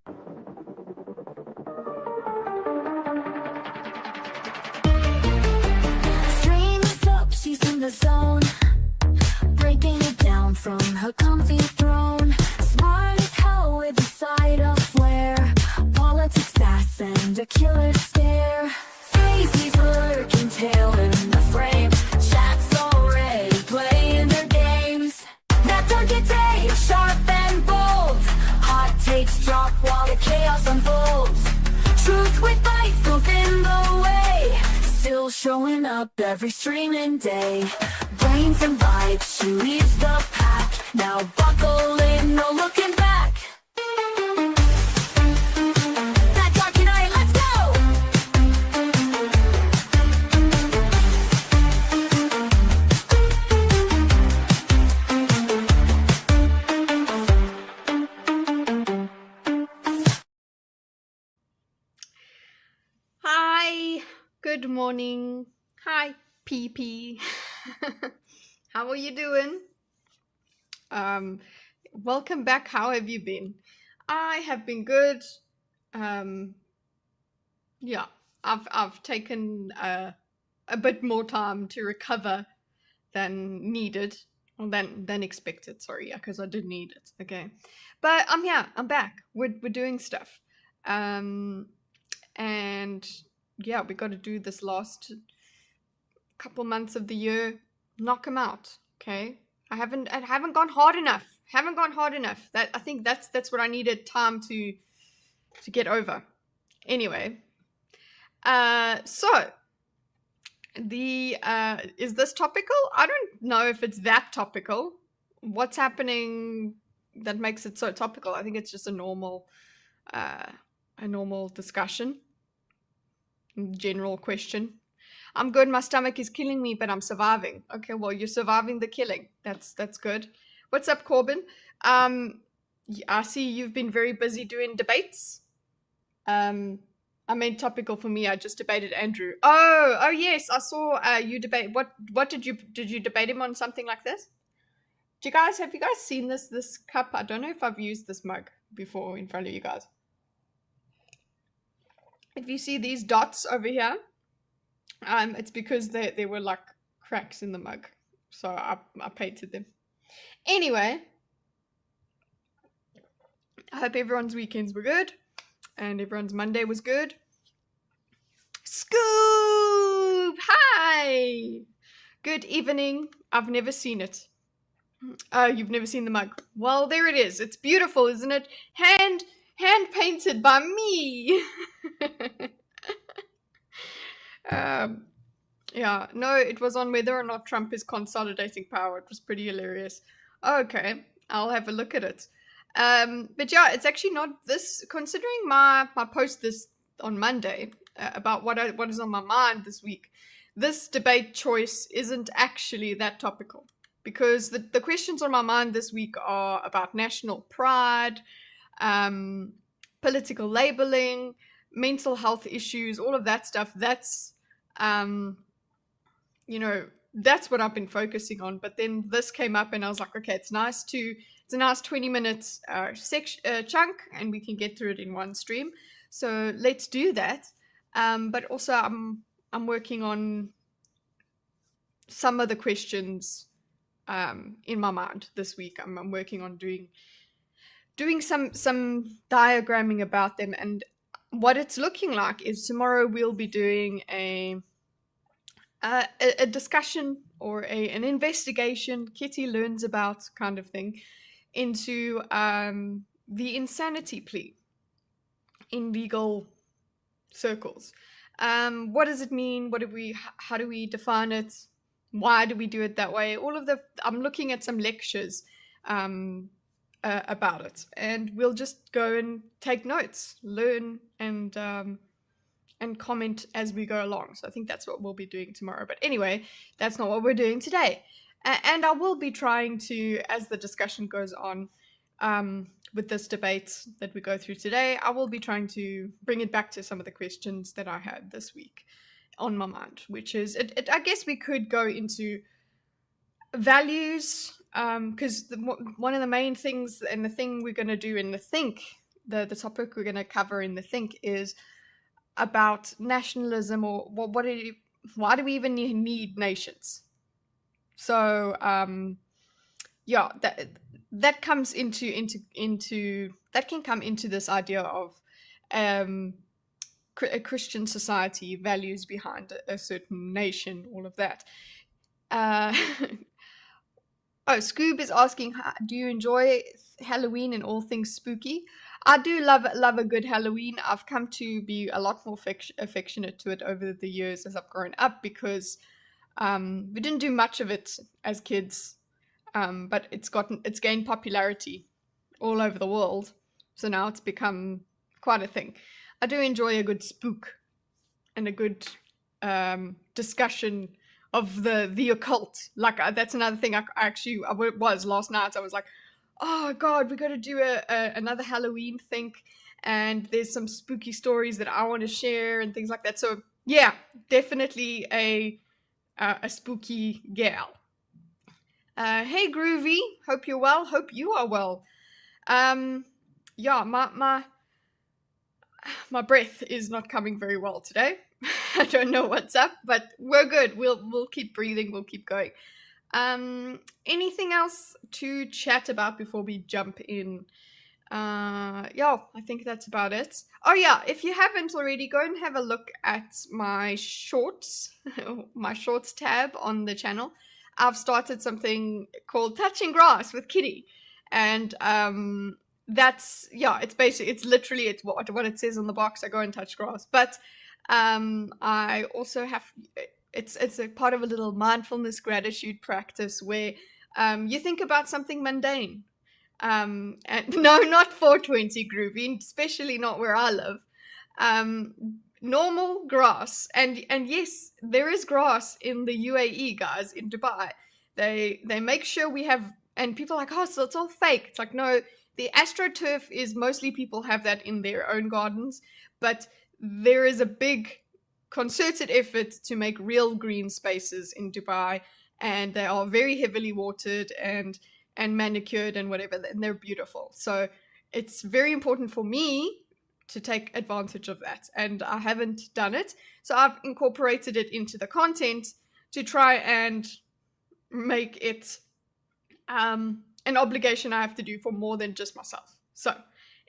Streams up, she's in the zone, breaking it down from her comfy throne. Smart as hell with a side of flair, politics sass and a killer stare. Crazy's lurking tail in the frame, chat's already playing their games. That target day, sharp and bold, hot takes drop while the chaos unfolds. Truth with bite, filth in the way, still showing up every streaming day. Brains and vibes, she leads the pack, now buckle in, no looking back. That dark night, let's go! Hi, good morning. Hi, PP. How are you doing? Welcome back. How have you been? I have been good. Yeah, I've taken a bit more time to recover than needed, or than expected. Sorry, yeah, because I did need it. Okay, but I'm here. I'm back. We're doing stuff. And yeah, we got to do this last couple months of the year, knock them out. Okay, I haven't gone hard enough. That I think that's what I needed time to get over. Anyway, so the is this topical? I don't know if it's that topical. What's happening that makes it so topical? I think it's just a normal discussion. General question. I'm good. My stomach is killing me, but I'm surviving. Okay, well, you're surviving the killing. That's good. What's up, Corbin? I see you've been very busy doing debates. I mean, topical for me. I just debated Andrew. Oh yes, I saw you debate. What did you debate him on? Something like this? Have you guys seen this cup? I don't know if I've used this mug before in front of you guys. If you see these dots over here, it's because there were like cracks in the mug, so I painted them. Anyway, I hope everyone's weekends were good and everyone's Monday was good. Scoop! Hi! Good evening. I've never seen it. Oh, you've never seen the mug. Well, there it is. It's beautiful, isn't it? Hand painted by me. Yeah, no, it was on whether or not Trump is consolidating power. It was pretty hilarious. Okay, I'll have a look at it. But yeah, it's actually not this, considering my post this on Monday about what is on my mind this week. This debate choice isn't actually that topical, because the questions on my mind this week are about national pride, political labeling, mental health issues, all of that stuff. That's that's what I've been focusing on. But then this came up and I was like, okay, it's a nice 20 minutes chunk, and we can get through it in one stream. So let's do that. But also I'm working on some of the questions in my mind this week. I'm working on doing some diagramming about them, and what it's looking like is tomorrow we'll be doing a discussion or an investigation, Kitty learns about kind of thing, into the insanity plea in legal circles. What does it mean? How do we define it? Why do we do it that way? I'm looking at some lectures about it, and we'll just go and take notes, learn, and comment as we go along. So I think that's what we'll be doing tomorrow. But anyway, that's not what we're doing today. And I will be trying to, as the discussion goes on with this debate that we go through today, I will be trying to bring it back to some of the questions that I had this week on my mind, which is, I guess we could go into values, because one of the main things, and the thing we're going to do in the think the topic we're going to cover in the Think is about nationalism, or why do we even need nations? So yeah, that comes into that can come into this idea of a Christian society, values behind a certain nation, all of that. Oh, Scoob is asking, do you enjoy Halloween and all things spooky? I do love a good Halloween. I've come to be a lot more affectionate to it over the years as I've grown up, because we didn't do much of it as kids, but it's gained popularity all over the world, so now it's become quite a thing. I do enjoy a good spook and a good discussion of the occult. Like that's another thing I was last night. I was like, oh god, we got to do another Halloween think, and there's some spooky stories that I want to share and things like that. So yeah, definitely a spooky gal. Hey Groovy, hope you're well. Hope you are well. Yeah, my breath is not coming very well today. I don't know what's up, but we're good. We'll keep breathing. We'll keep going. Anything else to chat about before we jump in? Yeah, I think that's about it. Oh yeah, if you haven't already, go and have a look at my shorts, my shorts tab on the channel. I've started something called Touching Grass with Kitty, and that's, yeah, it's literally what it says on the box. I go and touch grass, but I also have, it's a part of a little mindfulness gratitude practice where you think about something mundane. And no, not 420 Groovy, especially not where I live. Normal grass, and yes, there is grass in the UAE, guys, in Dubai. They make sure we have, and people are like, oh, so it's all fake. It's like, no, the AstroTurf is mostly people have that in their own gardens, but there is a big concerted effort to make real green spaces in Dubai, and they are very heavily watered and manicured and whatever, and they're beautiful. So it's very important for me to take advantage of that, and I haven't done it. So I've incorporated it into the content to try and make it an obligation I have to do for more than just myself. So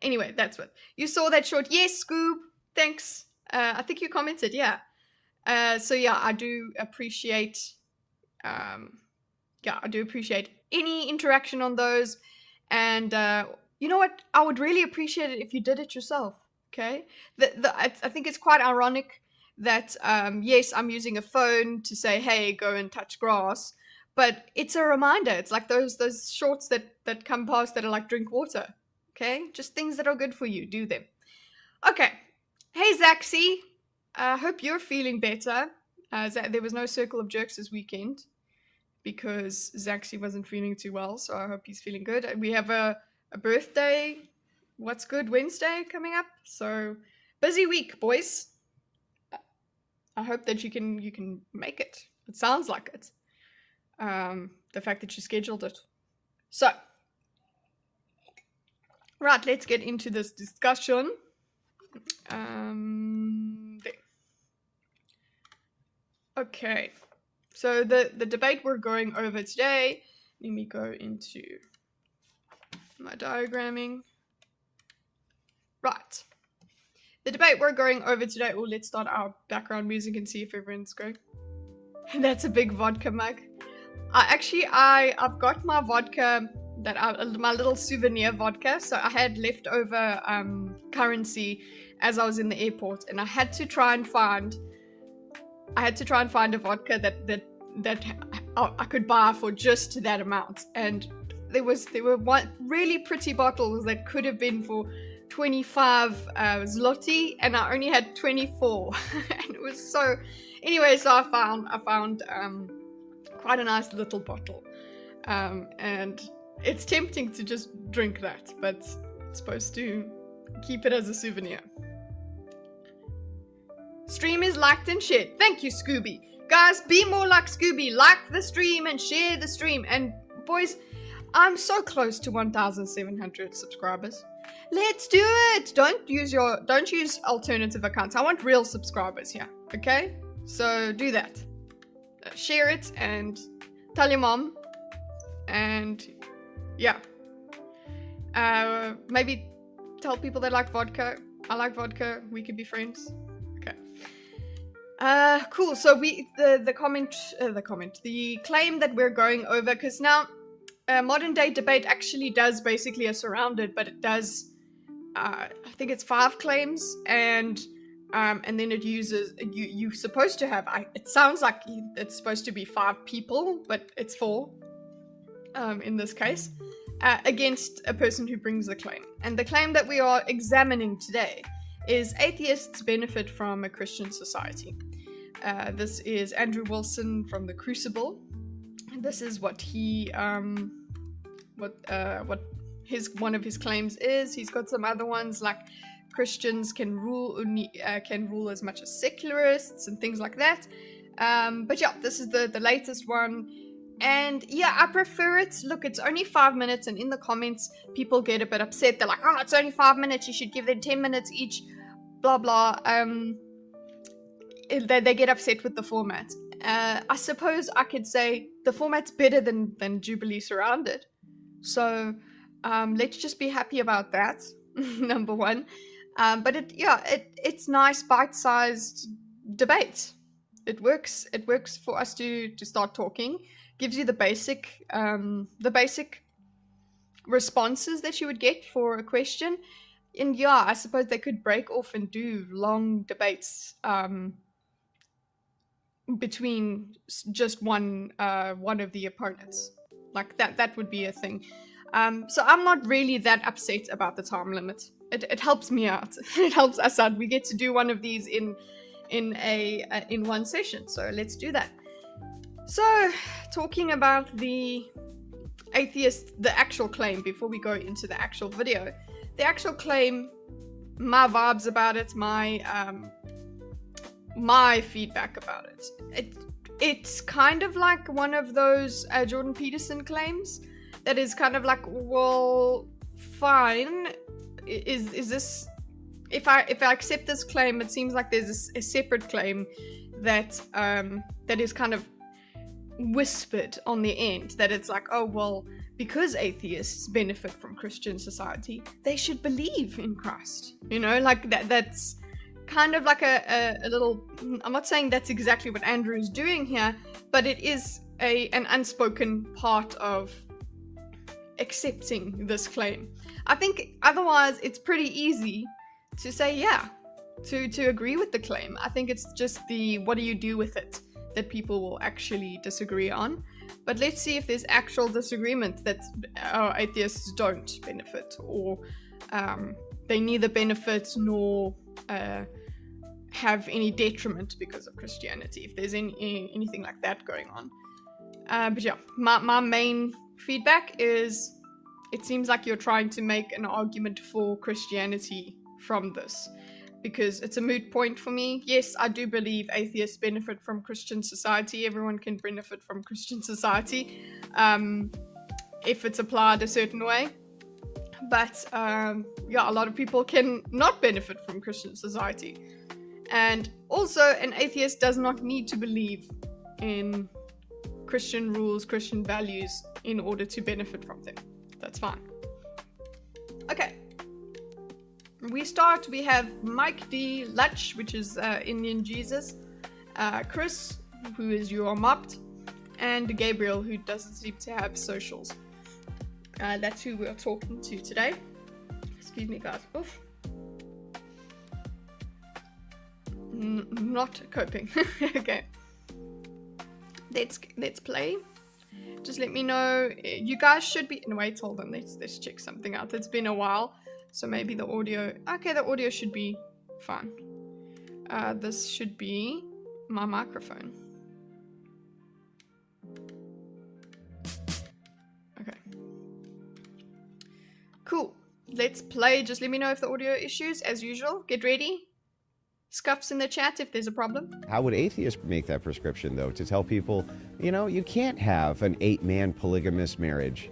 anyway, that's what you saw that short. Yes, Scoob, thanks. I think you commented, yeah. So yeah, I do appreciate any interaction on those. And you know what? I would really appreciate it if you did it yourself. Okay? I think it's quite ironic that, yes, I'm using a phone to say, hey, go and touch grass. But it's a reminder. It's like those shorts that come past that are like, drink water. Okay? Just things that are good for you. Do them. Okay. Hey, Zaxi. I hope you're feeling better. There was no Circle of Jerks this weekend because Zaxi wasn't feeling too well. So I hope he's feeling good. We have a birthday, What's Good Wednesday coming up. So busy week, boys. I hope that you can make it. It sounds like it. The fact that you scheduled it. So, right, let's get into this discussion. There. Okay, so the debate we're going over today, let me go into my diagramming. Right. The debate we're going over today, let's start our background music and see if everyone's going. That's a big vodka mug. I've got my vodka, my little souvenir vodka. So I had leftover currency as I was in the airport, and I had to try and find a vodka that I could buy for just that amount. And there were one really pretty bottles that could have been for 25 zloty, and I only had 24. And it was so. Anyway, so I found quite a nice little bottle, and it's tempting to just drink that, but it's supposed to keep it as a souvenir. Stream is liked and shared. Thank you, Scooby. Guys, be more like Scooby. Like the stream and share the stream. And boys, I'm so close to 1,700 subscribers. Let's do it. Don't use alternative accounts. I want real subscribers here. Okay, so do that. Share it and tell your mom. And yeah, maybe tell people that like vodka. I like vodka. We could be friends. Okay. Cool. So the claim that we're going over, because now modern day debate actually does basically a surrounded, but it does. I think it's 5 claims, and then it uses you're supposed to have. It sounds like it's supposed to be 5 people, but it's 4. In this case, against a person who brings the claim. And the claim that we are examining today is atheists benefit from a Christian society. This is Andrew Wilson from The Crucible. And this is what he, one of his claims is. He's got some other ones like Christians can rule as much as secularists and things like that. But yeah, this is the latest one. And yeah, I prefer it. Look, it's only 5 minutes, and in the comments, people get a bit upset. They're like, oh, it's only 5 minutes. You should give them 10 minutes each, blah, blah. They get upset with the format. I suppose I could say the format's better than Jubilee Surrounded. So let's just be happy about that, number one. But it's nice, bite-sized debate. It works for us to start talking. Gives you the basic responses that you would get for a question. And yeah, I suppose they could break off and do long debates between just one of the opponents. Like that would be a thing. So I'm not really that upset about the time limit. It helps me out. It helps us out. We get to do one of these in one session. So let's do that. So, talking about the actual claim, before we go into the actual video, the actual claim, my vibes about it, my feedback about it. It's kind of like one of those Jordan Peterson claims that is kind of like, well, fine. Is this, if I accept this claim, it seems like there's a separate claim that is kind of whispered on the end, that it's like, oh, well, because atheists benefit from Christian society, they should believe in Christ. You know, like that's kind of like a little, I'm not saying that's exactly what Andrew is doing here, but it is an unspoken part of accepting this claim. I think otherwise it's pretty easy to say yeah, to agree with the claim. I think it's just the what do you do with it that people will actually disagree on. But let's see if there's actual disagreement that atheists don't benefit, or they neither benefit nor have any detriment because of Christianity, if there's anything like that going on. But yeah, my main feedback is it seems like you're trying to make an argument for Christianity from this, because it's a moot point for me. Yes, I do believe atheists benefit from Christian society. Everyone can benefit from Christian society if it's applied a certain way. But yeah, a lot of people can not benefit from Christian society. And also, an atheist does not need to believe in Christian rules, Christian values in order to benefit from them. That's fine. Okay. We have Mike D. Lutch, which is Indian Jesus, Chris, who is You Are Mopped, and Gabriel, who doesn't seem to have socials. That's who we're talking to today. Excuse me, guys. Oof. Not coping. Okay. Let's play. Just let me know. You guys should be. No, wait, hold on. Let's check something out. It's been a while. So maybe the audio, okay, the audio should be fine. This should be my microphone. Okay. Cool. Let's play. Just let me know if the audio issues, as usual. Get ready. Scuffs in the chat if there's a problem. How would atheists make that prescription, though, to tell people, you know, you can't have an 8-man polygamous marriage?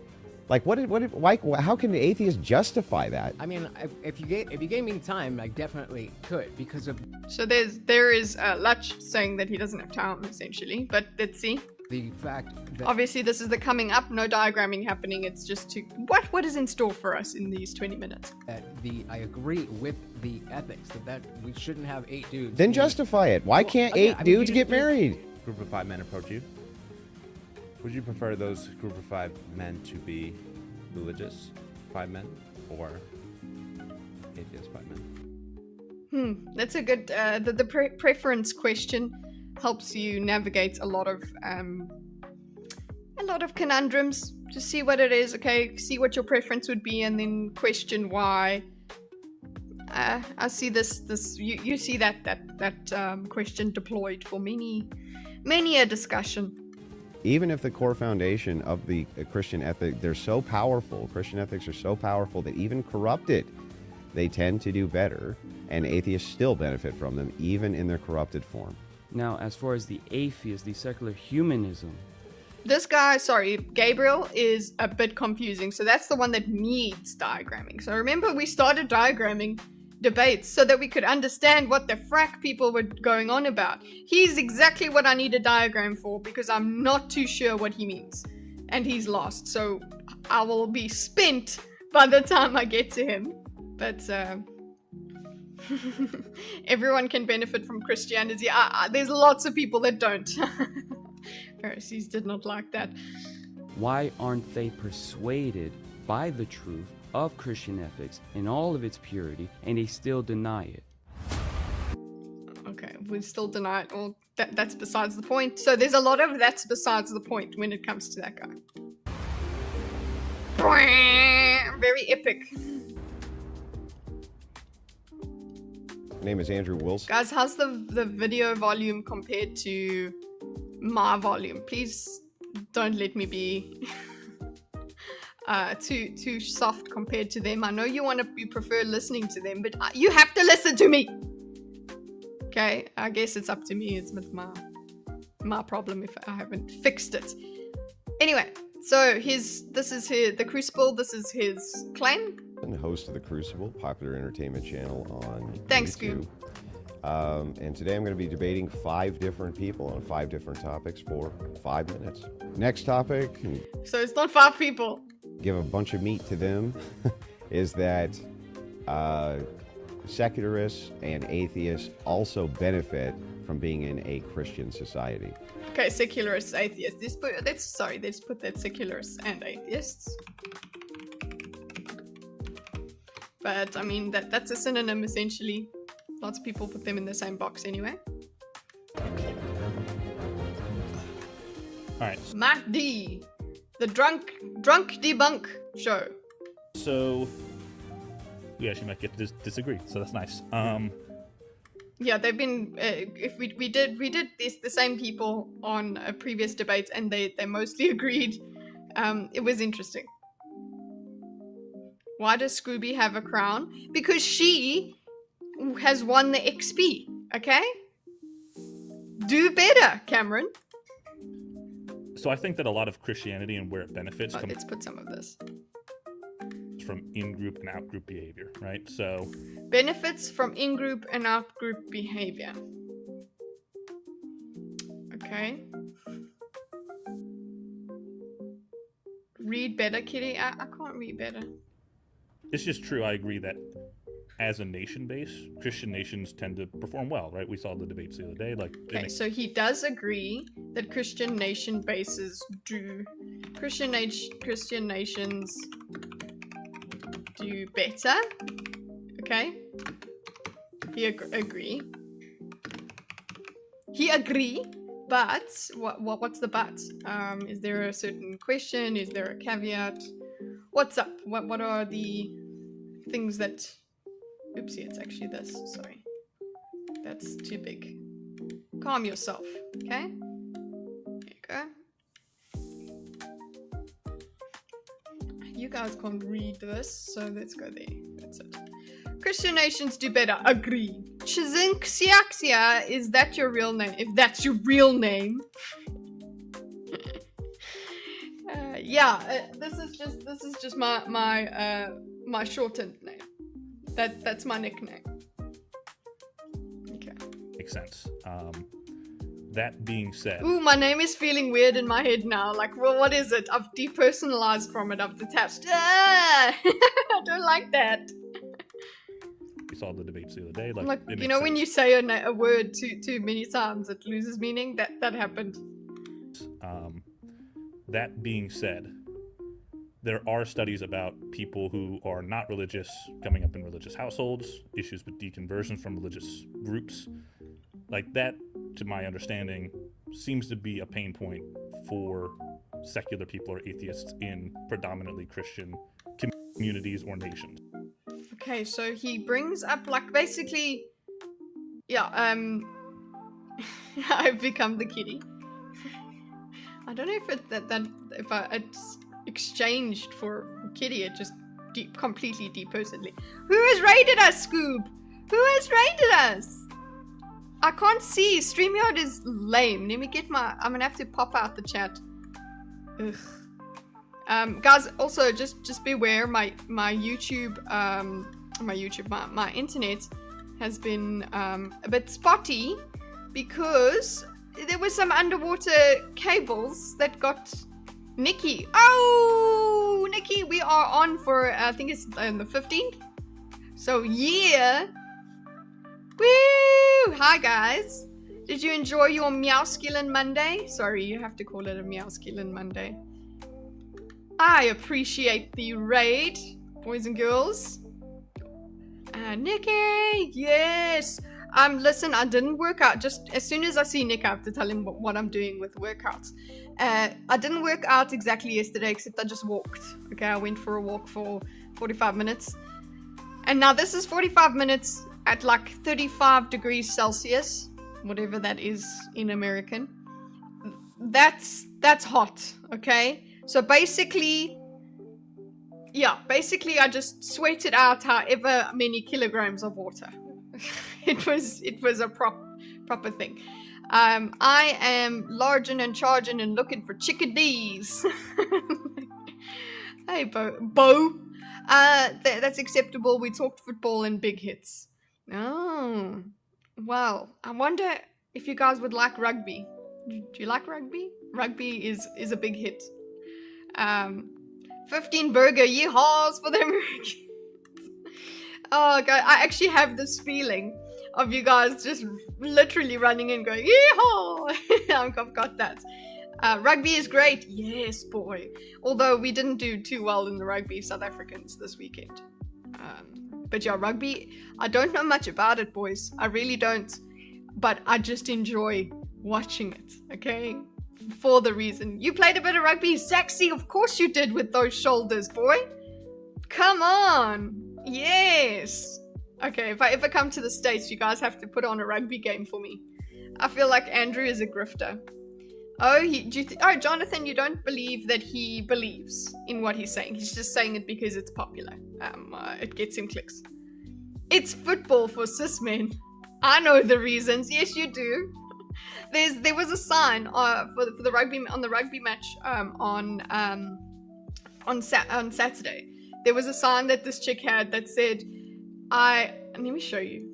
Like, why, how can the atheist justify that? I mean, if you gave me the time, I definitely could, because of So there is Lutch saying that he doesn't have time, essentially. But let's see. the fact that Obviously, this is the coming up. No diagramming happening. It's just to... What is in store for us in these 20 minutes? I agree with the ethics that we shouldn't have 8 dudes. Then justify it. Why can't okay, 8 I mean, dudes you get just- married? Group of 5 men approach you. Would you prefer those group of 5 men to be religious 5 men or atheist 5 men? That's a good... The preference question helps you navigate a lot of conundrums. Just see what it is, okay? See what your preference would be, and then question why. I see this. You see that question deployed for many a discussion. Even if the core foundation of the Christian ethic, they're so powerful, Christian ethics are so powerful that even corrupted, they tend to do better, and atheists still benefit from them, even in their corrupted form. Now, as far as the atheist, the secular humanism, This guy, sorry, Gabriel, is a bit confusing. So that's the one that needs diagramming. So remember, we started diagramming debates so that we could understand what the frack people were going on about. He's exactly what I need a diagram for, because I'm not too sure what he means. And he's lost, so I will be spent by the time I get to him. But everyone can benefit from Christianity. There's lots of people that don't. Pharisees did not like that. why aren't they persuaded by the truth of Christian ethics in all of its purity, and they still deny it? Okay, we still deny it. Well, that's besides the point. So there's a lot of that's besides the point when it comes to that guy. Very epic. My name is Andrew Wilson. Guys, how's the video volume compared to my volume? Please don't let me be too soft compared to them. I know you prefer listening to them, but you have to listen to me. Okay, I guess it's up to me. It's with my problem if I haven't fixed it. Anyway, so this is the Crucible. This is his claim. I'm the host of the Crucible, popular entertainment channel on Thanks, YouTube. And today I'm going to be debating 5 different people on 5 different topics for 5 minutes. Next topic, and So it's not 5 people. give a bunch of meat to them, is that secularists and atheists also benefit from being in a Christian society. Okay, secularists, atheists. Let's put that secularists and atheists. But I mean that's a synonym essentially. Lots of people put them in the same box anyway. All right. Matt D, the drunk debunk show. So we actually might get to disagree, so that's nice. Yeah, they've been. If we did this the same people on previous debates, and they mostly agreed. It was interesting. Why does Scooby have a crown? Because she has won the XP. Okay. Do better, Cameron. So I think that a lot of Christianity and where it benefits comes Let's put some of this. from in-group and out-group behavior, right? So Benefits from in-group and out-group behavior. Okay. Read better, Kitty. I can't read better. it's just true. I agree that as a nation base, Christian nations tend to perform well, right? We saw the debates the other day. Like, Okay, so he does agree that Christian nation bases do Christian nations do better. Okay, he agree. He agree, but what's the but? Is there a certain question? Is there a caveat? What's up? What are the things that? Oopsie, it's actually this. Sorry, that's too big. Calm yourself, okay? There you go. You guys can't read this, so let's go there. That's it. Christian nations do better. Agree. Chizinxiaxia, is that your real name? If that's your real name. Yeah, this is just my shortened name. That's my nickname. Okay. Makes sense. That being said, Ooh, my name is feeling weird in my head now. Like, well, what is it? I've depersonalized from it. I've detached. Ah! I don't like that. we saw the debates the other day. Like, Like, it you makes know, when sense. you say a word too many times, it loses meaning. That happened. That being said, there are studies about people who are not religious coming up in religious households, issues with deconversions from religious groups. Like that, to my understanding, seems to be a pain point for secular people or atheists in predominantly Christian communities or nations. Okay, so he brings up, like, basically, yeah, I've become the kitty. I don't know if it's exchanged for kitty, it just completely depersonally. Who has raided us, Scoob? Who has raided us? I can't see. StreamYard is lame. Let me get I'm gonna have to pop out the chat. Ugh. Guys, also just beware, my YouTube, my internet has been a bit spotty because there were some underwater cables that got Nikki. Oh, Nikki, we are on for I think it's the 15th. So yeah. Woo! Hi guys. Did you enjoy your Meowskillin Monday? Sorry, you have to call it a Meowskillin Monday. I appreciate the raid, boys and girls. Nikki, yes. Listen, I didn't work out. Just as soon as I see Nick, I have to tell him what I'm doing with workouts. I didn't work out exactly yesterday, except I just walked. Okay, I went for a walk for 45 minutes. And now this is 45 minutes at like 35 degrees Celsius, whatever that is in American. That's hot, okay? So basically, yeah, I just sweated out however many kilograms of water. It was a proper thing. I am larging and charging and looking for chickadees. Hey, Bo. That's acceptable. We talked football and big hits. Oh, well, I wonder if you guys would like rugby. Do you like rugby? Rugby is a big hit. 15 burger yeehaws for the Americans. Oh god, I actually have this feeling of you guys just literally running and going yeehaw. I've got that. Rugby is great, yes boy. Although we didn't do too well in the rugby, South Africans, this weekend. But yeah, rugby, I don't know much about it, boys. I really don't. But I just enjoy watching it, okay? For the reason. You played a bit of rugby, sexy, of course you did with those shoulders, boy. Come on. Yes. Okay, if I ever come to the States, you guys have to put on a rugby game for me. I feel like Andrew is a grifter. Oh, Jonathan, you don't believe that he believes in what he's saying. He's just saying it because it's popular. It gets him clicks. It's football for cis men. I know the reasons. Yes, you do. There was a sign for the rugby on the rugby match on Saturday. There was a sign that this chick had that said, let me show you.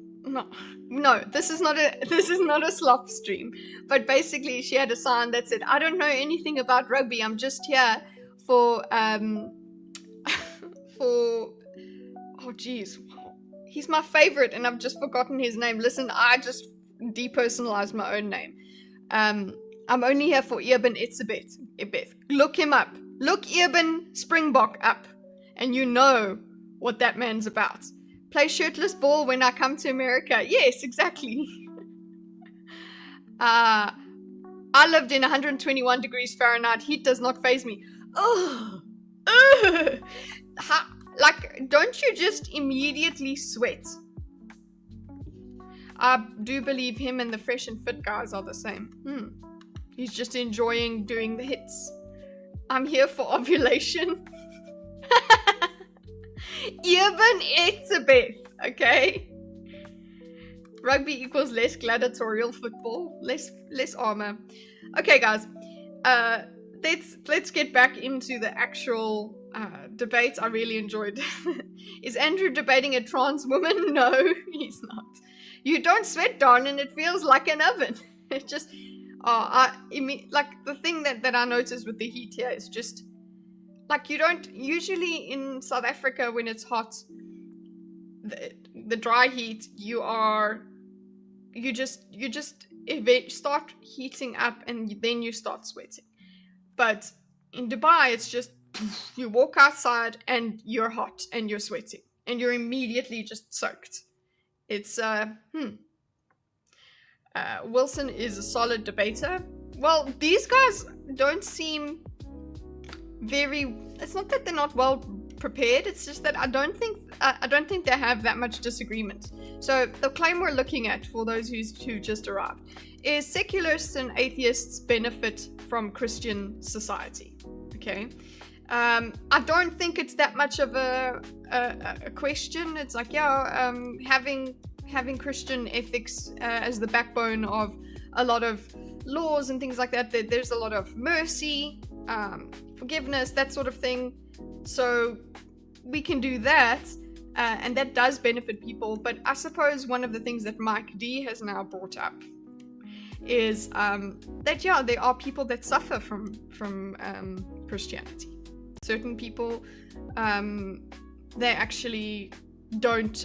No, this is not a slop stream. But basically, she had a sign that said, "I don't know anything about rugby. I'm just here for oh geez, he's my favorite, and I've just forgotten his name. Listen, I just depersonalized my own name. I'm only here for Eben Itzebeth. Look him up. Look Eben Springbok up, and you know what that man's about. Play shirtless ball when I come to America. Yes, exactly. I lived in 121 degrees Fahrenheit. Heat does not faze me. Ugh. Like, don't you just immediately sweat? I do believe him and the fresh and fit guys are the same. He's just enjoying doing the hits. I'm here for ovulation. Even Itzebeth, okay? Rugby equals less gladiatorial football, less armor. Okay, guys. let's get back into the actual debate. I really enjoyed. Is Andrew debating a trans woman? No, he's not. You don't sweat, darling. It feels like an oven. It just, like the thing that I noticed with the heat here is just, like, you don't usually in South Africa when it's hot, the dry heat, you just start heating up and then you start sweating. But in Dubai, it's just you walk outside and you're hot and you're sweating and you're immediately just soaked. It's Wilson is a solid debater. Well, these guys don't seem very. It's not that they're not well prepared. It's just that I don't think they have that much disagreement. So the claim we're looking at, for those who just arrived, is secularists and atheists benefit from Christian society. Okay, I don't think it's that much of a question. It's like, yeah, having Christian ethics as the backbone of a lot of laws and things like that. There's a lot of mercy, forgiveness, that sort of thing. So we can do that, and that does benefit people. But I suppose one of the things that Mike D has now brought up is that, yeah, there are people that suffer from Christianity. Certain people, they actually don't,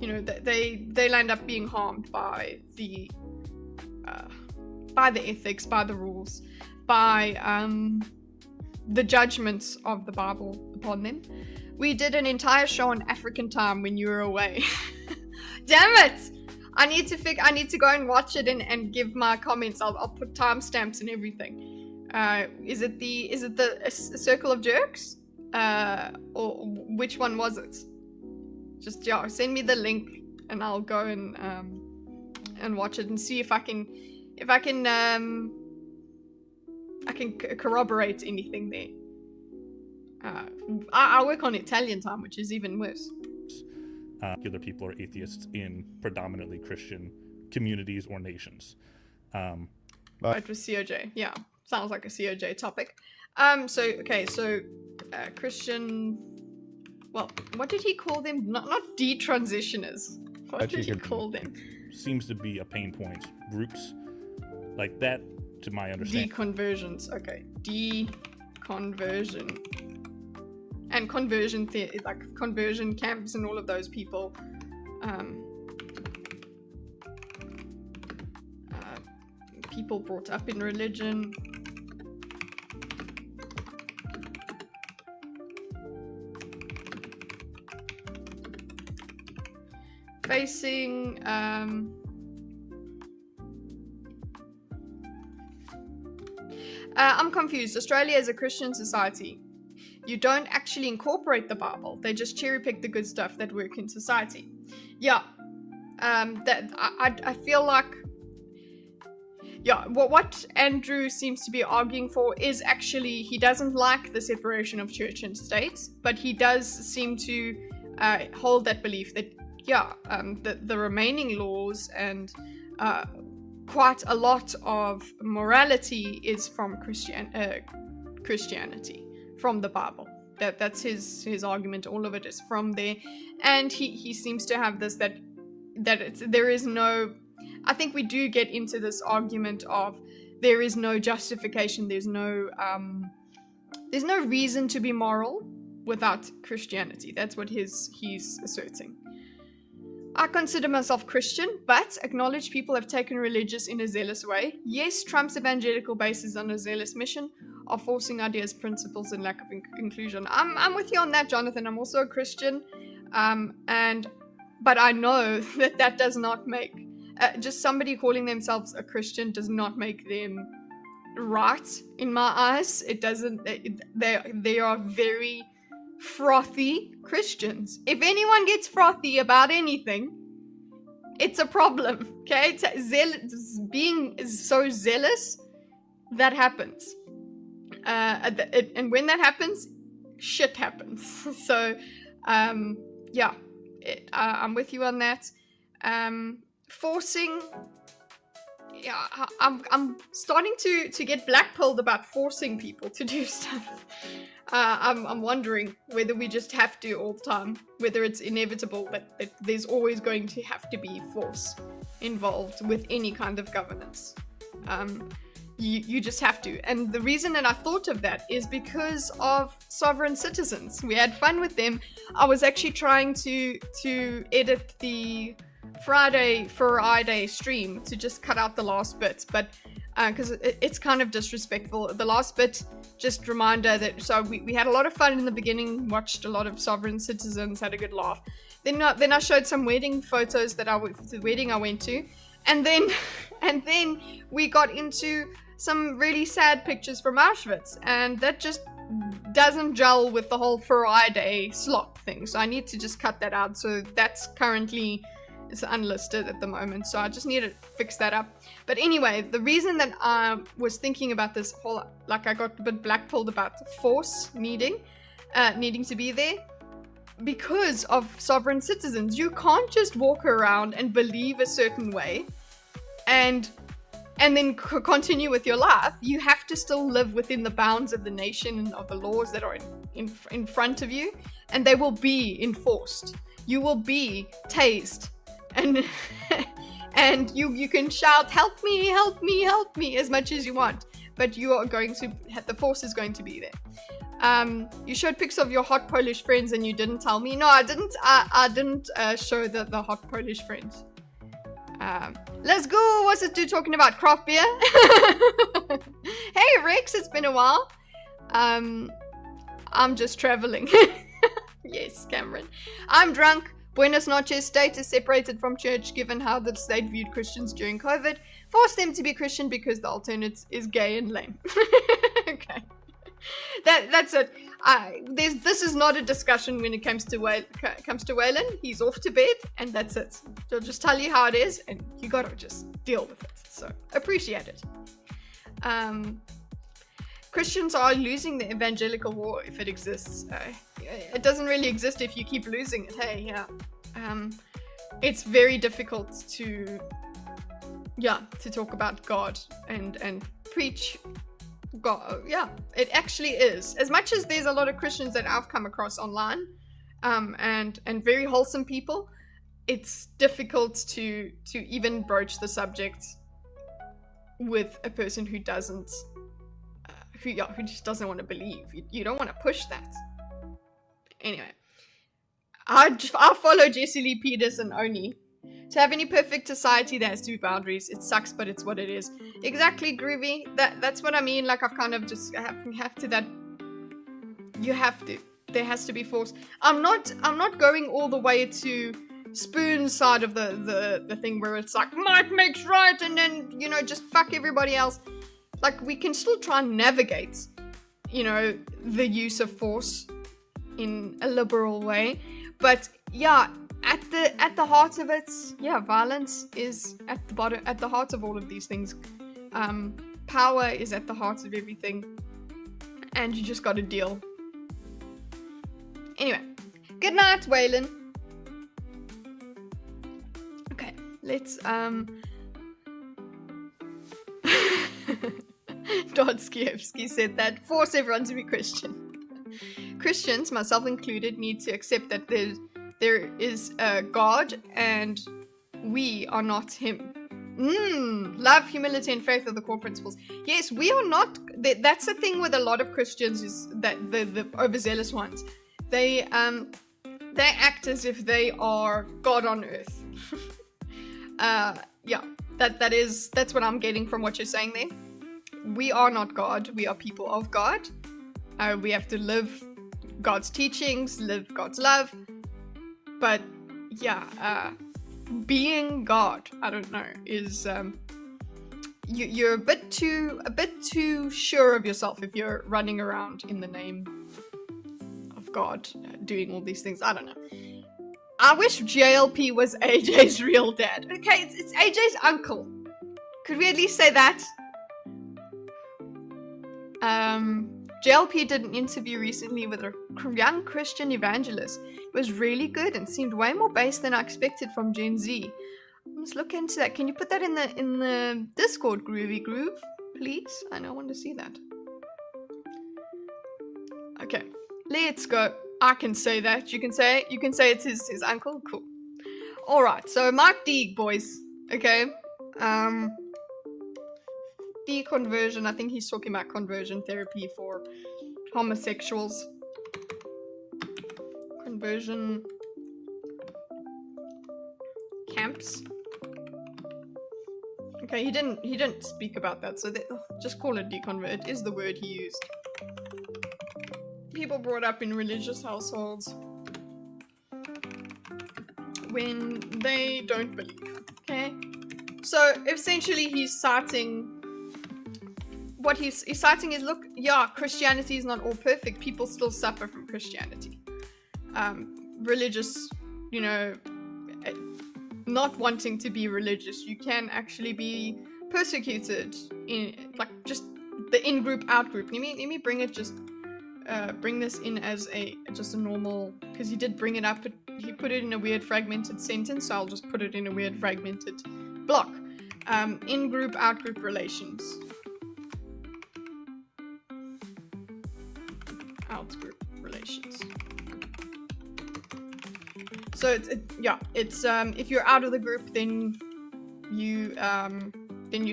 they land up being harmed by the ethics, by the rules, by the judgments of the Bible upon them. We did an entire show on African time when you were away. Damn it! I need to go and watch it and give my comments. I'll put timestamps and everything. Is it the Circle of Jerks? Or which one was it? Just send me the link and I'll go and watch it and see if I can corroborate anything there. I work on Italian time, which is even worse. Other people are atheists in predominantly Christian communities or nations. It was COJ. Yeah, sounds like a COJ topic. So Christian. Well, what did he call them? Not detransitioners. What did he call them? Seems to be a pain point. Groups like that, to my understanding. Deconversions. Okay, deconversion. And conversion, like conversion camps and all of those people. People brought up in religion. Facing I'm confused. Australia is a Christian society. You don't actually incorporate the Bible. They just cherry pick the good stuff that work in society. Yeah. That I feel like, yeah, what Andrew seems to be arguing for is actually, he doesn't like the separation of church and state, but he does seem to hold that belief that, yeah, the remaining laws and quite a lot of morality is from Christianity, from the Bible. That's his argument. All of it is from there, and he seems to have this that there is no. I think we do get into this argument of there is no justification. There's no reason to be moral without Christianity. That's what he's asserting. I consider myself Christian, but acknowledge people have taken religious in a zealous way. Yes, Trump's evangelical base is on a zealous mission of forcing ideas, principles, and lack of inclusion. I'm with you on that, Jonathan. I'm also a Christian, but I know that does not make just somebody calling themselves a Christian does not make them right in my eyes. It doesn't. They are very frothy Christians. If anyone gets frothy about anything, it's a problem. Okay, being so zealous, that happens. And when that happens, shit happens. So, yeah, I'm with you on that. Forcing yeah, I'm starting to get blackpilled about forcing people to do stuff. I'm wondering whether we just have to all the time, whether it's inevitable that there's always going to have to be force involved with any kind of governance. You just have to. And the reason that I thought of that is because of sovereign citizens. We had fun with them. I was actually trying to edit the Friday stream to just cut out the last bit, but because it's kind of disrespectful. The last bit, just reminder that, so we had a lot of fun in the beginning, watched a lot of sovereign citizens, had a good laugh. Then I showed some wedding photos the wedding I went to, and then we got into some really sad pictures from Auschwitz, and that just doesn't gel with the whole Friday slop thing. So I need to just cut that out. So that's currently it's unlisted at the moment, so I just need to fix that up. But anyway, the reason that I was thinking about this whole, like, I got a bit blackpilled about force needing to be there because of sovereign citizens. You can't just walk around and believe a certain way and then continue with your life. You have to still live within the bounds of the nation and of the laws that are in front of you, and they will be enforced. You will be tased. And you can shout, help me, help me, help me, as much as you want, but you are going to, the force is going to be there. You showed pics of your hot Polish friends and you didn't tell me. No, I didn't. I didn't show the hot Polish friends. Let's go. What's this dude talking about? Craft beer? Hey Rex, it's been a while. I'm just traveling. Yes, Cameron. I'm drunk. Buenos noches. State is separated from church given how the state viewed Christians during COVID. Force them to be Christian because the alternate is gay and lame. Okay. That's it. This is not a discussion when it comes to Waylon. He's off to bed, and that's it. They'll just tell you how it is, and you gotta just deal with it. So appreciate it. Christians are losing the evangelical war if it exists. It doesn't really exist if you keep losing it. Hey, yeah. It's very difficult to talk about God and preach God. Yeah, it actually is. As much as there's a lot of Christians that I've come across online, and very wholesome people, it's difficult to even broach the subject with a person who doesn't. Who just doesn't want to believe. You don't want to push that. Anyway, I follow Jesse Lee Peterson only. To have any perfect society, there has to be boundaries. It sucks, but it's what it is. Exactly, Groovy. That's what I mean. Like, I've kind of just have to that. You have to. There has to be force. I'm not going all the way to Spoon's side of the thing where it's like might makes right, and then just fuck everybody else. Like, we can still try and navigate, the use of force in a liberal way. But yeah, at the heart of it, violence is at the heart of all of these things. Power is at the heart of everything. And you just gotta deal. Anyway, good night, Waylon. Okay, let's Dostoevsky said that force everyone to be Christian. Christians, myself included, need to accept that there is a God and we are not him. Love, humility, and faith are the core principles. Yes, we are not. That's the thing with a lot of Christians, is that the overzealous ones, they act as if they are God on earth. That's what I'm getting from what you're saying there. We are not God. We are people of God. We have to live God's teachings, live God's love. But being God, I don't know, is you're a bit too sure of yourself if you're running around in the name of God, doing all these things. I don't know. I wish JLP was AJ's real dad. Okay, it's AJ's uncle. Could we at least say that? JLP did an interview recently with a young Christian evangelist. It was really good and seemed way more based than I expected from Gen Z. Let's look into that. Can you put that in the Discord, Groovy Groove, please? I want to see that. Okay, let's go. I can say that. You can say it. You can say it's his uncle. Cool. All right. So Mark Deeg, boys. Okay. Deconversion. I think he's talking about conversion therapy for homosexuals. Conversion camps. Okay, he didn't speak about that, so just call it deconvert. It is the word he used. People brought up in religious households when they don't believe. Okay, so essentially he's citing. What he's citing is, look, yeah, Christianity is not all perfect. People still suffer from Christianity. Religious, you know, not wanting to be religious, you can actually be persecuted in, like, just the in-group, out-group. Let me bring it, just bring this in as just a normal, because he did bring it up, but he put it in a weird fragmented sentence, so I'll just put it in a weird fragmented block. In-group, out-group relations. Out-group relations. So it's if you're out of the group, then you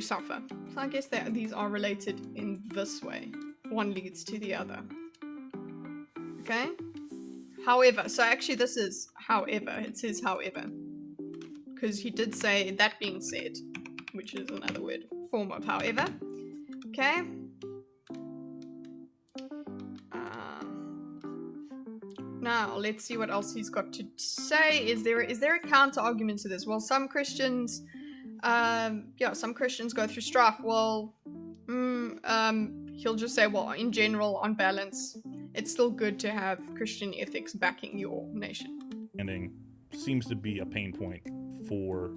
suffer. So I guess that these are related in this way. One leads to the other. Okay. However, so actually this is however. It says however, because he did say that being said, which is another word form of however. Okay. Now, let's see what else he's got to say. Is there a counter argument to this? Well, some Christians, some Christians go through strife. Well, he'll just say, well, in general, on balance, it's still good to have Christian ethics backing your nation. And seems to be a pain point for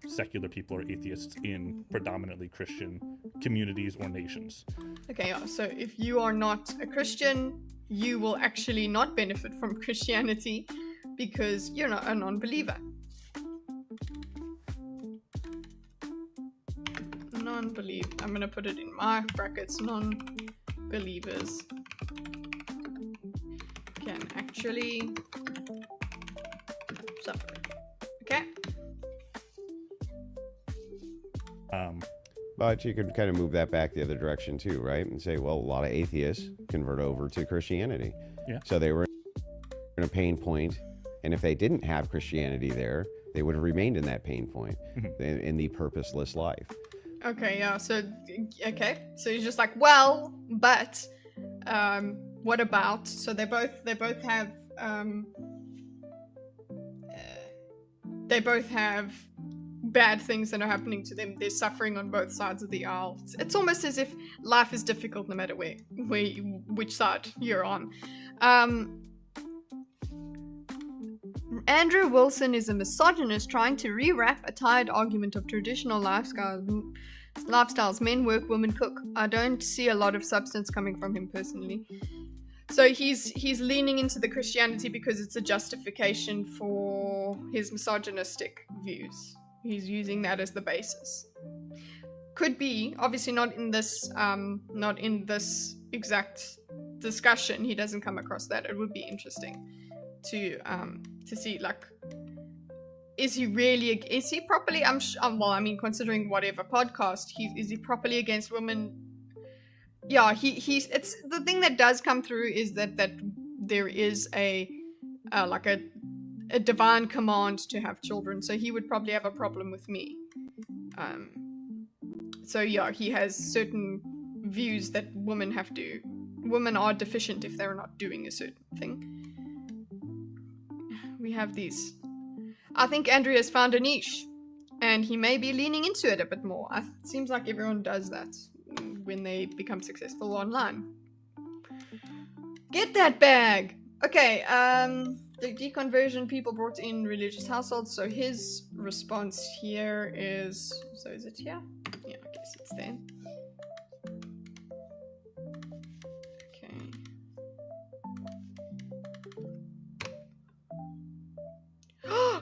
secular people or atheists in predominantly Christian communities or nations. Okay, yeah, so if you are not a Christian, you will actually not benefit from Christianity because you're not a non-believer. Non-believer. I'm going to put it in my brackets. Non-believers can actually suffer. Okay? But you could kind of move that back the other direction too, right? And say, well, a lot of atheists convert over to Christianity. Yeah. So they were in a pain point, and if they didn't have Christianity there, they would have remained in that pain point, in the purposeless life. Okay, yeah, so, okay. So he's just like, well, but, what about, so they both have bad things that are happening to them. They're suffering on both sides of the aisle. It's almost as if life is difficult no matter which side you're on. Andrew Wilson is a misogynist trying to rewrap a tired argument of traditional lifestyles. Men work, women cook. I don't see a lot of substance coming from him personally. So he's leaning into the Christianity because it's a justification for his misogynistic views. He's using that as the basis. Could be, obviously not in this exact discussion. He doesn't come across that. It would be interesting to see, like, is he properly, considering whatever podcast, is he properly against women? Yeah, it's the thing that does come through is that there is a divine command to have children, so he would probably have a problem with me. So yeah, he has certain views that women are deficient if they're not doing a certain thing. We have these. I think Andrew has found a niche, and he may be leaning into it a bit more. It seems like everyone does that when they become successful online. Get that bag! Okay, the deconversion people brought in religious households, so his response here is... So is it here? Yeah, I guess it's there. Okay.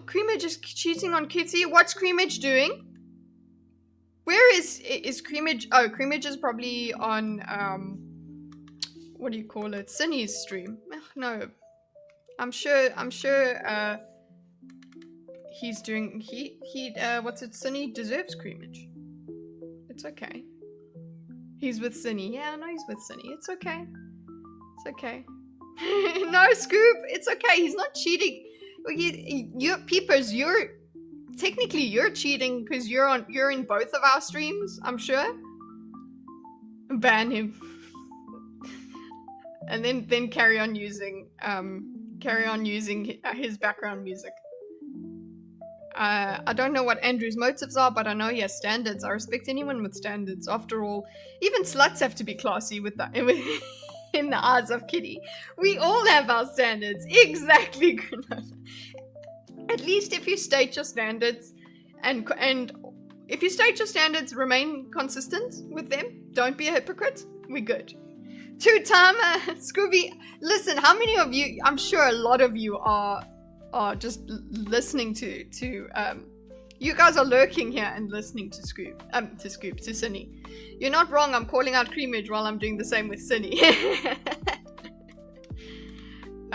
Creamage is cheating on Kitty. What's Creamage doing? Where is Creamage? Oh, Creamage is probably on what do you call it? Cindy's stream. No, I'm sure. He's doing. What's it? Cindy deserves Creamage. It's okay. He's with Cindy. Yeah, I know he's with Cindy. It's okay. It's okay. No, Scoop. It's okay. He's not cheating. You're Peepers. Technically you're cheating because you're in both of our streams. I'm sure. Ban him. And then carry on using his background music. I don't know what Andrew's motives are, but I know he has standards. I respect anyone with standards. After all, even sluts have to be classy with that in the eyes of Kitty. We all have our standards. Exactly, Granola. At least if you state your standards and if you state your standards, remain consistent with them. Don't be a hypocrite. We're good. Two-timer, Scooby. Listen, how many of you? I'm sure a lot of you are just listening to you guys are lurking here and listening to Cindy. You're not wrong. I'm calling out Creamage while I'm doing the same with Cindy.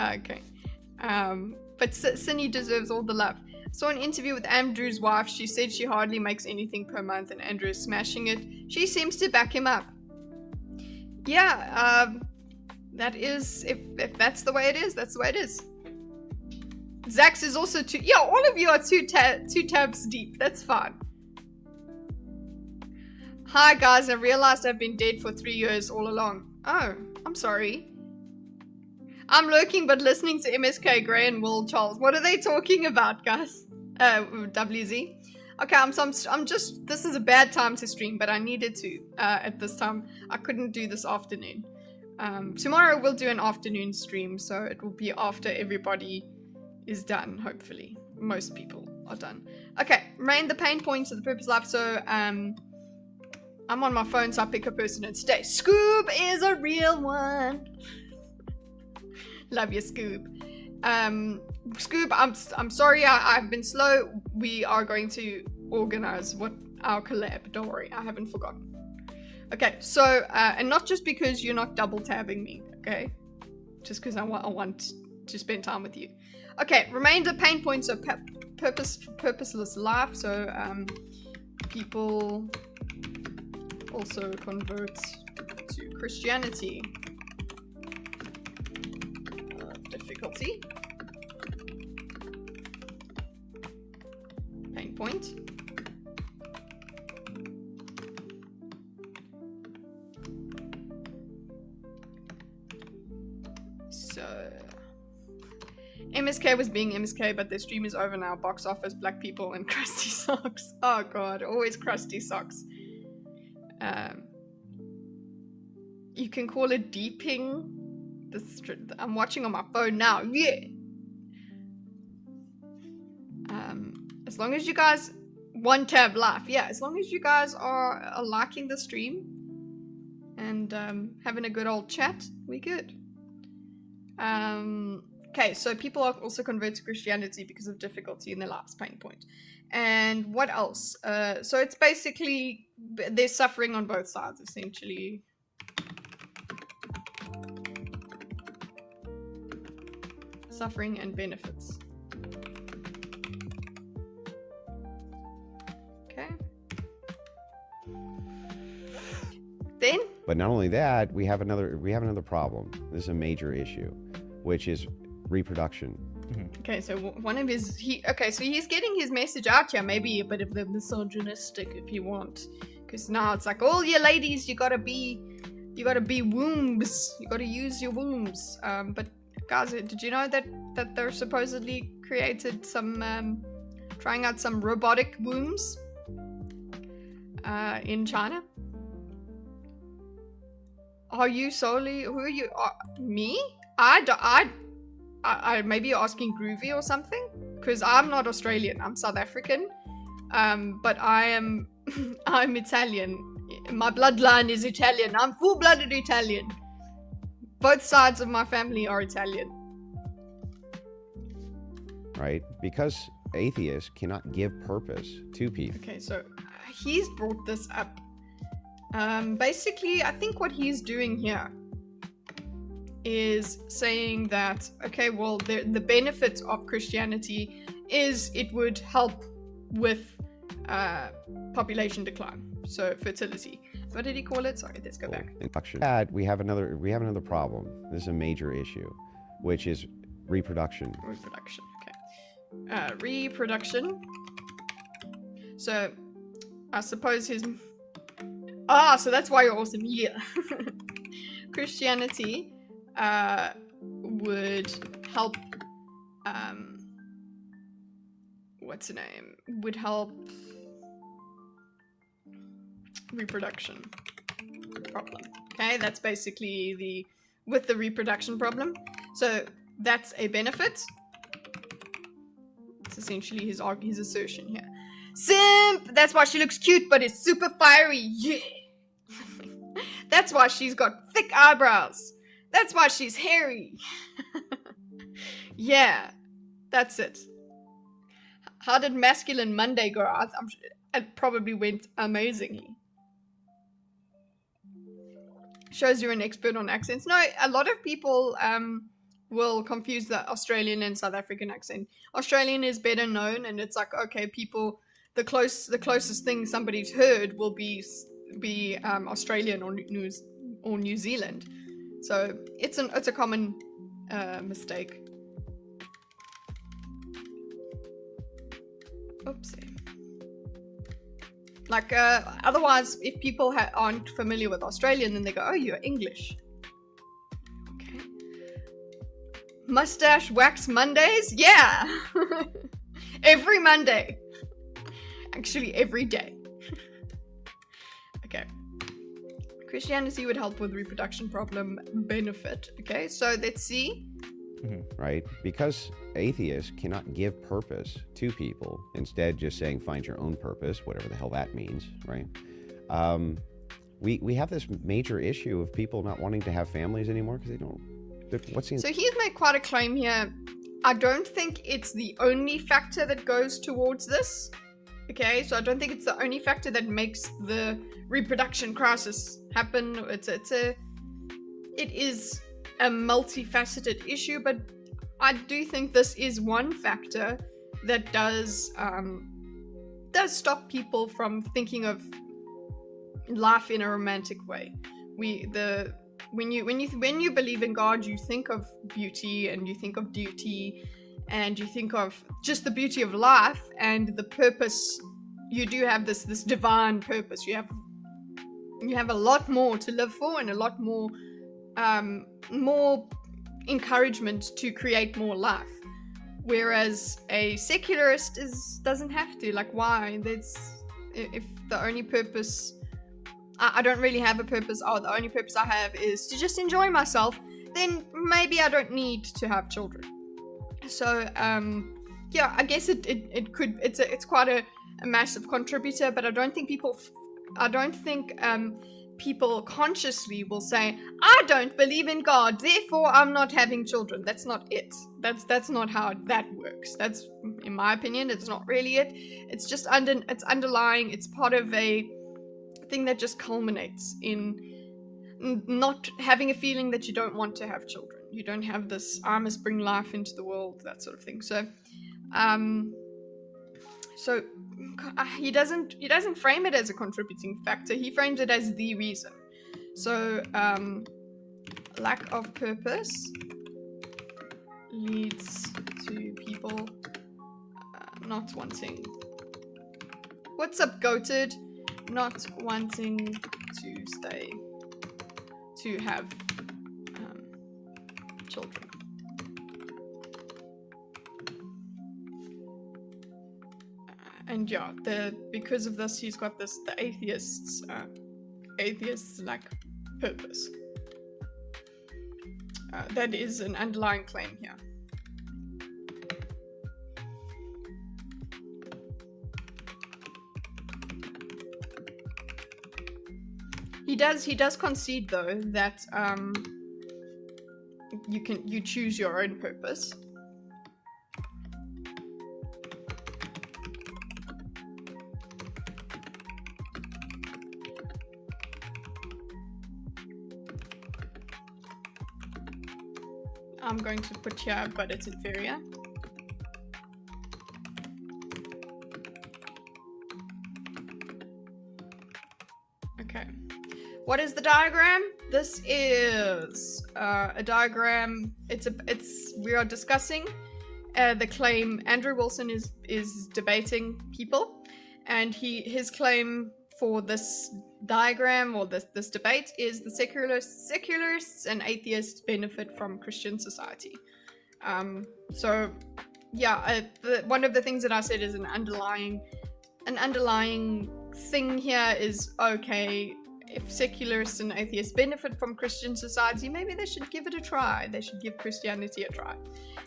Okay. But Cindy deserves all the love. Saw an interview with Andrew's wife. She said she hardly makes anything per month and Andrew is smashing it. She seems to back him up. Yeah, that is, if that's the way it is, that's the way it is. Zax is also yeah, all of you are two tabs deep. That's fine. Hi guys, I realized I've been dead for 3 years all along. Oh, I'm sorry. I'm lurking but listening to MSK, Gray and Will Charles. What are they talking about, guys? WZ. Okay, I'm just, this is a bad time to stream, but I needed to at this time. I couldn't do this afternoon. Tomorrow we'll do an afternoon stream, so it will be after everybody is done, hopefully. Most people are done. Okay, remain the pain points of the purpose life. So I'm on my phone, so I pick a person and stay. Scoob is a real one. Love you, Scoob. Scoob, I'm sorry I've been slow. We are going to organize our collab. Don't worry, I haven't forgotten. Okay, so and not just because you're not double tabbing me, okay? Just because I want to spend time with you. Okay, remainder pain points of purposeless life. So people also convert to Christianity. Difficulty. Pain point. So MSK was being MSK, but their stream is over now. Box office, black people, and crusty socks. Oh god, always crusty socks. You can call it deeping. I'm watching on my phone now. Yeah. As long as you guys one tab life, yeah. As long as you guys are liking the stream and having a good old chat, we good. Okay, so people are also converted to Christianity because of difficulty in their lives, pain point. And what else? So it's basically they're suffering on both sides, essentially. Suffering and benefits. Okay. Then. But not only that, we have another problem. This is a major issue, which is reproduction. Okay, so one of his so he's getting his message out here. Maybe a bit of the misogynistic, if you want, because now it's like, all you ladies, you gotta be wombs. You gotta use your wombs. But guys, did you know that they're supposedly created some trying out some robotic wombs in China? Are you solely? Who are you? Me? I maybe you're asking Groovy or something, because I'm not Australian. I'm South African, but I am I'm Italian. My bloodline is Italian. I'm full-blooded Italian. Both sides of my family are Italian. Right? Because atheists cannot give purpose to people. Okay, so he's brought this up. Basically, I think what he's doing here is saying that, okay, well, the benefits of Christianity is it would help with population decline, so fertility. What did he call it? Sorry, let's go back. Reproduction. We have another problem. This is a major issue, which is reproduction. Reproduction. Okay. Reproduction. So, I suppose his. So that's why you're awesome. Yeah. Christianity would help. What's the name? Would help reproduction problem. Okay, that's basically with the reproduction problem. So that's a benefit. It's essentially his assertion here. Simp! That's why she looks cute, but it's super fiery. Yeah! That's why she's got thick eyebrows. That's why she's hairy. Yeah, that's it. How did Masculine Monday go out? I'm sure it probably went amazingly. Shows you're an expert on accents. No, a lot of people will confuse the Australian and South African accent. Australian is better known, and it's like, okay, people, the closest thing somebody's heard will be Australian or New Zealand. So it's a common mistake. Oopsie. Like, otherwise, if people aren't familiar with Australian, then they go, oh, you're English. Okay. Mustache wax Mondays? Yeah! Every Monday. Actually, every day. Okay. Christianity would help with reproduction problem benefit. Okay, so let's see. Right? Because atheists cannot give purpose to people, instead just saying find your own purpose, whatever the hell that means, right? We have this major issue of people not wanting to have families anymore because they don't. So he's made quite a claim here. I don't think it's the only factor that goes towards this. Okay, so I don't think it's the only factor that makes the reproduction crisis happen. It is a multifaceted issue, but I do think this is one factor that does stop people from thinking of life in a romantic way. When you believe in God, you think of beauty and you think of duty and you think of just the beauty of life and the purpose. You do have this divine purpose. You have a lot more to live for and a lot more encouragement to create more life, whereas a secularist doesn't have to. Like, why? If the only purpose, I don't really have a purpose. Oh, the only purpose I have is to just enjoy myself. Then maybe I don't need to have children. So yeah, I guess it could. It's quite a massive contributor, but I don't think people consciously will say, I don't believe in God, therefore I'm not having children. That's not it. That's not how that works. That's, in my opinion, it's not really it. It's just it's underlying. It's part of a thing that just culminates in not having a feeling that you don't want to have children. You don't have this, I must bring life into the world, that sort of thing. So, he doesn't frame it as a contributing factor. He frames it as the reason. So lack of purpose leads to people not wanting. What's up, goated? Not wanting to have children. And yeah, because of this, he's got the atheists lack purpose. That is an underlying claim here. He does concede though that you choose your own purpose. I'm going to put here, but it's inferior. Okay. What is the diagram? This is a diagram. We are discussing the claim. Andrew Wilson is debating people, and his claim for this diagram or this debate is the secularists and atheists benefit from Christian society. So yeah, one of the things that I said is an underlying thing here is, okay, if secularists and atheists benefit from Christian society, maybe they should give it a try. They should give Christianity a try.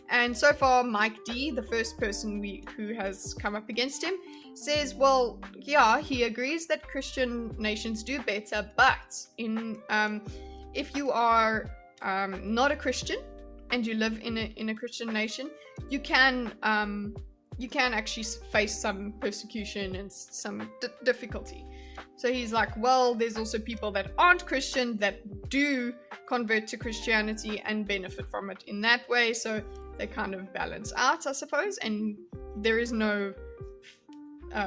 And so far, Mike D, the first person who has come up against him, says, well, yeah, he agrees that Christian nations do better, but if you are not a Christian and you live in a Christian nation, you can actually face some persecution and some difficulty. So he's like, well, there's also people that aren't Christian that do convert to Christianity and benefit from it in that way. So they kind of balance out, I suppose. And there is no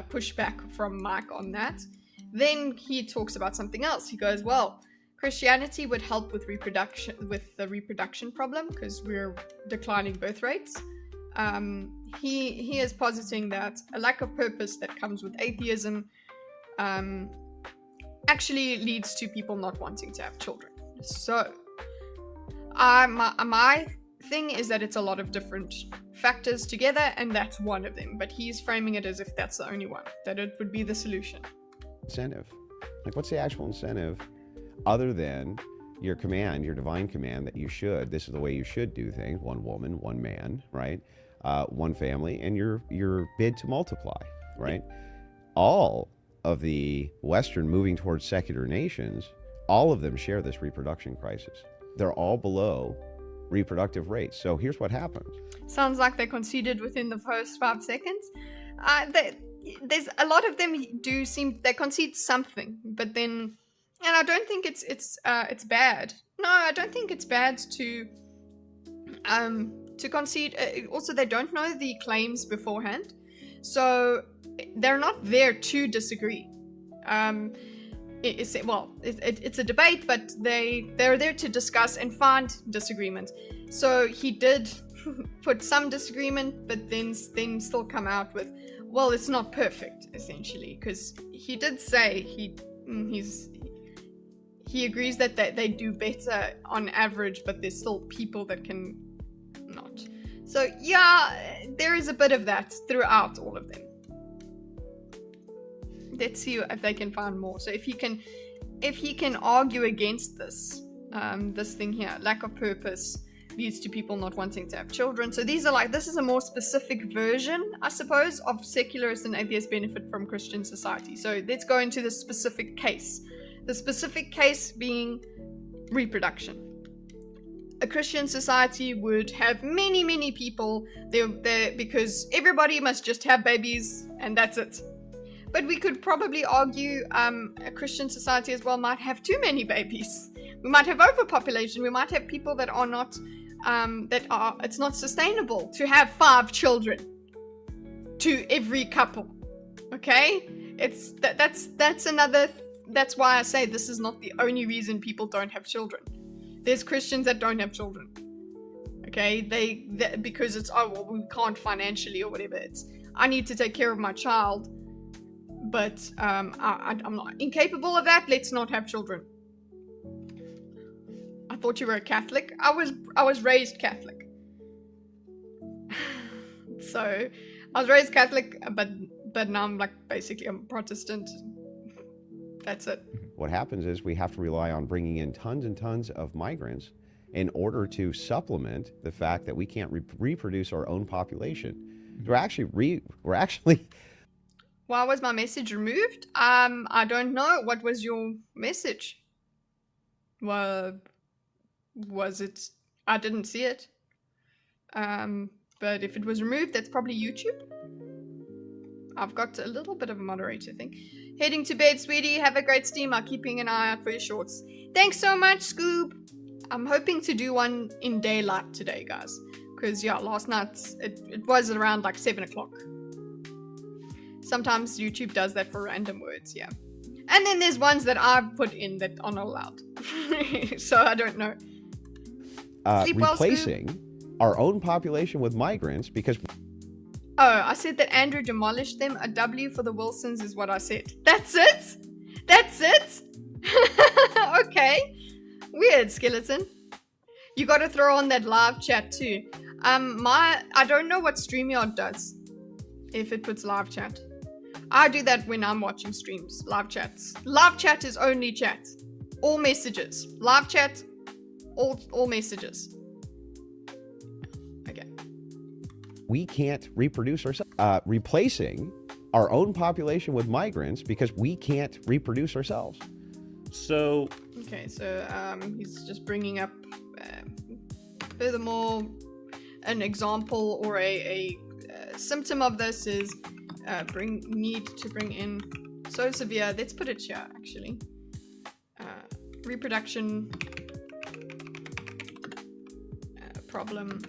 pushback from Mike on that. Then he talks about something else. He goes, well, Christianity would help with the reproduction problem because we're declining birth rates. He is positing that a lack of purpose that comes with atheism actually leads to people not wanting to have children. So my thing is that it's a lot of different factors together, and that's one of them. But he's framing it as if that's the only one, that it would be the solution. Incentive. Like, what's the actual incentive other than your command, your divine command that this is the way you should do things, one woman, one man, right? One family, and your bid to multiply, right? All of the Western moving towards secular nations, all of them share this reproduction crisis. They're all below reproductive rates. So here's what happens. Sounds like they conceded within the first 5 seconds. There's a lot of them do seem they concede something, but then, and I don't think it's bad. No, I don't think it's bad to concede. Also, they don't know the claims beforehand, so they're not there to disagree. It's a debate, but they're there to discuss and find disagreement. So he did put some disagreement, but then still come out with, well, it's not perfect, essentially, because he did say he agrees that they do better on average, but there's still people that can not. So yeah, there is a bit of that throughout all of them. Let's see if they can find more. So if he can argue against this thing here, lack of purpose leads to people not wanting to have children. So this is a more specific version, I suppose, of secularists and atheists benefit from Christian society. So let's go into the specific case. The specific case being reproduction. A Christian society would have many, many people there because everybody must just have babies and that's it. But we could probably argue a Christian society as well might have too many babies. We might have overpopulation. We might have people that are not, it's not sustainable to have 5 children to every couple. Okay? That's why I say this is not the only reason people don't have children. There's Christians that don't have children. Okay? Because it's, we can't financially or whatever. It's, I need to take care of my child. But I'm not incapable of that. Let's not have children. I thought you were a Catholic. I was raised Catholic. So I was raised Catholic, but now I'm like basically a Protestant. That's it. What happens is we have to rely on bringing in tons and tons of migrants in order to supplement the fact that we can't reproduce our own population. We're actually Why was my message removed? I don't know. What was your message? Well, was it? I didn't see it. But if it was removed, that's probably YouTube. I've got a little bit of a moderator thing. Heading to bed, sweetie. Have a great steamer. Keeping an eye out for your shorts. Thanks so much, Scoob. I'm hoping to do one in daylight today, guys. Because, yeah, last night it was around like 7 o'clock. Sometimes YouTube does that for random words, yeah. And then there's ones that I've put in that are not allowed. So I don't know. Sleep well, Scoob. Replacing our own population with migrants because... Oh, I said that Andrew demolished them. A W for the Wilsons is what I said. That's it? That's it? Okay. Weird, Skeleton. You gotta throw on that live chat too. I don't know what StreamYard does. If it puts live chat. I do that when I'm watching streams. Live chats. Live chat is only chat. All messages. Live chat, all messages. Okay. We can't reproduce ourselves. Replacing our own population with migrants because we can't reproduce ourselves. So... Okay, so he's just bringing up, furthermore, an example or a symptom of this is need to bring in so severe. Let's put it here, actually. Reproduction problem.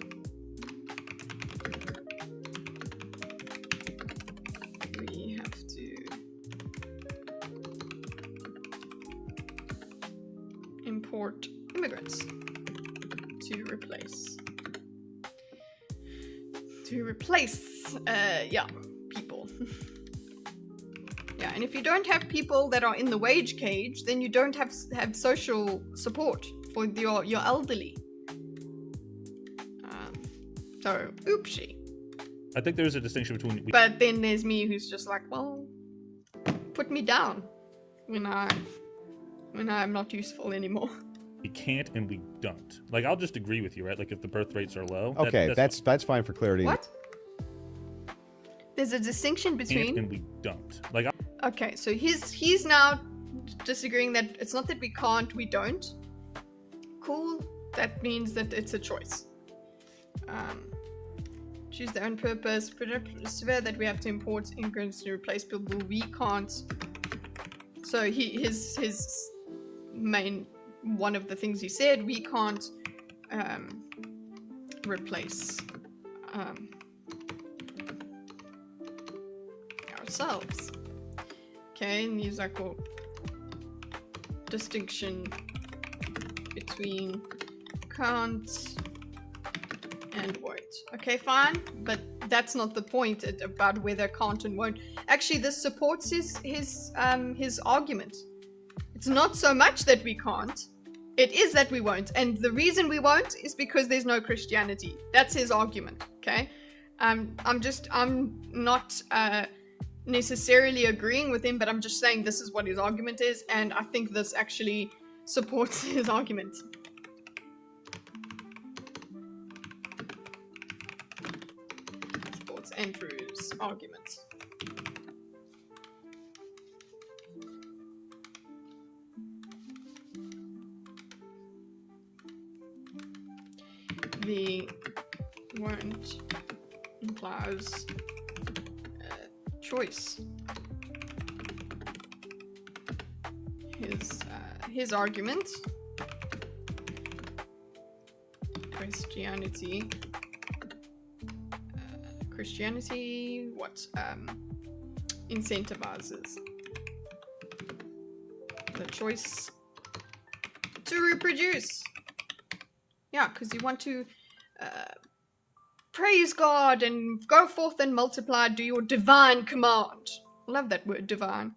We have to import immigrants to replace yeah, people. Yeah, and if you don't have people that are in the wage cage, then you don't have social support for your elderly. So oopsie. I think there's a distinction between... But then there's me who's just like, well, put me down when I'm not useful anymore. We can't and we don't. Like, I'll just agree with you, right? Like, if the birth rates are low... Okay, that's fine for clarity. What? There's a distinction between... Can't and we don't. Like, okay, so he's now disagreeing that it's not that we can't, we don't. Cool. That means that it's a choice. Choose their own purpose. Severe that we have to import immigrants to replace people we can't. So his main, one of the things he said, we can't replace ourselves. Okay, and he's like, well, distinction between can't and won't. Okay, fine, but that's not the point about whether can't and won't. Actually, this supports his argument. It's not so much that we can't, it is that we won't. And the reason we won't is because there's no Christianity. That's his argument, okay? I'm not necessarily agreeing with him, but I'm just saying this is what his argument is, and I think this actually supports his argument. Supports Andrew's argument. The won't implies choice. His argument. Christianity what incentivizes the choice to reproduce. Yeah, because you want to praise God and go forth and multiply, do your divine command. I love that word, divine.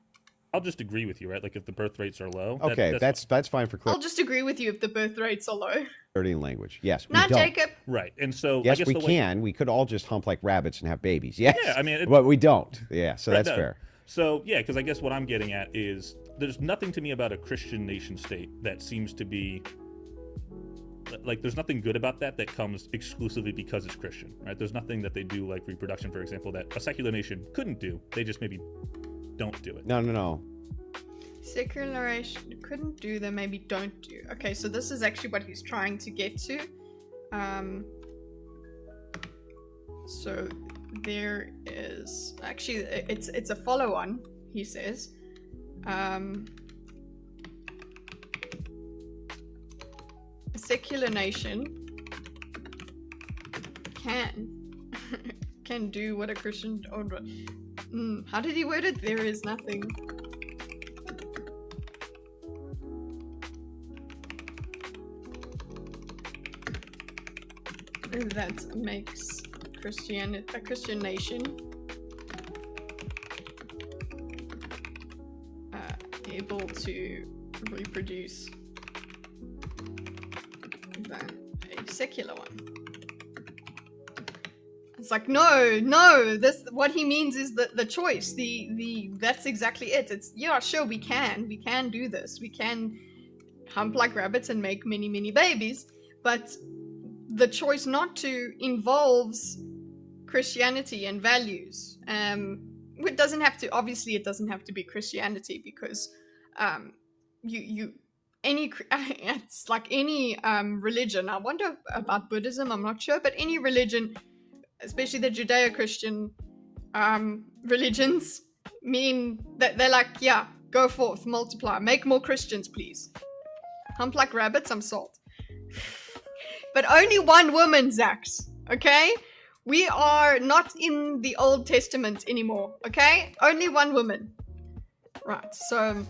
I'll just agree with you, right? Like, if the birth rates are low. Okay, that's fine for clarity. I'll just agree with you if the birth rates are low. In language, yes. Not Jacob. Right, and so yes, I guess we can. We could all just hump like rabbits and have babies. Yes. Yeah, I mean, but we don't. Yeah, so right, that's fair. So yeah, because I guess what I'm getting at is there's nothing to me about a Christian nation state that seems to be like there's nothing good about that comes exclusively because it's Christian, right? There's nothing that they do, like reproduction, for example, that a secular nation couldn't do. They just maybe don't do it. No. Secularists couldn't do, they maybe don't do. Okay, so this is actually what he's trying to get to. So there is actually it's a follow-on, he says. a secular nation can do what a Christian or how did he word it? There is nothing. That makes a Christian nation able to reproduce than a secular one. It's like, no, this, what he means is the choice, that's exactly it. It's, yeah, sure, we can do this. We can hump like rabbits and make many babies, but the choice not to involves Christianity and values. It doesn't have to, obviously it doesn't have to be Christianity, because it's like any religion. I wonder about Buddhism, I'm not sure, but any religion, especially the Judeo-Christian religions, mean that they're like, yeah, go forth, multiply, make more Christians, please. Hump like rabbits, I'm sold. But only one woman, Zax, okay? We are not in the Old Testament anymore, okay? Only one woman. Right, so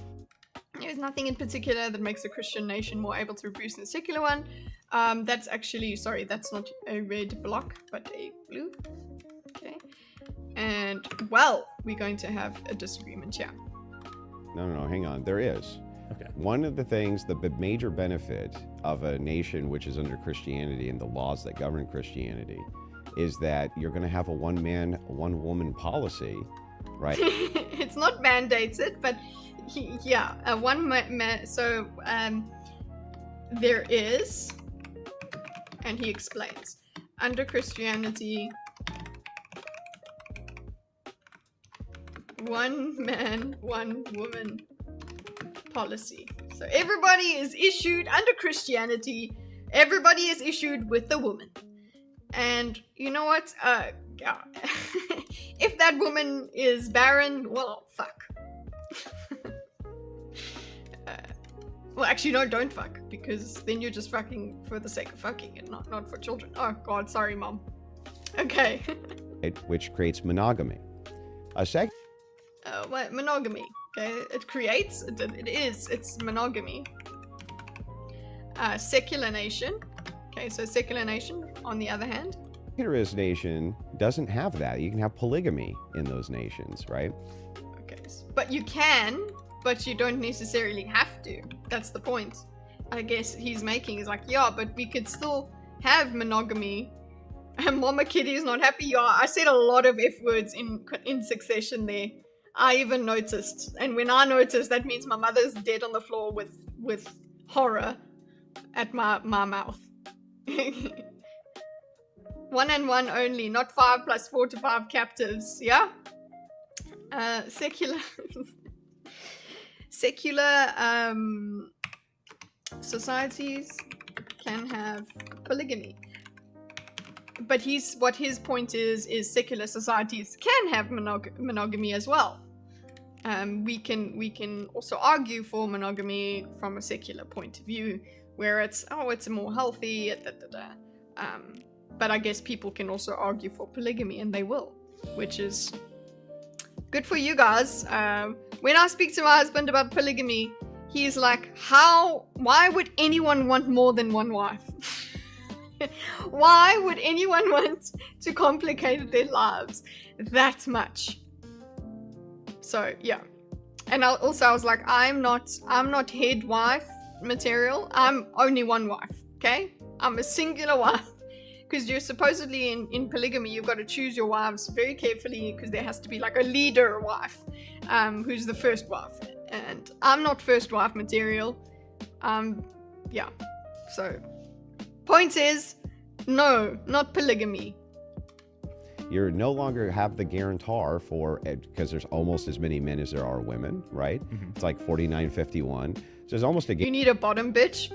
there's nothing in particular that makes a Christian nation more able to reproduce than a secular one. That's actually, sorry, that's not a red block, but a blue. Okay. And, well, we're going to have a disagreement here. No, hang on. There is. Okay. One of the things, the major benefit of a nation which is under Christianity and the laws that govern Christianity is that you're going to have a one-man, one-woman policy, right? It's not mandated, but yeah, so there is, and he explains, under Christianity, one man, one woman policy. So everybody is issued under Christianity, everybody is issued with the woman. And you know what? Yeah. If that woman is barren, well, fuck. Well, actually, no, don't fuck, because then you're just fucking for the sake of fucking and not for children. Oh god, sorry, mom. Okay. Which creates monogamy. What, monogamy? Okay, it's monogamy. Secular nation. Okay, so secular nation, on the other hand. Secularist nation doesn't have that. You can have polygamy in those nations, right? Okay, but you can, but you don't necessarily have to. That's the point I guess he's making, is like, yeah, but we could still have monogamy. And Mama Kitty's not happy. Yeah, I said a lot of F words in succession there. I even noticed. And when I noticed, that means my mother's dead on the floor with horror at my mouth. 1 and 1 only, not 5 plus 4 to 5 captives, yeah? Secular societies can have polygamy. But what his point is secular societies can have monogamy as well. We can also argue for monogamy from a secular point of view, where it's more healthy, but I guess people can also argue for polygamy, and they will, which is good for you guys. When I speak to my husband about polygamy, he's like, why would anyone want more than one wife? Why would anyone want to complicate their lives that much? So yeah. And I was like, I'm not head wife material. I'm only one wife, okay? I'm a singular wife. Because you're supposedly in polygamy, you've got to choose your wives very carefully, because there has to be like a leader wife, who's the first wife. And I'm not first wife material. Yeah. So, point is, no, not polygamy. You no longer have the guarantor for, because there's almost as many men as there are women, right? Mm-hmm. It's like 49-51. So there's almost a... You need a bottom bitch?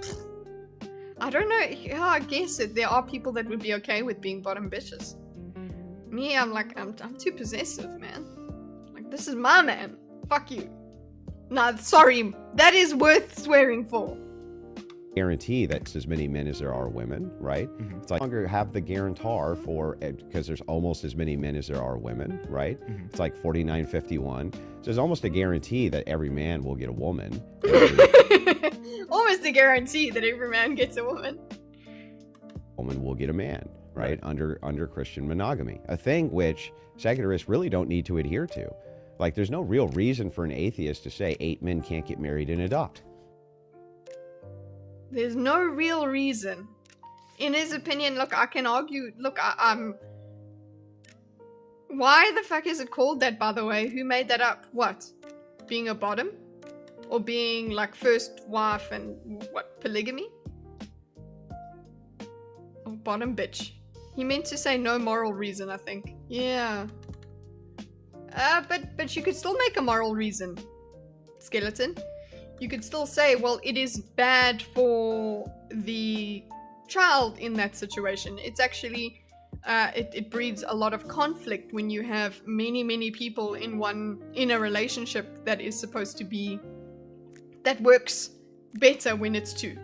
I don't know. Yeah, I guess there are people that would be okay with being bottom bitches. Me, I'm like, I'm too possessive, man. Like, this is my man. Fuck you. Nah, sorry. That is worth swearing for. guarantee that as many men as there are women, right? It's like longer have the guarantor for because there's almost as many men as there are women, right? It's like 49-51. So there's almost a guarantee that every man will get a woman. Almost a guarantee that every man gets a woman. Woman will get a man, right? Under Christian monogamy, a thing which secularists really don't need to adhere to. Like, there's no real reason for an atheist to say 8 men can't get married and adopt. There's no real reason. In his opinion, look, I can argue, look, why the fuck is it called that, by the way? Who made that up? What? Being a bottom? Or being, like, first wife and, what, polygamy? Oh, bottom bitch. He meant to say no moral reason, I think. Yeah. But you could still make a moral reason, Skeleton. You could still say, well, it is bad for the child in that situation. It's actually, it breeds a lot of conflict when you have many people in a relationship that is supposed to be, that works better when it's two,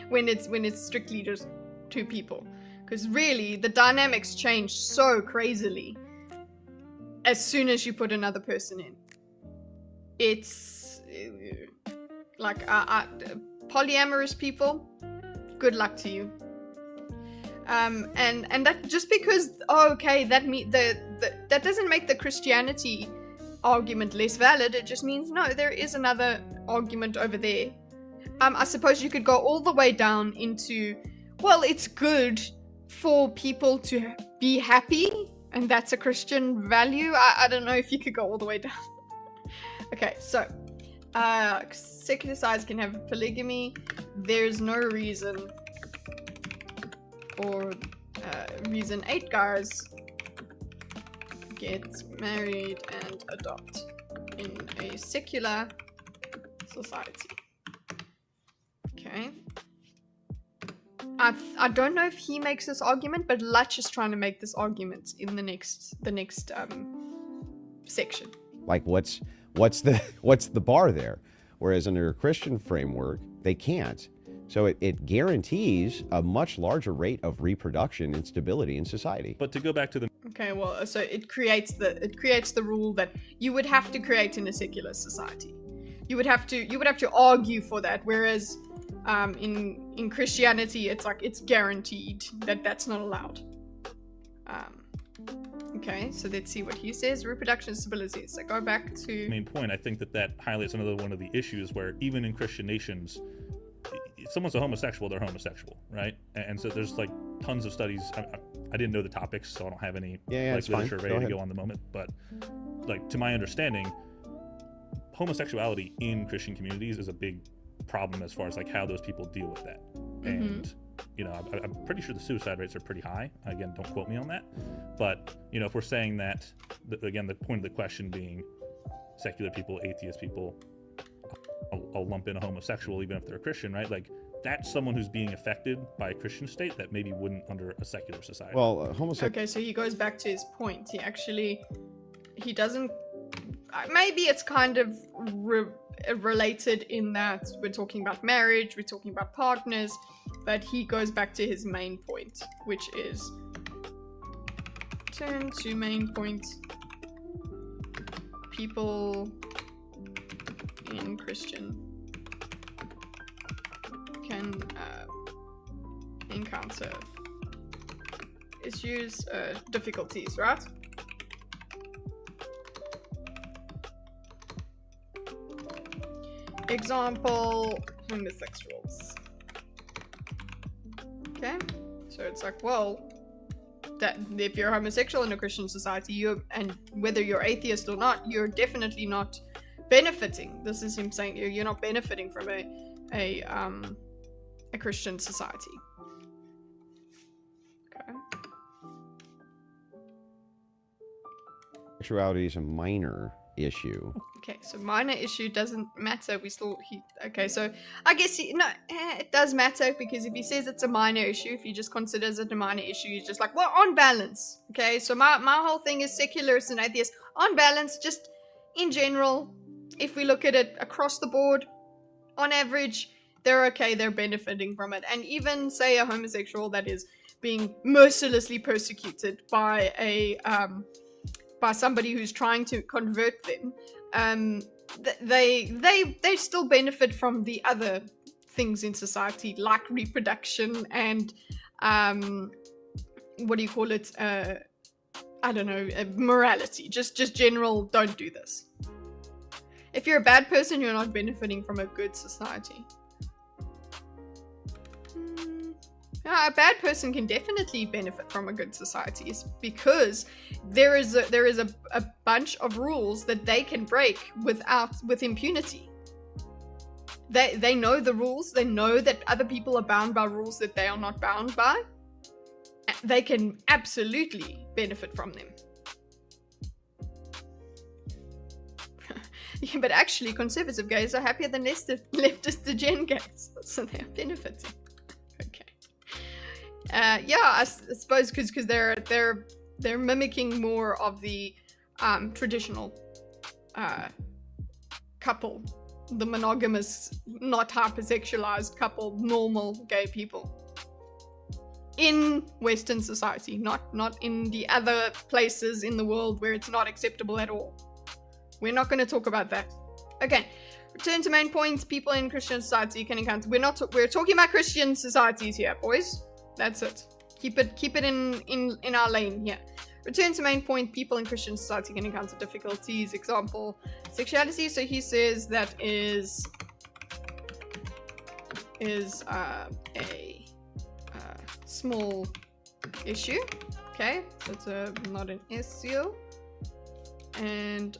when it's strictly just 2 people. Because really, the dynamics change so crazily as soon as you put another person in. It's like polyamorous people, good luck to you. And that just because that doesn't make the Christianity argument less valid. It just means no, there is another argument over there. I suppose you could go all the way down into, well, it's good for people to be happy, and that's a Christian value. I don't know if you could go all the way down. Okay, so secular sides can have polygamy. There's no reason for reason 8 guys get married and adopt in a secular society. Okay. I don't know if he makes this argument, but Lutch is trying to make this argument in the next section. Like, what's the bar there? Whereas under a Christian framework, they can't. So it guarantees a much larger rate of reproduction and stability in society. But to go back to the Okay, well, so it creates the rule that you would have to create in a secular society. You would have to argue for that, whereas in Christianity, it's like it's guaranteed that that's not allowed. Okay, so let's see what he says. Reproduction stability. So go back to main point. I think that highlights another one of the issues where even in Christian nations, if someone's a homosexual, they're homosexual, right? And so there's like tons of studies. I didn't know the topics, so I don't have any literature ready to go on the moment. But like to my understanding, homosexuality in Christian communities is a big problem as far as like how those people deal with that. And you know, I'm pretty sure the suicide rates are pretty high. Again, don't quote me on that. But you know, if we're saying that, again, the point of the question being secular people, atheist people, I'll lump in a homosexual even if they're a Christian, right? Like that's someone who's being affected by a Christian state that maybe wouldn't under a secular society. Well, Okay, so he goes back to his point. He doesn't. Maybe it's kind of related in that we're talking about marriage, we're talking about partners, but he goes back to his main point, which is turn to main point. People in Christian can encounter issues, difficulties, right? Example, homosexuals. Okay, so it's like, well, that if you're homosexual in a Christian society, and whether you're atheist or not, you're definitely not benefiting. This is him saying you're not benefiting from a Christian society. Okay. Sexuality is a minor issue. Okay, so minor issue doesn't matter. Okay, so I guess it does matter, because if he says it's a minor issue, if he just considers it a minor issue, he's just like, well, on balance. Okay, so my whole thing is secularists and atheists. On balance, just in general, if we look at it across the board, on average, they're okay, they're benefiting from it. And even say a homosexual that is being mercilessly persecuted by by somebody who's trying to convert them, they still benefit from the other things in society, like reproduction and what do you call it? I don't know, morality. Just general, don't do this. If you're a bad person, you're not benefiting from a good society. A bad person can definitely benefit from a good society. It's because there is a bunch of rules that they can break with impunity. They know the rules. They know that other people are bound by rules that they are not bound by. They can absolutely benefit from them. Yeah, but actually, conservative gays are happier than leftist degen gays, so they're benefiting. Okay. Yeah, I suppose because they're mimicking more of the traditional couple, the monogamous, not hypersexualized couple, normal gay people in Western society, not in the other places in the world where it's not acceptable at all. We're not going to talk about that. Okay, return to main points. People in Christian society can encounter. We're talking about Christian societies here, boys. That's it. Keep it in our lane here. Return to main point. People in Christian society can encounter difficulties. Example, sexuality. So he says that is a small issue. Okay, so it's not an issue. And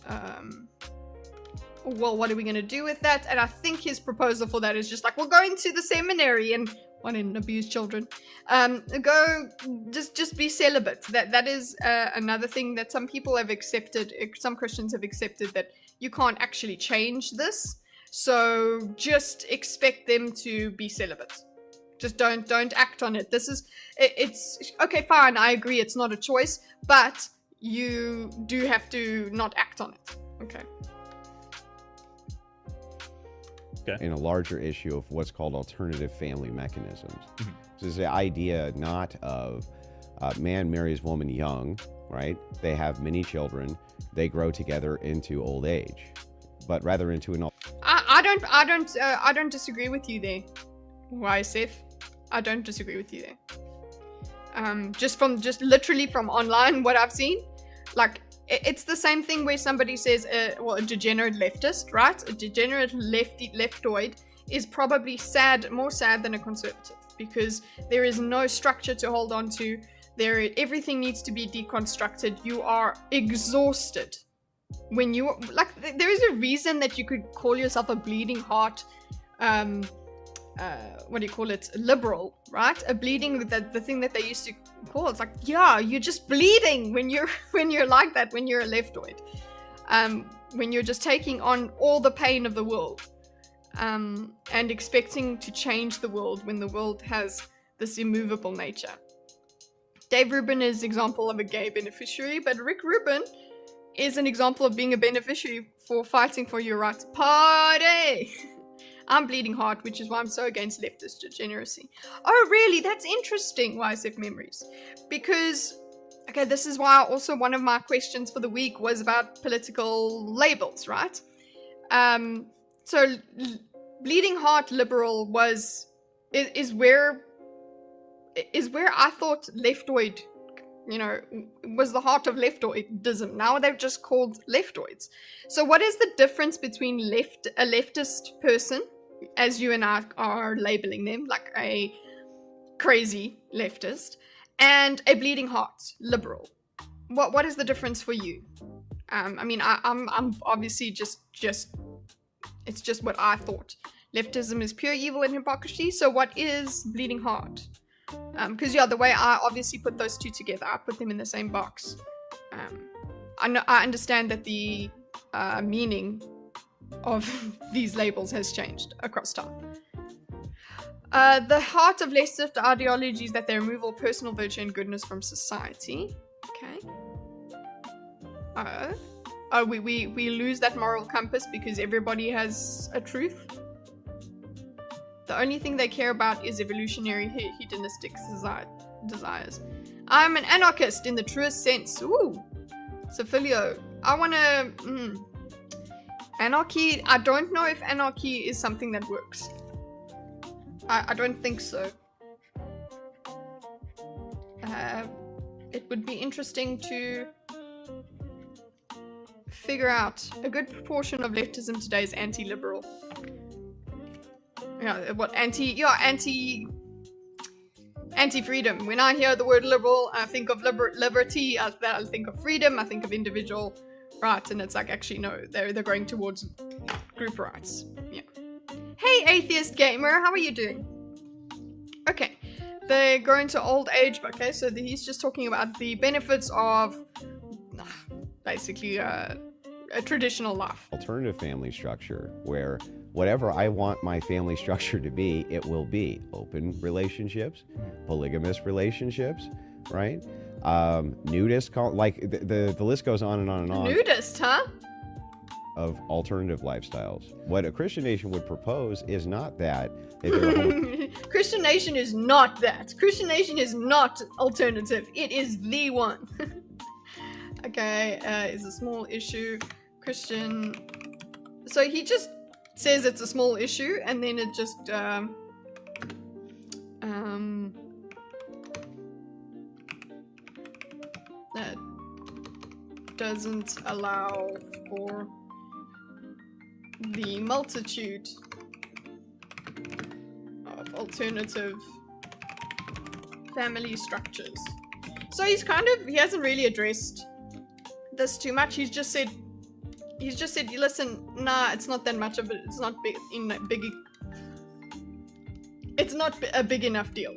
well, what are we going to do with that? And I think his proposal for that is just like, we'll go into the seminary and want to abuse children. Go just be celibate. That is another thing that some people have accepted. Some Christians have accepted that you can't actually change this. So just expect them to be celibate. Just don't act on it. It's okay, fine. I agree. It's not a choice, but you do have to not act on it. Okay. In a larger issue of what's called alternative family mechanisms. Mm-hmm. This is the idea not of man marries woman young, right? They have many children. They grow together into old age, but rather into an. I don't disagree with you there, YSF. I don't disagree with you there. Just literally from online, what I've seen, like it's the same thing where somebody says, a degenerate leftist, right? A degenerate leftoid is probably more sad than a conservative because there is no structure to hold on to. Everything needs to be deconstructed. You are exhausted when you there is a reason that you could call yourself a bleeding heart. What do you call it? Liberal, right? A bleeding, the thing that they used to call. It's like, yeah, you're just bleeding when you're like that, when you're a leftoid. When you're just taking on all the pain of the world, and expecting to change the world when the world has this immovable nature. Dave Rubin is an example of a gay beneficiary, but Rick Rubin is an example of being a beneficiary for fighting for your right to party. I'm bleeding heart, which is why I'm so against leftist degeneracy. Oh, really? That's interesting, YSF Memories. Because, okay, this is why also one of my questions for the week was about political labels, right? So, bleeding heart liberal is where I thought leftoid, was the heart of leftoidism. Now they've just called leftoids. So what is the difference between a leftist person, as you and I are labeling them, like a crazy leftist, and a bleeding heart liberal? What is the difference for you? I'm obviously just it's just what I thought. Leftism is pure evil and hypocrisy. So what is bleeding heart? Because the way I obviously put those two together, I put them in the same box. I understand that the meaning of these labels has changed across time. The heart of leftist ideology is that they remove all personal virtue and goodness from society. Okay. We lose that moral compass because everybody has a truth. The only thing they care about is evolutionary hedonistic desires. I'm an anarchist in the truest sense. Ooh. Sophilio. I want to... Anarchy, I don't know if anarchy is something that works. I don't think so. It would be interesting to figure out. A good proportion of leftism today is anti-liberal. Yeah, what anti-freedom. When I hear the word liberal, I think of liberty, I think of freedom, I think of individual rights, and it's like, actually no, they're going towards group rights. Yeah. Hey atheist gamer, how are you doing? Okay. They grow into old age, okay, so he's just talking about the benefits of basically a traditional life. Alternative family structure, where whatever I want my family structure to be, it will be. Open relationships, polygamous relationships, right? Nudist, like the list goes on and on and on. Nudist, huh? Of alternative lifestyles. What a Christian nation would propose is not that. Christian nation is not that. Christian nation is not alternative. It is the one. Okay, is a small issue. Christian. So he just says it's a small issue, and then it just that doesn't allow for the multitude of alternative family structures. So he hasn't really addressed this too much. He's just said, listen, nah, it's not that much of it. It's not it's not a big enough deal.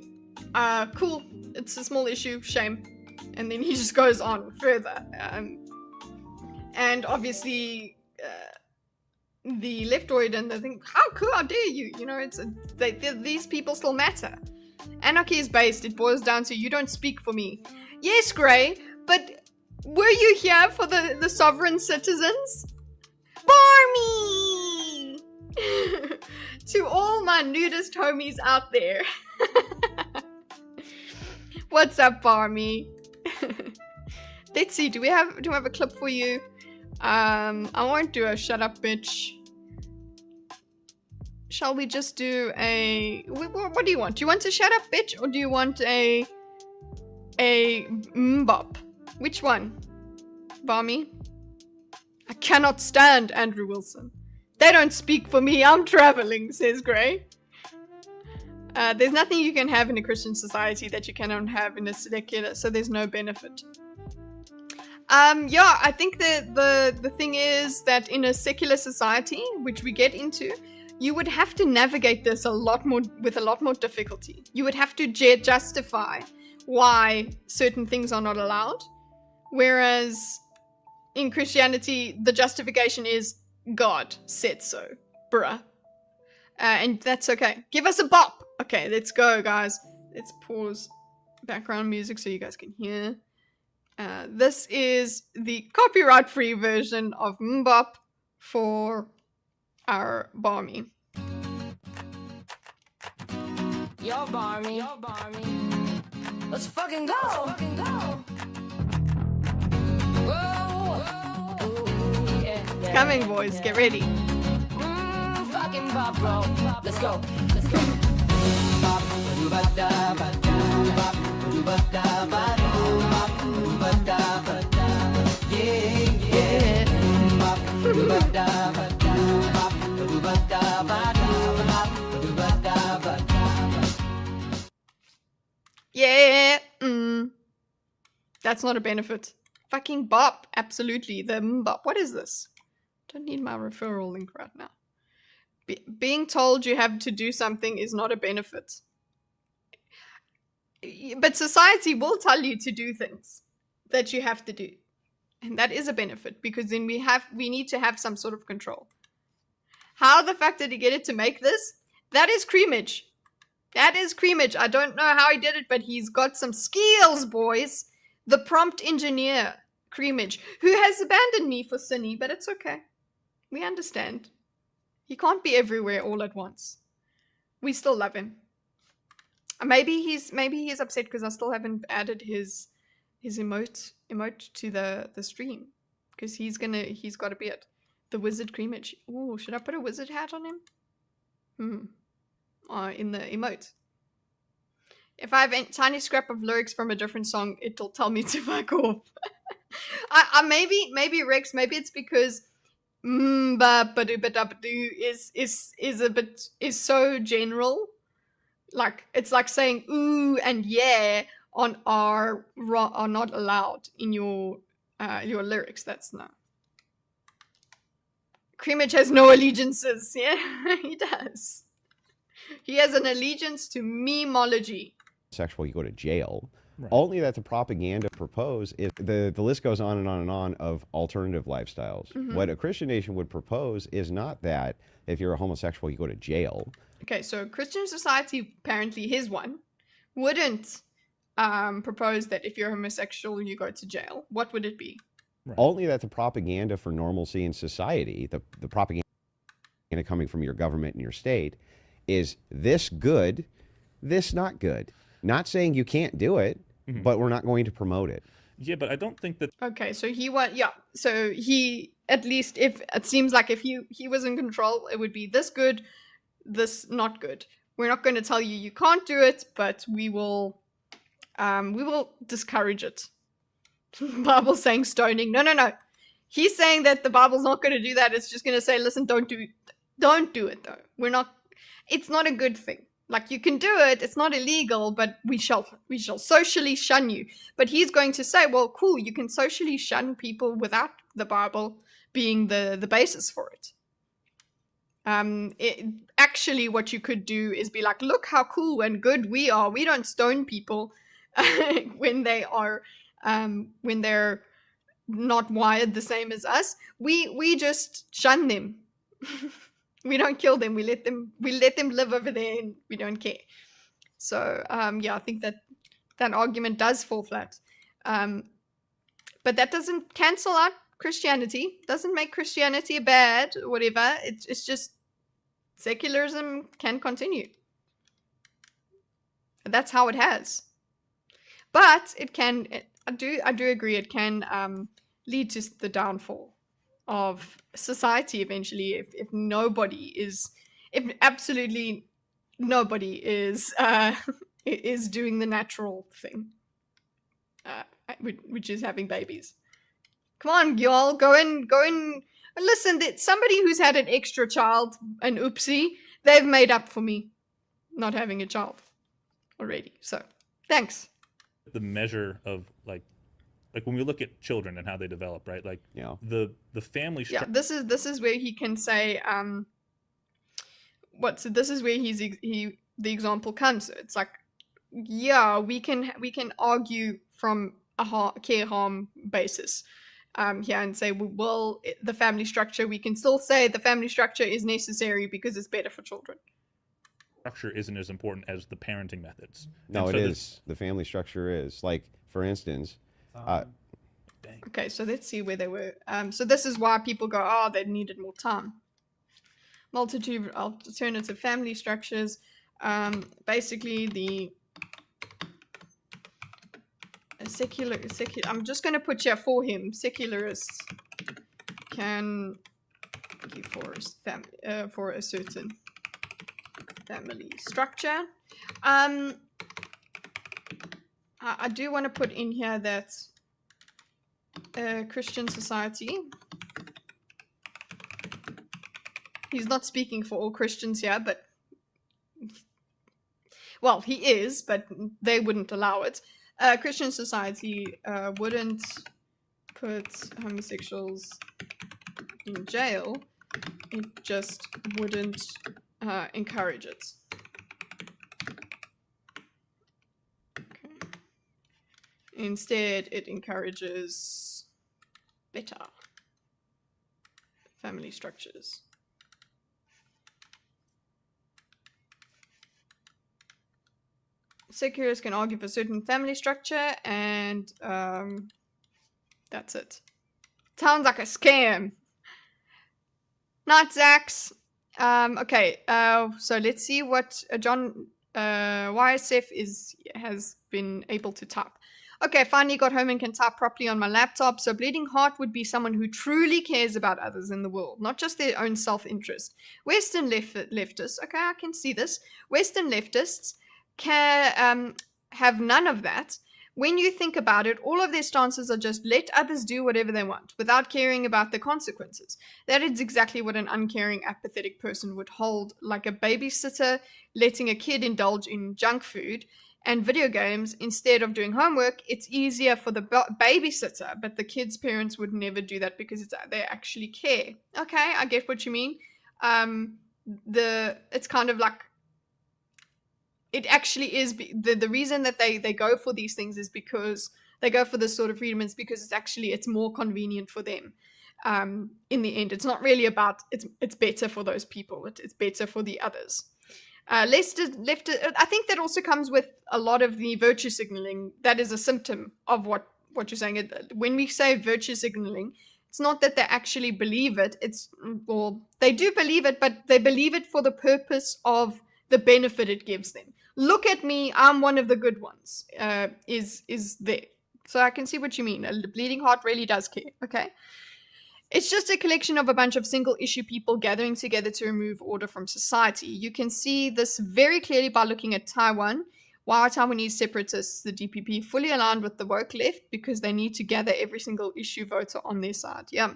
Cool. It's a small issue. Shame. And then he just goes on further. And obviously, the leftoid and they think, how dare you? You know, these people still matter. Anarchy is based. It boils down to you don't speak for me. Yes, Gray, but were you here for the sovereign citizens? Barmy! To all my nudist homies out there. What's up, Barmy? Let's see, do we have a clip for you? I won't do a shut up bitch. Shall we just do a... What do you want? Do you want a shut up bitch or do you want a mbop? Which one? Barmy? I cannot stand Andrew Wilson. They don't speak for me, I'm traveling, says Gray. There's nothing you can have in a Christian society that you cannot have in a secular, so there's no benefit. Yeah, I think the thing is that in a secular society, which we get into, you would have to navigate this with a lot more difficulty. You would have to justify why certain things are not allowed. Whereas in Christianity, the justification is God said so, bruh. And that's okay. Give us a bop. Okay, let's go, guys. Let's pause background music so you guys can hear. This is the copyright-free version of Mbop for our Barmy. Yo, Barmy. Let's fucking go. Whoa. Yeah. It's coming, boys. Get ready. Fucking bop, bro. Let's go. Yeah. That's not a benefit. Fucking bop. Absolutely. The mbop. What is this? Don't need my referral link right now. Being told you have to do something is not a benefit. But society will tell you to do things that you have to do. And that is a benefit because then we need to have some sort of control. How the fuck did he get it to make this? That is creamage. That is creamage. I don't know how he did it, but he's got some skills, boys. The prompt engineer, creamage, who has abandoned me for Cinny, but it's okay. We understand. He can't be everywhere all at once. We still love him. Maybe he's upset because I still haven't added his emote to the stream, because he's got a beard. The wizard creamage. Ooh, should I put a wizard hat on him? In the emote. If I have a tiny scrap of lyrics from a different song, it'll tell me to fuck off. Maybe Rex, maybe it's because is so general. Like, it's like saying ooh and yeah are not allowed in your lyrics. That's no. Creamage has no allegiances. Yeah, he does. He has an allegiance to memology. Sexual, you go to jail. Right. Only that the propaganda propose is the list goes on and on and on of alternative lifestyles. What a Christian nation would propose is not that if you're a homosexual, you go to jail. Okay, so Christian society, apparently his one, wouldn't propose that if you're homosexual, you go to jail. What would it be? Right. Only that the propaganda for normalcy in society, the propaganda coming from your government and your state, is this good, this not good. Not saying you can't do it, but we're not going to promote it. Yeah, but I don't think that. Okay, so so he, at least if it seems like if he was in control, it would be this good, this not good. We're not going to tell you can't do it, but we will discourage it. Bible saying stoning. No. He's saying that the Bible's not going to do that. It's just going to say, listen, don't do it though. It's not a good thing. Like, you can do it, it's not illegal, but we shall socially shun you. But he's going to say, well, cool, you can socially shun people without the Bible being the basis for it. Actually, what you could do is be like, look how cool and good we are. We don't stone people when they're not wired the same as us. We just shun them. We don't kill them. We let them live over there, and we don't care. So I think that argument does fall flat. But that doesn't cancel out Christianity. Doesn't make Christianity bad or whatever. It's just secularism can continue. That's how it has. But it can. I do agree. It can lead to the downfall of society eventually, if absolutely nobody is doing the natural thing, which is having babies. Come on, y'all, go in. Listen, somebody who's had an extra child, an oopsie, they've made up for me not having a child already. So thanks. The measure of like when we look at children and how they develop, right? Like, the family structure. Yeah, this is where he can say this is where the example comes. It's like, yeah, we can argue from a care harm basis here and say, well, the family structure, we can still say the family structure is necessary because it's better for children. Structure isn't as important as the parenting methods. No, it is. The family structure is. Like, for instance, okay, so let's see where they were. So this is why people go, they needed more time. Multitude of alternative family structures. Basically, the secular. I'm just going to put here for him. Secularists can argue for a certain family structure. I do want to put in here that Christian society, he's not speaking for all Christians here, but well, he is, but they wouldn't allow it. Christian society wouldn't put homosexuals in jail. It just wouldn't encourage it. Okay. Instead, it encourages better family structures. Secularists can argue for a certain family structure, and that's it. Sounds like a scam. Not Zax. Okay. So let's see what John YSF has been able to type. Okay, finally got home and can type properly on my laptop. So bleeding heart would be someone who truly cares about others in the world, not just their own self-interest. Western leftists, okay, I can see this. Western leftists can have none of that. When you think about it, all of their stances are just let others do whatever they want without caring about the consequences. That is exactly what an uncaring, apathetic person would hold, like a babysitter letting a kid indulge in junk food and video games instead of doing homework. It's easier for the babysitter, but the kid's parents would never do that because they actually care. Okay, I get what you mean. It's kind of like, it actually is the reason that they go for these things is because they go for this sort of freedom. It's because it's more convenient for them. In the end, it's not really about it's better for those people. It's better for the others. I think that also comes with a lot of the virtue signaling. That is a symptom of what you're saying. When we say virtue signaling, it's not that they actually believe it. They do believe it, but they believe it for the purpose of the benefit it gives them. Look at me, I'm one of the good ones, is there. So I can see what you mean. A bleeding heart really does care, okay? It's just a collection of a bunch of single issue people gathering together to remove order from society. You can see this very clearly by looking at Taiwan. Why are Taiwanese separatists, the DPP, fully aligned with the woke left? Because they need to gather every single issue voter on their side. Yeah,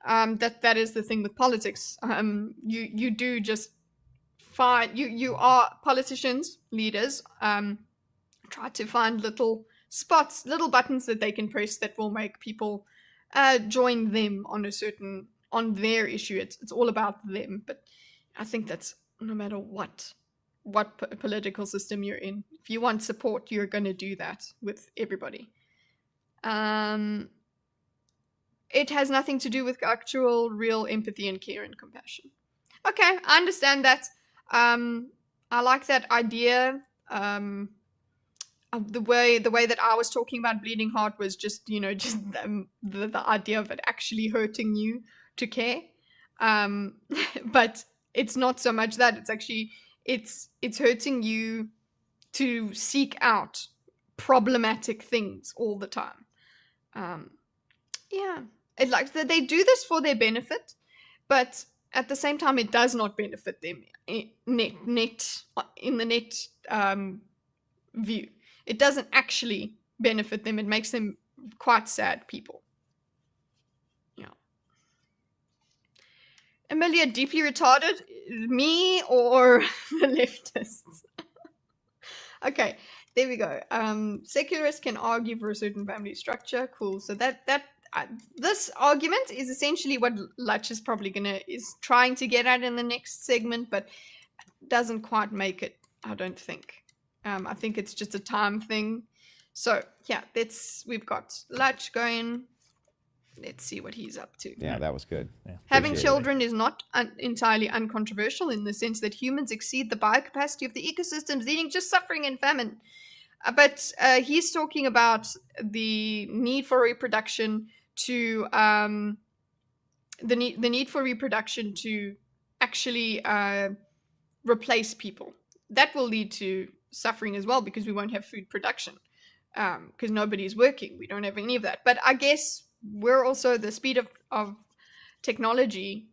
that is the thing with politics. You do just find, you are politicians, leaders, try to find little spots, little buttons that they can press that will make people join them on their issue. It's all about them. But I think that's no matter what political system you're in. If you want support, you're going to do that with everybody. It has nothing to do with actual, real empathy and care and compassion. Okay, I understand that. I like that idea. The way that I was talking about bleeding heart was just, the idea of it actually hurting you to care. But it's not so much that. It's actually, it's hurting you to seek out problematic things all the time. Yeah, it's like they do this for their benefit, but at the same time, it does not benefit them in the net view. It doesn't actually benefit them. It makes them quite sad people. Yeah. Amelia, deeply retarded? Me or the leftists? Okay, there we go. Secularists can argue for a certain family structure. Cool. So this argument is essentially what Lutch is probably is trying to get at in the next segment, but doesn't quite make it, I don't think. I think it's just a time thing. So yeah, we've got Lutch going. Let's see what he's up to. Yeah, that was good. Yeah. Having Appreciate children is not entirely uncontroversial in the sense that humans exceed the biocapacity of the ecosystems, leading to suffering and famine. But he's talking about the need for reproduction to the need for reproduction to actually replace people. That will lead to suffering as well because we won't have food production because nobody's working. We don't have any of that. But I guess we're also, the speed of technology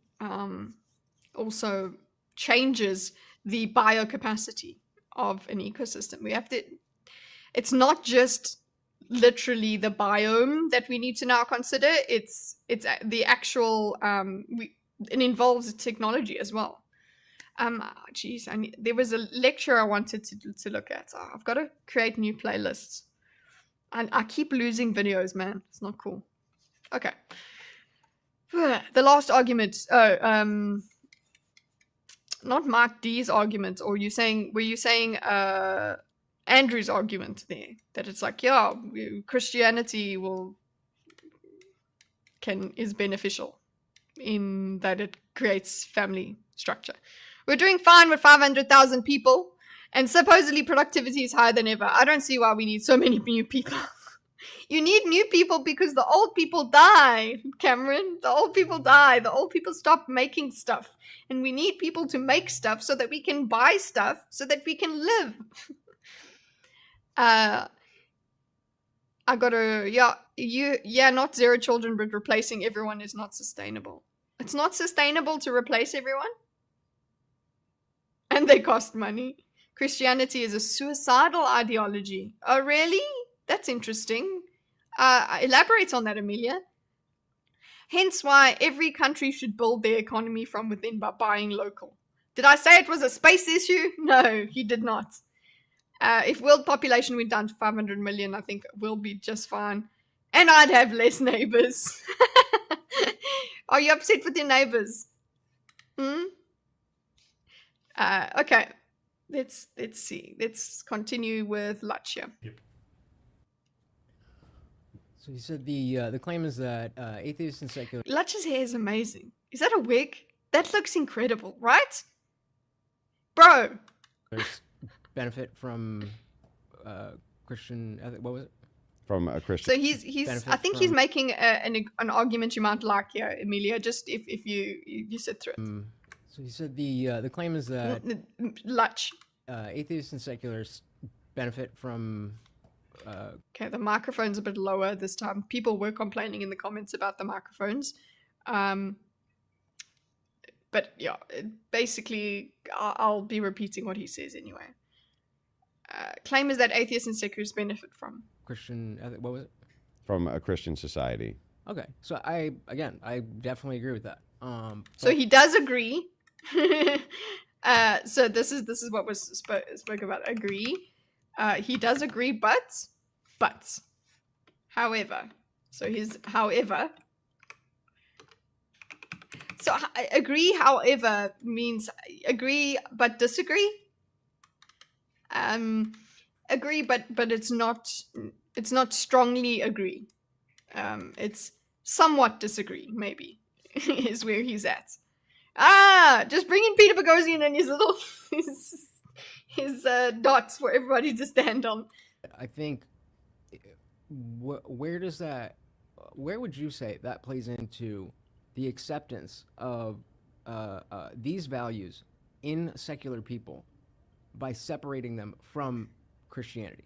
also changes the biocapacity of an ecosystem. We have to, it's not just literally the biome that we need to now consider. It's the actual, it involves technology as well. Geez, there was a lecture I wanted to look at. Oh, I've got to create new playlists. And I keep losing videos, man. It's not cool. Okay. The last argument. Not Mark D's argument, or were you saying Andrew's argument there? That it's like, yeah, Christianity is beneficial in that it creates family structure. We're doing fine with 500,000 people, and supposedly productivity is higher than ever. I don't see why we need so many new people. You need new people because the old people die, Cameron. The old people die. The old people stop making stuff. And we need people to make stuff so that we can buy stuff so that we can live. I gotta, not 0 children, but replacing everyone is not sustainable. It's not sustainable to replace everyone. And they cost money. Christianity is a suicidal ideology. Oh, really? That's interesting. Elaborate on that, Amelia. Hence why every country should build their economy from within by buying local. Did I say it was a space issue? No, he did not. If world population went down to 500 million, I think we'll be just fine. And I'd have less neighbors. Are you upset with your neighbors? Okay. Let's see. Let's continue with Lachia. So you said the claim is that atheists and secularists Lach's hair is amazing. Is that a wig? That looks incredible, right? Bro. benefit from Christian ethic. What was it? From a Christian. So he's Benefit I think he's from- making an argument you might like here, Emilia, just if you sit through it. So you said the claim is that Lach. atheists and secularists benefit from Okay, the microphone's a bit lower this time. People were complaining in the comments about the microphones. But yeah, basically, I'll be repeating what he says anyway. Claim is that atheists and secularists benefit from. Christian ethic. What was it? From a Christian society. Okay, so I definitely agree with that. So he does agree. So this is what was spoke about. Agree. He does agree, but however. So his however. So agree, however, means agree but disagree. Agree, but it's not strongly agree. It's somewhat disagree, maybe, is where he's at. Just bring in Peter Boghossian and his little his dots for everybody to stand on. I think where would you say that plays into the acceptance of these values in secular people by separating them from Christianity?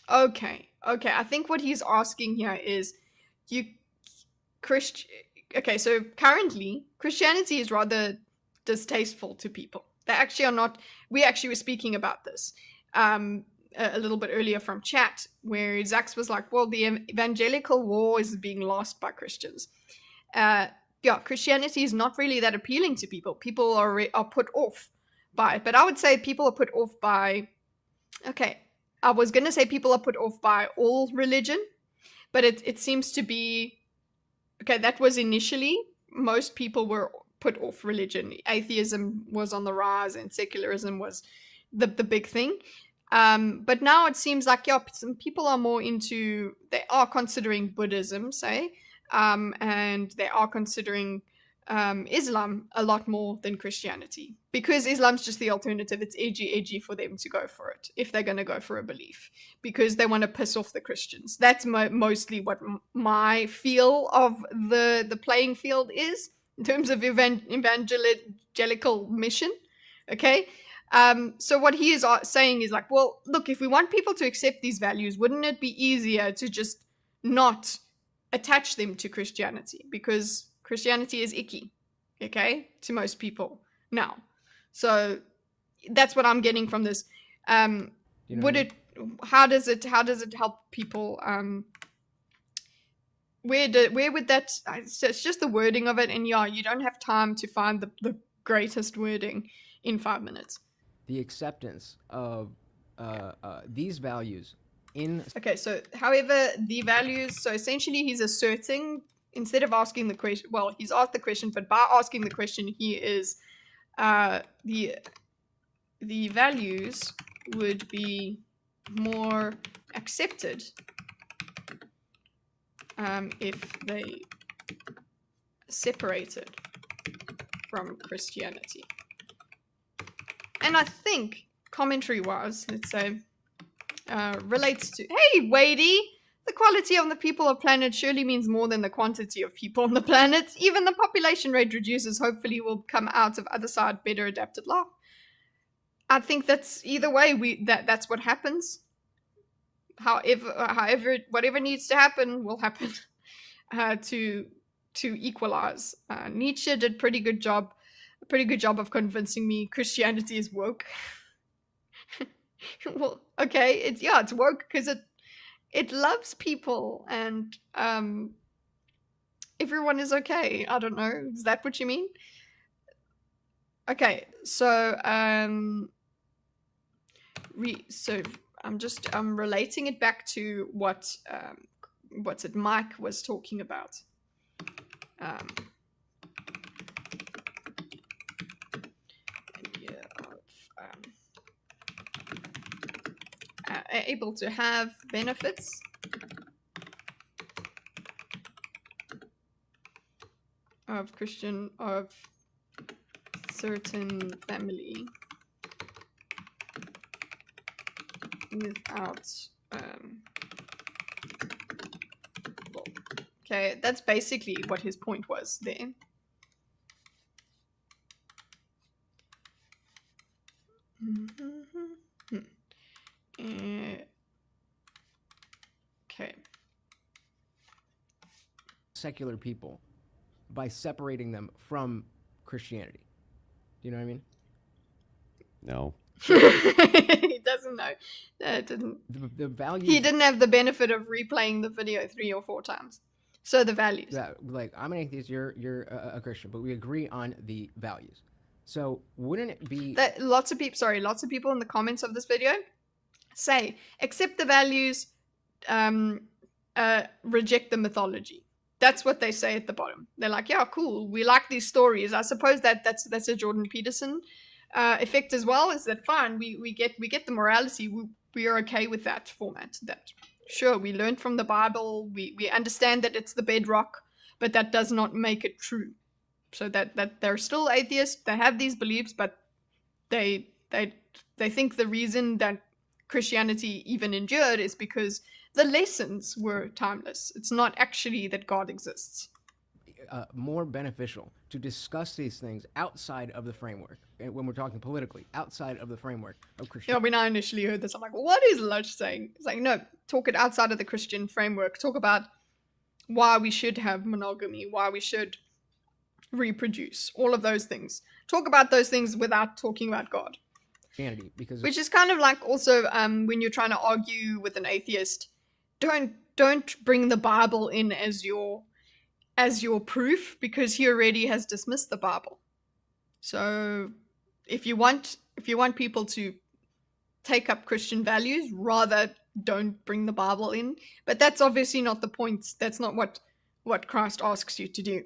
Okay. I think what he's asking here is, okay, so currently Christianity is rather distasteful to people. They actually are not. We actually were speaking about this a little bit earlier from chat, where Zax was like, well, the evangelical war is being lost by Christians. Christianity is not really that appealing to people. People are put off by it. But I would say people are put off by, okay, I was going to say people are put off by all religion, but it seems to be, okay, that was initially, most people were put off religion. Atheism was on the rise and secularism was the big thing. But now it seems like, some people are more into, they are considering Buddhism, say, and they are considering Islam a lot more than Christianity, because Islam's just the alternative. It's edgy for them to go for it if they're going to go for a belief, because they want to piss off the Christians. That's mostly what my feel of the playing field is in terms of evangelical mission. Okay. So what he is saying is like, well, look, if we want people to accept these values, wouldn't it be easier to just not attach them to Christianity, because Christianity is icky, okay, to most people now. So that's what I'm getting from this. How does it help people? Where would that? It's just the wording of it, and you don't have time to find the greatest wording in 5 minutes. The acceptance of these values in. Okay, so however the values, so essentially he's asserting, instead of asking the question, well, he's asked the question, but by asking the question, he is the values would be more accepted if they separated from Christianity. And I think commentary-wise, let's say, relates to, hey, Wadey, The quality of the people of planet surely means more than the quantity of people on the planet. Even the population rate reduces, hopefully we'll come out of other side better adapted life. I think that's either way, that's what happens. However, whatever needs to happen will happen to equalize. Nietzsche did a pretty good job of convincing me Christianity is woke. Well, okay, it's woke because it loves people and everyone is okay. I don't know. Is that what you mean? Okay, so I'm relating it back to what what's it Mike was talking about. Able to have benefits of certain family without well, okay, that's basically what his point was there. Okay. Secular people by separating them from Christianity. Do you know what I mean? No. He doesn't know. The values. He didn't have the benefit of replaying the video 3 or 4 times. So the values. That, like, I'm an atheist, you're a Christian, but we agree on the values. So wouldn't it be that lots of people in the comments of this video say accept the values, reject the mythology. That's what they say at the bottom. They're like, yeah, cool, we like these stories. I suppose that's a Jordan Peterson effect as well. Is that fine? We get the morality. We are okay with that format. That sure, we learned from the Bible. We understand that it's the bedrock, but that does not make it true. So that they're still atheists. They have these beliefs, but they think the reason that Christianity even endured is because the lessons were timeless. It's not actually that God exists. More beneficial to discuss these things outside of the framework, and when we're talking politically, outside of the framework of Christianity? You know, when I initially heard this, I'm like, well, what is Lush saying? It's like, no, talk it outside of the Christian framework. Talk about why we should have monogamy, why we should reproduce, all of those things. Talk about those things without talking about God. Christianity, because which is kind of like also when you're trying to argue with an atheist, don't bring the Bible in as your proof, because he already has dismissed the Bible. So if you want people to take up Christian values, rather don't bring the Bible in. But that's obviously not the point. That's not what Christ asks you to do.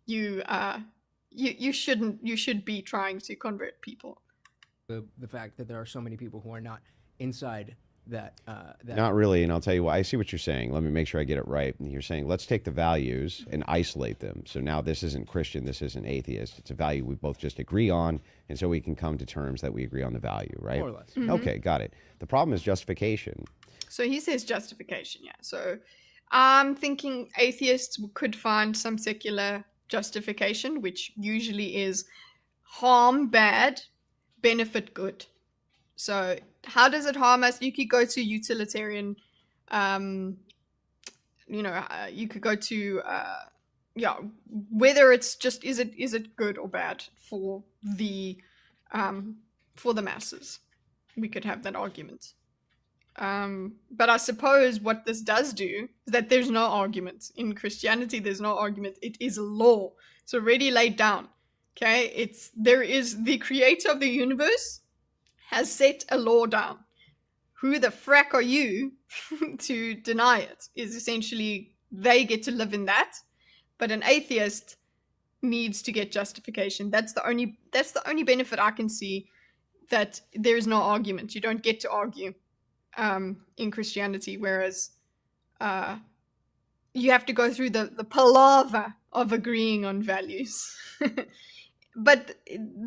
You should be trying to convert people. the fact that there are so many people who are not inside that. Not really, and I'll tell you why. I see what you're saying. Let me make sure I get it right. You're saying let's take the values and isolate them. So now this isn't Christian, this isn't atheist. It's a value we both just agree on, and so we can come to terms that we agree on the value, right? More or less. Mm-hmm. Okay, got it. The problem is justification. So he says justification, yeah. So I'm thinking atheists could find some secular justification, which usually is harm bad, benefit good. So how does it harm us? You could go to utilitarian, you could go to, whether it's just, is it good or bad for the masses? We could have that argument. But I suppose what this does do is that there's no argument. In Christianity, there's no argument. It is law. It's already laid down. Okay? There is the creator of the universe has set a law down. Who the frack are you to deny it? Is essentially they get to live in that. But an atheist needs to get justification. That's the only benefit I can see, that there's no argument. You don't get to argue in Christianity, whereas you have to go through the palaver of agreeing on values. But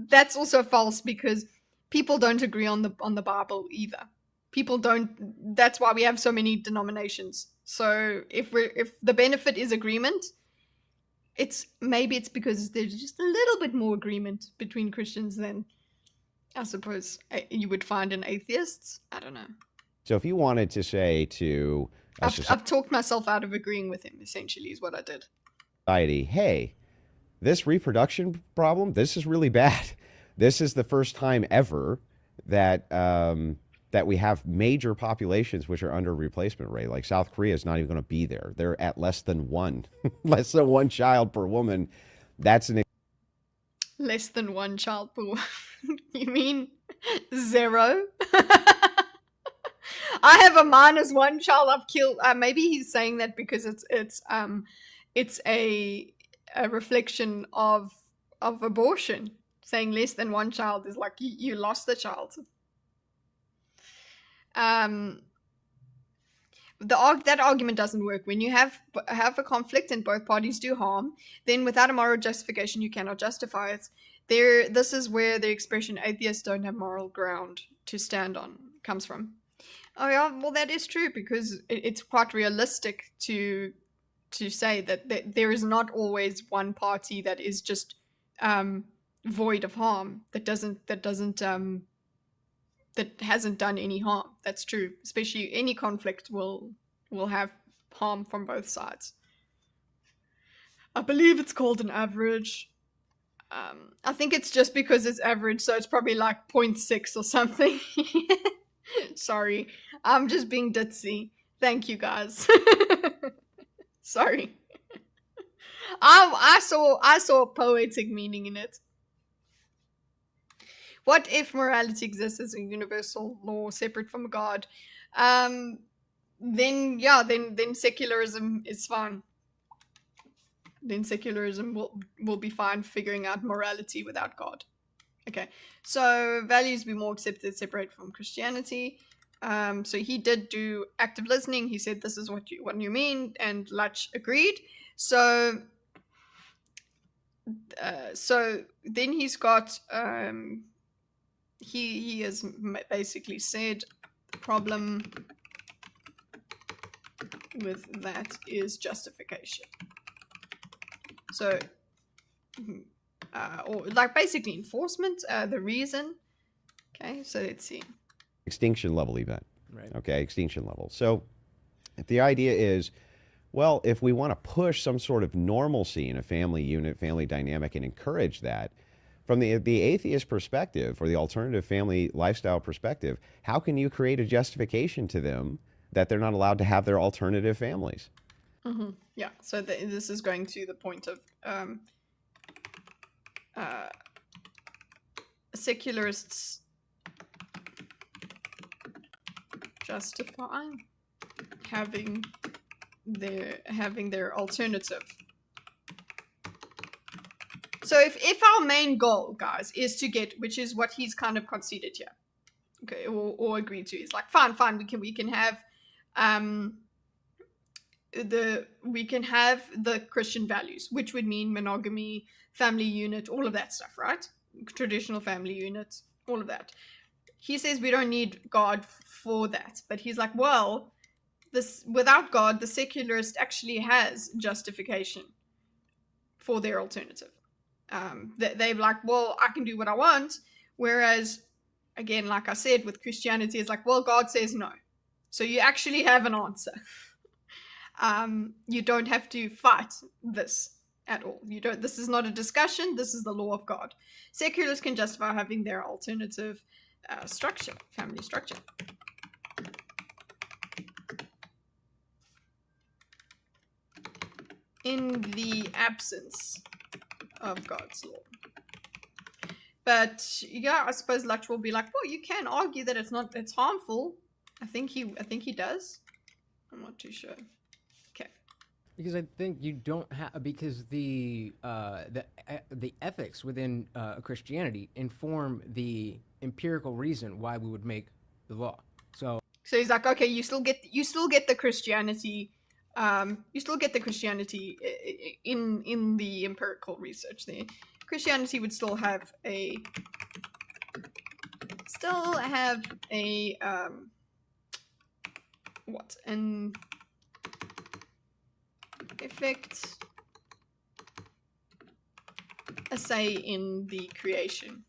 that's also false, because people don't agree on the Bible either. People don't. That's why we have so many denominations. So if the benefit is agreement, maybe it's because there's just a little bit more agreement between Christians than I suppose you would find in atheists. I don't know. So if you wanted to say to a I've talked myself out of agreeing with him, essentially, is what I did. society, hey, this reproduction problem, this is really bad. This is the first time ever that that we have major populations which are under replacement rate. Like South Korea is not even going to be there. They're at less than one child per woman. That's an Less than one child per woman. You mean 0? I have a -1 child I've killed. Maybe he's saying that because it's a reflection of abortion. Saying less than one child is like you lost the child. That argument doesn't work. When you have a conflict and both parties do harm, then without a moral justification, you cannot justify it. This is where the expression "atheists don't have moral ground to stand on" comes from. Oh yeah, well that is true because it's quite realistic to say that there is not always one party that is just void of harm, that hasn't done any harm. That's true. Especially any conflict will have harm from both sides. I believe it's called an average. I think it's just because it's average, so it's probably like 0.6 or something. Sorry, I'm just being ditzy. Thank you guys. Sorry. I saw a poetic meaning in it. What if morality exists as a universal law separate from God? Then secularism is fine. Then secularism will be fine figuring out morality without God. Okay, so values be more accepted separate from Christianity. So he did do active listening. He said this is what you mean, and Lutch agreed. So then he's got he has basically said the problem with that is justification. So or like basically enforcement, the reason. Okay, so let's see. extinction level event. Right. Okay, extinction level. So if the idea is, well, if we want to push some sort of normalcy in a family unit, family dynamic, and encourage that, from the atheist perspective or the alternative family lifestyle perspective, how can you create a justification to them that they're not allowed to have their alternative families? Mm-hmm. Yeah, so this is going to the point of secularists justify having their alternative. So if our main goal, guys, is to get, which is what he's kind of conceded here, okay, or agreed to, is like fine, we can have the Christian values, which would mean monogamy, family unit, all of that stuff, right? Traditional family units, all of that. He says we don't need God for that, but he's like, well, this without God, the secularist actually has justification for their alternative. They're like, well, I can do what I want, whereas, again, like I said, with Christianity, it's like, well, God says no, so you actually have an answer. You don't have to fight this at all. You don't. This is not a discussion. This is the law of God. Secularists can justify having their alternative structure, family structure. In the absence of God's law. But yeah, I suppose Lutch will be like, well, you can argue that it's harmful. I think he does. I'm not too sure. Okay. Because I think you don't have, because the ethics within Christianity inform the empirical reason why we would make the law. So he's like, okay, you still get the Christianity. You still get the Christianity in the empirical research. The Christianity would still have a what? An effect, a say in the creation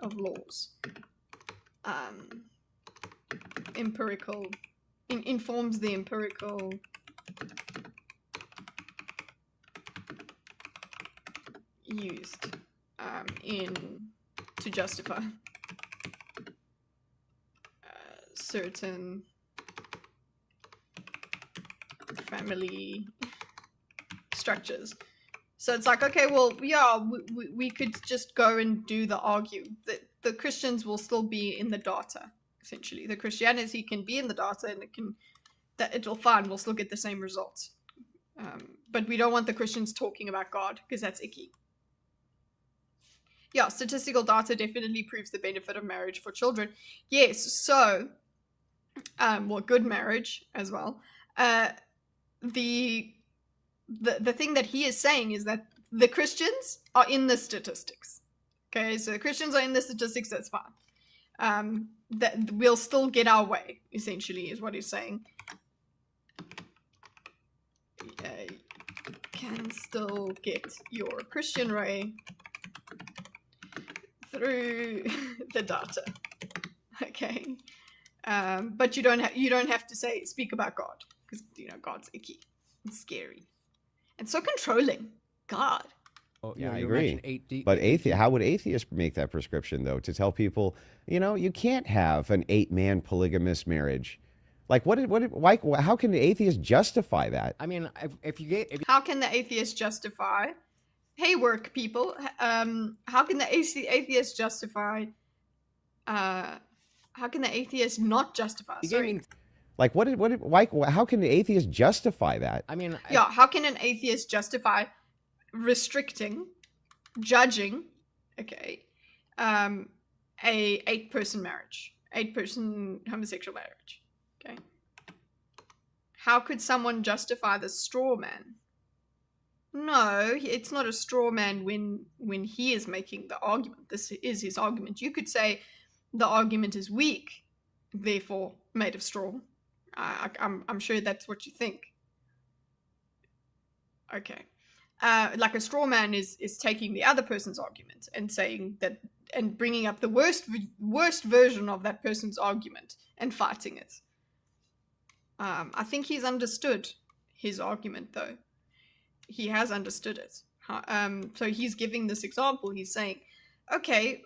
of laws. Empirical, informs the empirical used to justify certain family structures. So it's like, okay, well, yeah, we could just go and do the argue. The Christians will still be in the data, essentially. The Christianity can be in the data, and it'll fine. We'll still get the same results. But we don't want the Christians talking about God, because that's icky. Yeah, statistical data definitely proves the benefit of marriage for children. Yes, so, well, good marriage as well. The thing that he is saying is that the Christians are in the statistics. Okay, so the Christians are in the statistics, that's fine. That we'll still get our way, essentially, is what he's saying. Can still get your Christian way through the data. Okay. But you don't have to speak about God, because God's icky and scary and so controlling. God. Oh, Yeah, I you agree. mentioned But how would atheists make that prescription, though, to tell people, you can't have an 8-man polygamous marriage? Like, how can the atheist justify that? I mean, How can the atheist justify? Hey, work people. How can the atheist justify? How can the atheist not justify? Sorry. Like, how can the atheist justify that? I mean, Yeah, how can an atheist justify restricting, judging, okay, a 8-person marriage, 8-person homosexual marriage, okay? How could someone justify the straw man? No, it's not a straw man when he is making the argument. This is his argument. You could say the argument is weak, therefore made of straw. I'm sure that's what you think. Okay. Like a straw man is taking the other person's argument and saying that, and bringing up the worst version of that person's argument and fighting it. I think he's understood his argument, though. He has understood it. So he's giving this example. He's saying, okay,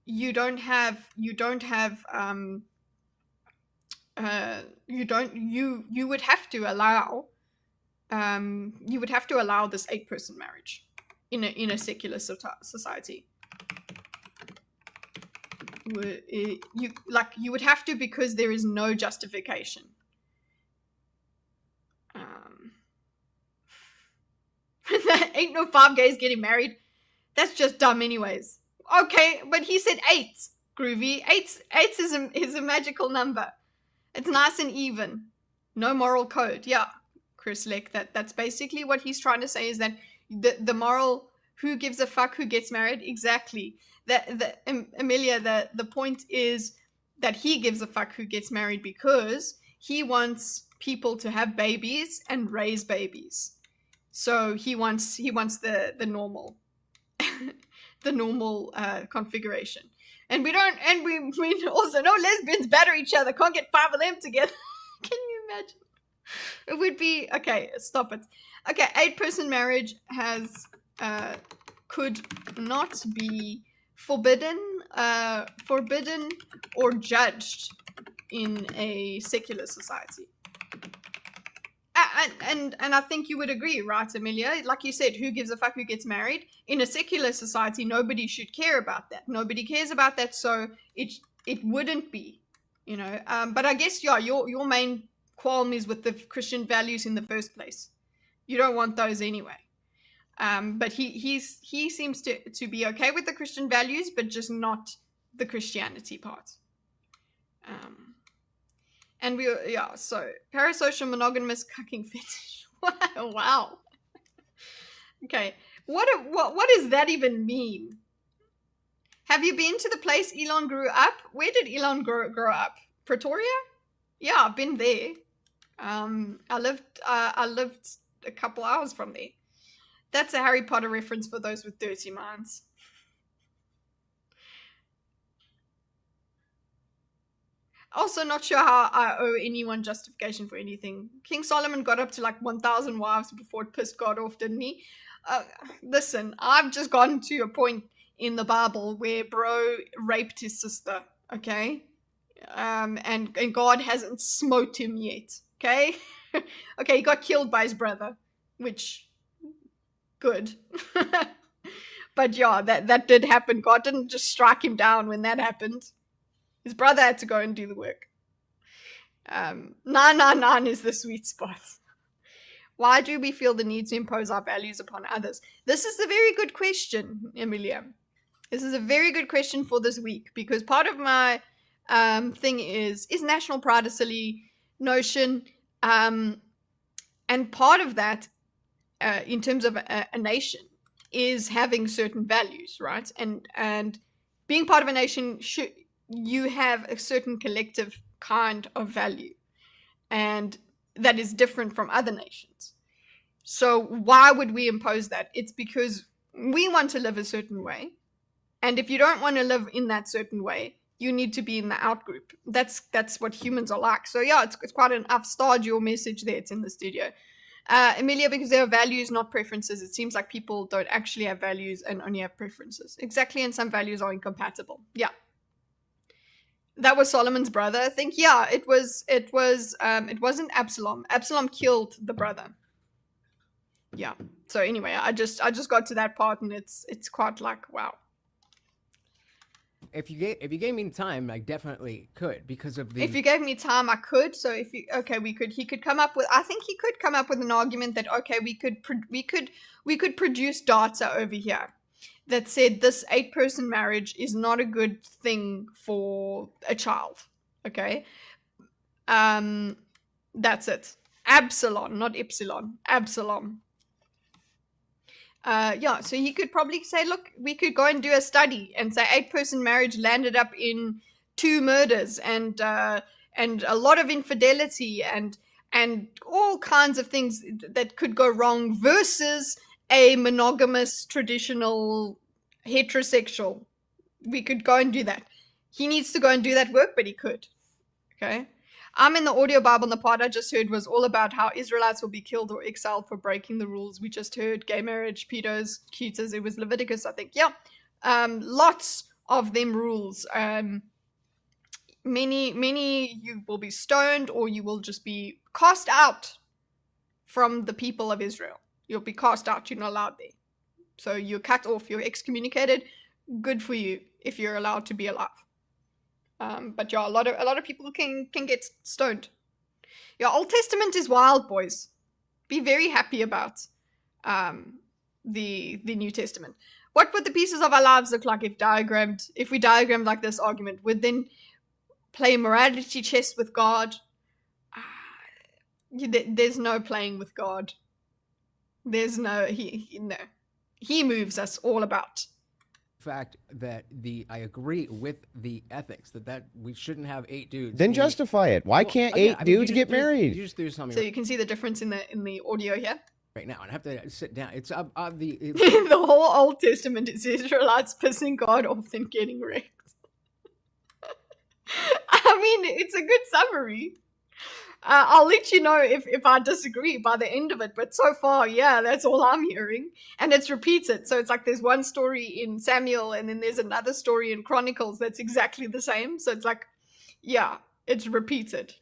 you would have to allow this 8-person marriage in a secular society. You would have to, because there is no justification. Ain't no 5 gays getting married. That's just dumb anyways. Okay, but he said 8. Groovy. 8 is a magical number. It's nice and even. No moral code. Yeah, Chris Leck, that's basically what he's trying to say, is that the moral, who gives a fuck who gets married? Exactly. Amelia, the point is that he gives a fuck who gets married because he wants people to have babies and raise babies. So he wants the normal the normal configuration. And we also know lesbians batter each other. Can't get 5 of them together. Can you imagine? It would be okay. Stop it. Okay, 8-person marriage could not be forbidden or judged in a secular society. And I think you would agree, right, Amelia? Like you said, who gives a fuck who gets married? In a secular society, nobody should care about that. Nobody cares about that, so it wouldn't be, But I guess, yeah, your main qualm is with the Christian values in the first place. You don't want those anyway. But he seems to be okay with the Christian values, but just not the Christianity part. And so parasocial monogamous cucking fetish. Wow. Okay, what does that even mean? Have you been to the place Elon grew up? Where did Elon grow up? Pretoria? Yeah, I've been there. I lived a couple hours from there. That's a Harry Potter reference for those with dirty minds. Also, not sure how I owe anyone justification for anything. King Solomon got up to like 1,000 wives before it pissed God off, didn't he? Listen, I've just gotten to a point in the Bible where bro raped his sister, okay? And God hasn't smote him yet, okay? Okay, he got killed by his brother, which, good. But yeah, that did happen. God didn't just strike him down when that happened. His brother had to go and do the work. 999 is the sweet spot. Why do we feel the need to impose our values upon others? This is a very good question, Emilia. This is a very good question for this week, because part of my thing is national pride a silly notion? And part of that, in terms of a nation, is having certain values, right? And being part of a nation, you have a certain collective kind of value, and that is different from other nations. So why would we impose that? It's because we want to live a certain way, and if you don't want to live in that certain way, you need to be in the out group. That's what humans are like. So yeah, it's quite an. I've starred your message there. It's in the studio. Emilia, because there are values, not preferences. It seems like people don't actually have values and only have preferences. Exactly, and some values are incompatible. Yeah. That was Solomon's brother, I think. Yeah, it wasn't Absalom. Absalom killed the brother. Yeah. So anyway, I just got to that part, and it's quite like, wow. If you gave me time, I definitely could, because of the. If you gave me time, I could. So he could come up with. I think he could come up with an argument that we could produce data over here that said this 8-person marriage is not a good thing for a child. Okay, that's it. Absalom, not Epsilon. Absalom. Yeah, so he could probably say, look, we could go and do a study and say 8-person marriage landed up in 2 murders and a lot of infidelity and all kinds of things that could go wrong versus a monogamous, traditional, heterosexual. We could go and do that. He needs to go and do that work, but he could. Okay? I'm in the audio Bible, and the part I just heard was all about how Israelites will be killed or exiled for breaking the rules. We just heard gay marriage, pedos, cheaters. It was Leviticus, I think. Yeah. Lots of them rules. Many you will be stoned, or you will just be cast out from the people of Israel. You'll be cast out. You're not allowed there. So you're cut off. You're excommunicated. Good for you if you're allowed to be alive. But yeah, a lot of people can get stoned. Yeah, Old Testament is wild, boys. Be very happy about the New Testament. What would the pieces of our lives look like if we diagrammed like this argument? Would then play morality chess with God? There's no playing with God. There's no he moves us all about. Fact that I agree with the ethics that we shouldn't have 8 dudes. Then justify it. Why can't 8 dudes get married? You just threw something. So you can see the difference in the audio here. Right now, and I have to sit down. It's the the whole Old Testament is Israelites pissing God off and getting wrecked. I mean, it's a good summary. I'll let you know if I disagree by the end of it, but so far, yeah, that's all I'm hearing. And it's repeated. So it's like there's one story in Samuel, and then there's another story in Chronicles that's exactly the same. So it's like, yeah, it's repeated.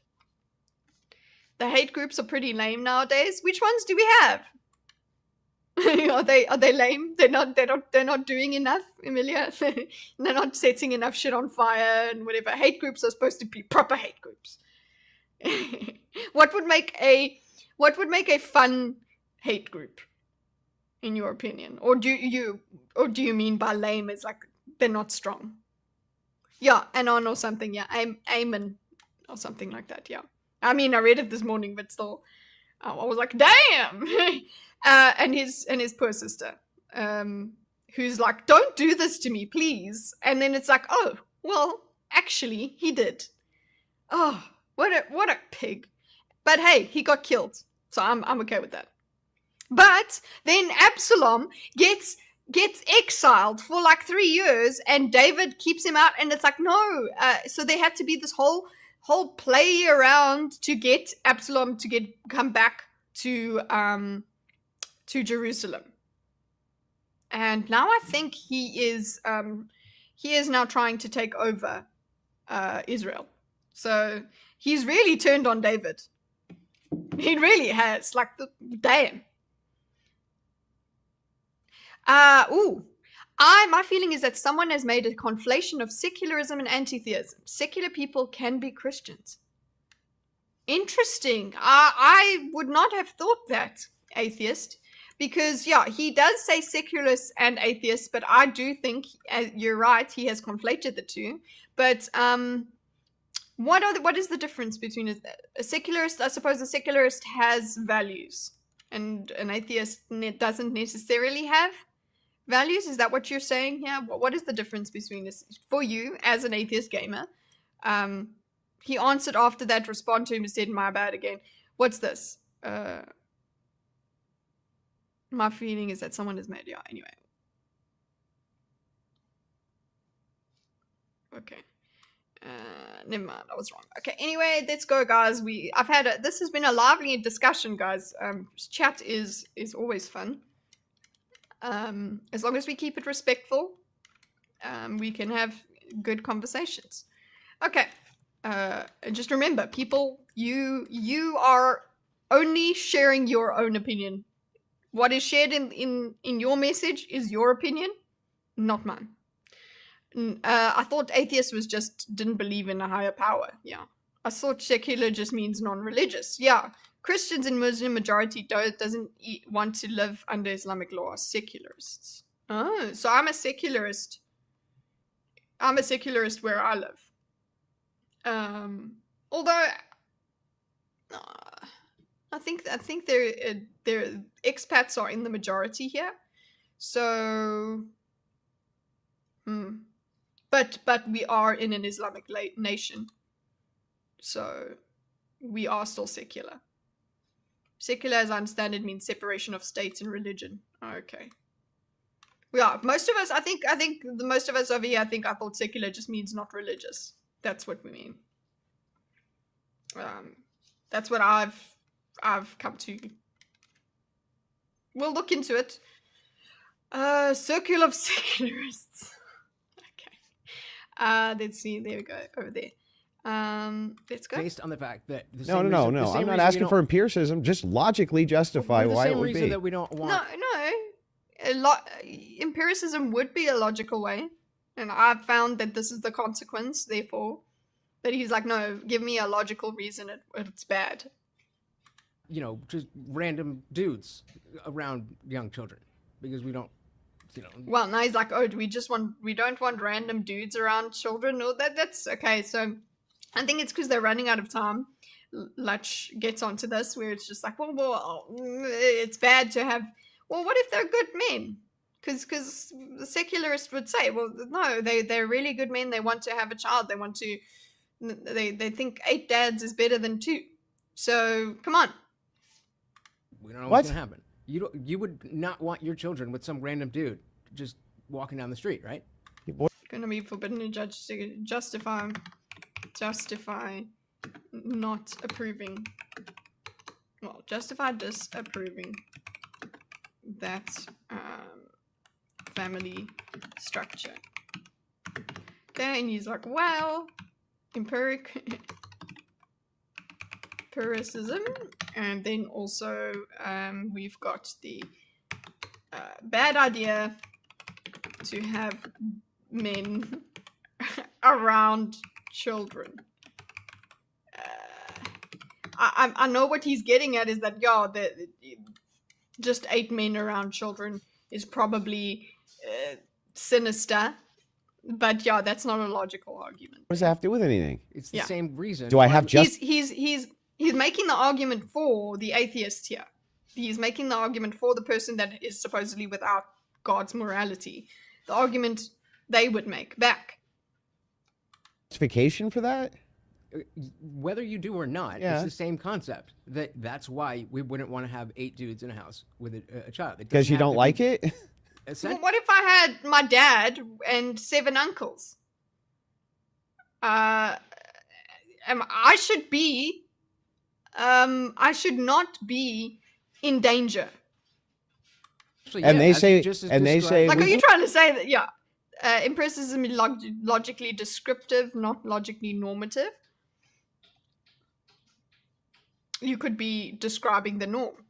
The hate groups are pretty lame nowadays. Which ones do we have? Are they lame? They're not doing enough, Emilia. They're not setting enough shit on fire and whatever. Hate groups are supposed to be proper hate groups. What would make a fun hate group, in your opinion? Or do you mean by lame as like they're not strong? Yeah, Anon or something. Yeah, Amen or something like that. Yeah, I mean I read it this morning, but still, I was like, damn. And his poor sister, who's like, don't do this to me, please. And then it's like, oh well, actually he did. Oh. What a pig. But hey, he got killed, so I'm okay with that. But then Absalom gets exiled for like 3 years, and David keeps him out, and it's like no. So there had to be this whole play around to get Absalom to come back to Jerusalem. And now I think he is now trying to take over Israel. So he's really turned on David. He really has. Like, damn. My feeling is that someone has made a conflation of secularism and anti-theism. Secular people can be Christians. Interesting. I would not have thought that, atheist. Because, yeah, he does say secularists and atheists, but I do think, you're right, he has conflated the two. But what is the difference between a secularist? I suppose a secularist has values, and an atheist doesn't necessarily have values. Is that what you're saying here? What is the difference between this for you as an atheist gamer? He answered after that, respond to him, and said, my bad again. What's this? My feeling is that someone has made, yeah, anyway. Okay. Never mind, I was wrong. Okay, anyway, let's go, guys. This has been a lively discussion, guys. Chat is always fun. As long as we keep it respectful, we can have good conversations. Okay. Just remember, people, you are only sharing your own opinion. What is shared in your message is your opinion, not mine. I thought atheist didn't believe in a higher power. Yeah. I thought secular just means non-religious. Yeah. Christians in Muslim majority doesn't want to live under Islamic law are secularists. Oh, so I'm a secularist. I'm a secularist where I live. Although I think their expats are in the majority here. So but we are in an Islamic nation. So we are still secular. Secular, as I understand it, means separation of states and religion. Okay. We are. Most of us, I think the most of us over here, I thought secular just means not religious. That's what we mean. That's what I've come to. We'll look into it. Circle of secularists. Okay. Let's see. There we go. Over there. Let's go. Based on the fact that No. I'm not asking for empiricism. Just logically justify why it would be. The same reason that we don't want. No. Empiricism would be a logical way, and I've found that this is the consequence. Therefore, that he's like, no, give me a logical reason. It's bad. Just random dudes around young children, because we don't. Well, now he's like, oh, we don't want random dudes around children. No, that's okay. So I think it's because they're running out of time. Lutch gets onto this where it's just like, well, it's bad to have. Well, what if they're good men? Because the secularist would say, well, no, they're really good men. They want to have a child. They want to. They think 8 dads is better than 2. So come on. We don't know what's gonna happen. You would not want your children with some random dude just walking down the street, right? Gonna be forbidden to justify not approving. Well, justify disapproving that family structure. Okay, and he's like, well, empiricism, and then also we've got the bad idea to have men around children. I know what he's getting at is that just 8 men around children is probably sinister. But yeah, that's not a logical argument. What does that have to do with anything? It's the same reason. Do I have just? He's making the argument for the atheist here. He's making the argument for the person that is supposedly without God's morality. The argument they would make back. Justification for that? whether you do or not, Yeah. it's the same concept. That's why we wouldn't want to have 8 dudes in a house with a child. Because you don't like it? Well, what if I had my dad and 7 uncles? I should not be in danger. Actually, And they that's say- just as and they described- say- Like, are you trying to say that, yeah, empiricism is logically descriptive, not logically normative? You could be describing the norm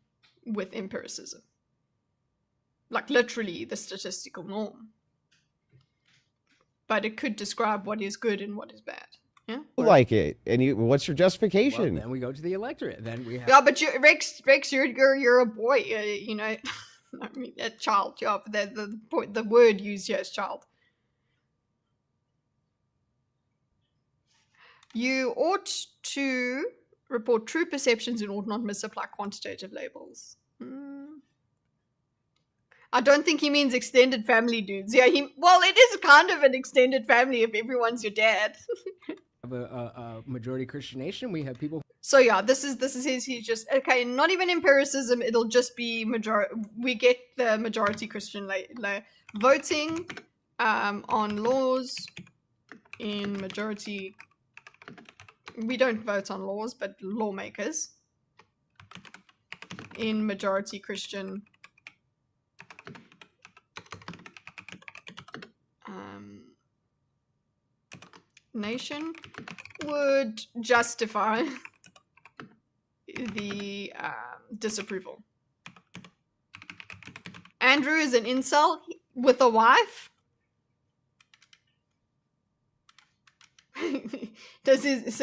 with empiricism. Like, literally the statistical norm. But it could describe what is good and what is bad. Yeah? You like it. And what's your Well, justification? then we go to the electorate. Then we have Yeah, but Rex, you're a boy, you know. I mean, a child. Yeah, but the word used here is child. You ought to report true perceptions and ought not misapply quantitative labels. I don't think he means extended family dudes. Yeah, well, it is kind of an extended family if everyone's your dad. a majority Christian nation. We have people. So yeah, this is he's just okay. Not even empiricism. It'll just be majority. We get the majority Christian voting on laws in majority. We don't vote on laws, but lawmakers in majority Christian nation would justify the disapproval. Andrew is an incel with a wife. So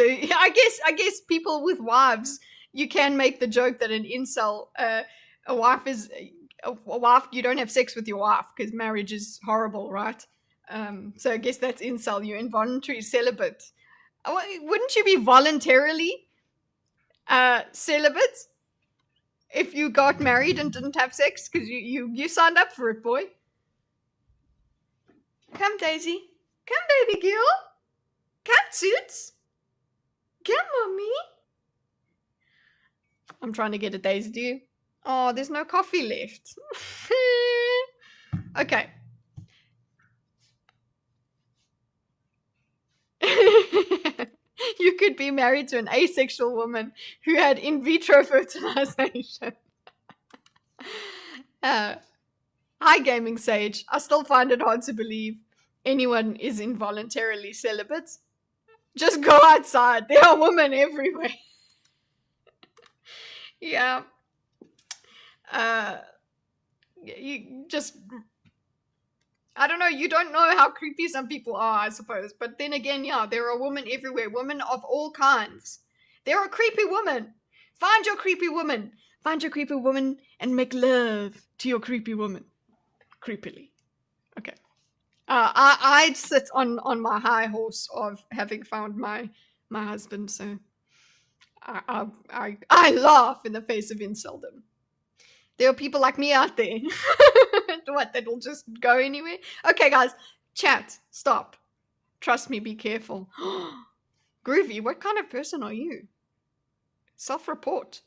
I guess people with wives, you can make the joke that an incel, a wife you don't have sex with your wife because marriage is horrible, right? So I guess that's incel. You're involuntary celibate. Wouldn't you be voluntarily celibate if you got married and didn't have sex? Because you signed up for it, boy. Come, Daisy. Come, baby girl. Come, Toots. Come, mommy. I'm trying to get a Daisy to you. Oh, there's no coffee left. Okay. You could be married to an asexual woman who had in vitro fertilization. Hi, Gaming Sage. I still find it hard to believe anyone is involuntarily celibate. Just go outside. There are women everywhere. Yeah. You just... I don't know, you don't know how creepy some people are, I suppose. But then again, yeah, there are women everywhere. Women of all kinds. There are creepy women. Find your creepy woman. Find your creepy woman and make love to your creepy woman. Creepily. Okay. I sit on my high horse of having found my husband, so I laugh in the face of inceldom. There are people like me out there. What, that'll just go anywhere? Okay, guys, chat, stop. Trust me, be careful. Groovy, what kind of person are you? Self-report.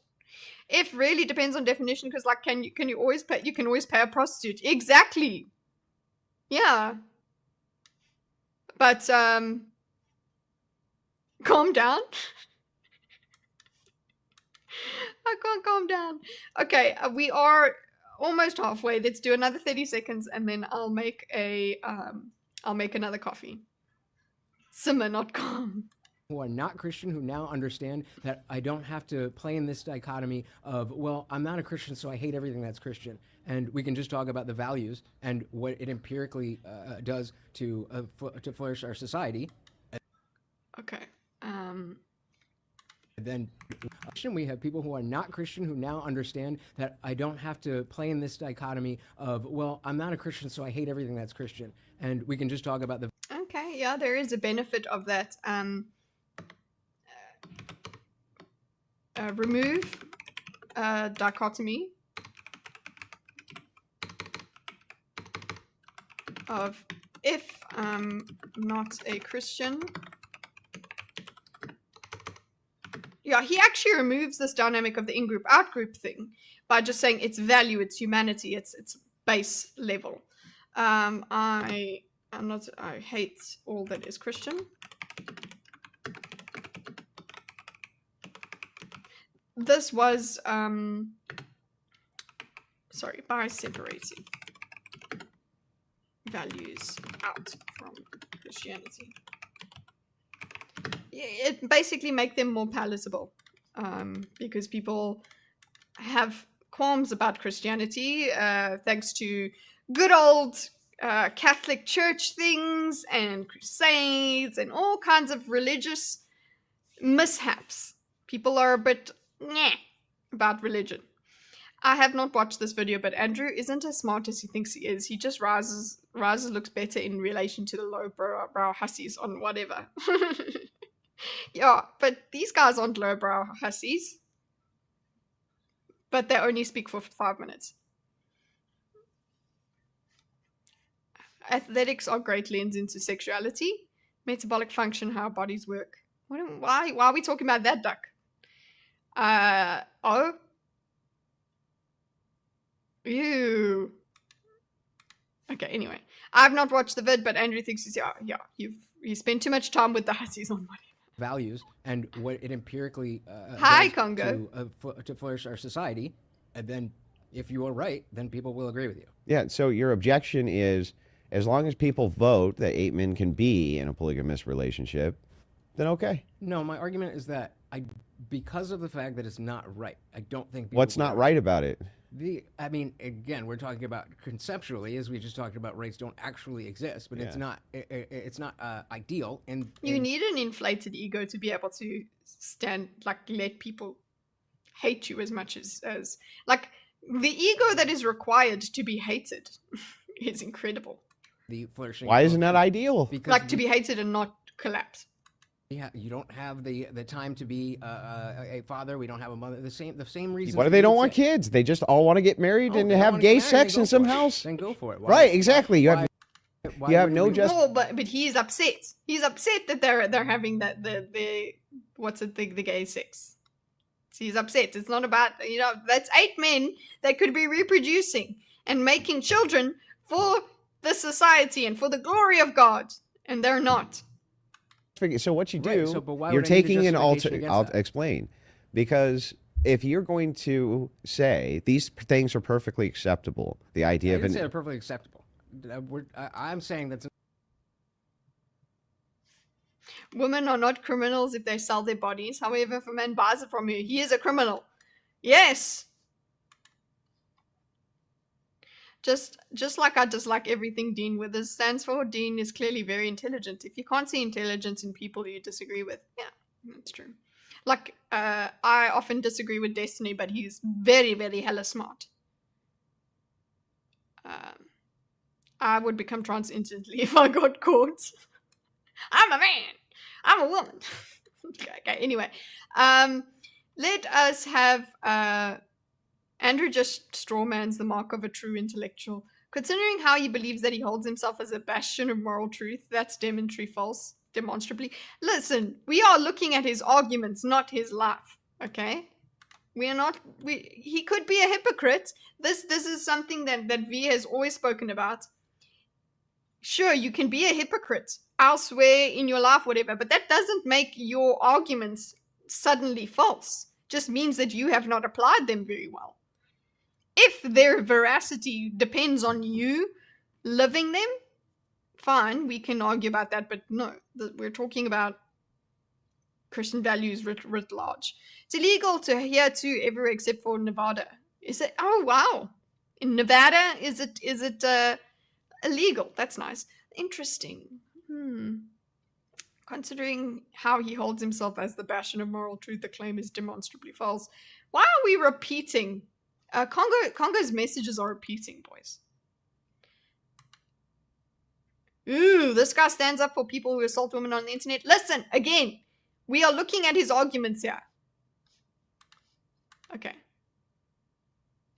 If really depends on definition, because like, can you always pay? You can always pay a prostitute. Exactly. Yeah. But calm down. I can't calm down. Okay, we are almost halfway. Let's do another 30 seconds and then I'll make another coffee. Simmer, not calm. Who are not Christian, who now understand that I don't have to play in this dichotomy of, well, I'm not a Christian, so I hate everything that's Christian. And we can just talk about the values and what it empirically does to flourish our society. Okay. Then we have people who are not Christian who now understand that I don't have to play in this dichotomy of, well, I'm not a Christian, so I hate everything that's Christian. And we can just talk about the... Okay, yeah, there is a benefit of that. Remove dichotomy of if I'm not a Christian, Yeah, he actually removes this dynamic of the in-group, out-group thing by just saying it's value, it's humanity, it's base level. I hate all that is Christian. This was, sorry, by separating values out from Christianity. It basically make them more palatable, because people have qualms about Christianity, thanks to good old Catholic Church things and crusades and all kinds of religious mishaps. People are a bit nyeh about religion. I have not watched this video, but Andrew isn't as smart as he thinks he is. He just rises looks better in relation to the low brow hussies on whatever. Yeah, but these guys aren't lowbrow hussies. But they only speak for 5 minutes. Athletics are great lens into sexuality, metabolic function, how bodies work. Why are we talking about that, Duck? Oh? Ew. Okay, anyway. I've not watched the vid, but Andrew thinks he's, you spend too much time with the hussies on whatever. Values and what it empirically Hi, does Congo. to flourish our society, and then if you are right, then people will agree with you. Yeah, so your objection is, as long as people vote that 8 men can be in a polygamous relationship, then okay. No, my argument is that because of the fact that it's not right, I don't think people What's not right about it? I mean, again, we're talking about conceptually, as we just talked about, rights don't actually exist, but it's not ideal. And you need an inflated ego to be able to let people hate you as much as like the ego that is required to be hated is incredible. The flourishing. Why isn't that ideal? Because like to be hated and not collapse. Yeah, you don't have the time to be a father. We don't have a mother. The same reason. What if they don't want kids? They just all want to get married and have gay sex in some house. Then go for it. Right, exactly. You have no just. No, but he's upset. He's upset that they're having that the gay sex. He's upset. It's not about, that's 8 men that could be reproducing and making children for the society and for the glory of God, and they're not. So what you do, right, but why you're would I need a taking an justification I'll against that? explain. Because if you're going to say these things are perfectly acceptable, the idea I of didn't say they're perfectly acceptable. I'm saying that's. Women are not criminals if they sell their bodies. However, if a man buys it from you, he is a criminal. Yes. Just like I dislike everything Dean Withers stands for, Dean is clearly very intelligent. If you can't see intelligence in people you disagree with, yeah, that's true. Like, I often disagree with Destiny, but he's very, very hella smart. I would become trans instantly if I got caught. I'm a man. I'm a woman. Okay, anyway. Let us have... Andrew just strawmans the mark of a true intellectual. Considering how he believes that he holds himself as a bastion of moral truth, that's demonstrably false. Listen, we are looking at his arguments, not his life. Okay? He could be a hypocrite. This is something that V has always spoken about. Sure, you can be a hypocrite elsewhere in your life, whatever, but that doesn't make your arguments suddenly false. Just means that you have not applied them very well. If their veracity depends on you living them, fine, we can argue about that, but no, we're talking about Christian values writ large. It's illegal to here too everywhere except for Nevada. Is it? Oh wow, in Nevada is it illegal? That's nice. Interesting. Considering how he holds himself as the bastion of moral truth, the claim is demonstrably false. Why are we repeating? Congo's messages are repeating, boys. Ooh, this guy stands up for people who assault women on the internet. Listen, again, we are looking at his arguments here. Okay.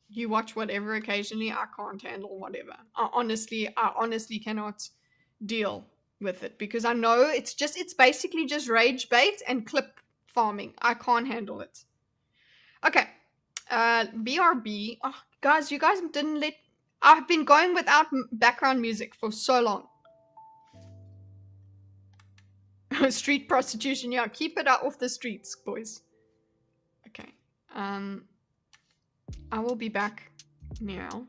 You watch whatever occasionally. I can't handle whatever. I honestly cannot deal with it because I know it's basically just rage bait and clip farming. I can't handle it. Okay. BRB. Oh, guys, you guys didn't let... I've been going without background music for so long. Street prostitution. Yeah, keep it out off the streets, boys. Okay. I will be back now.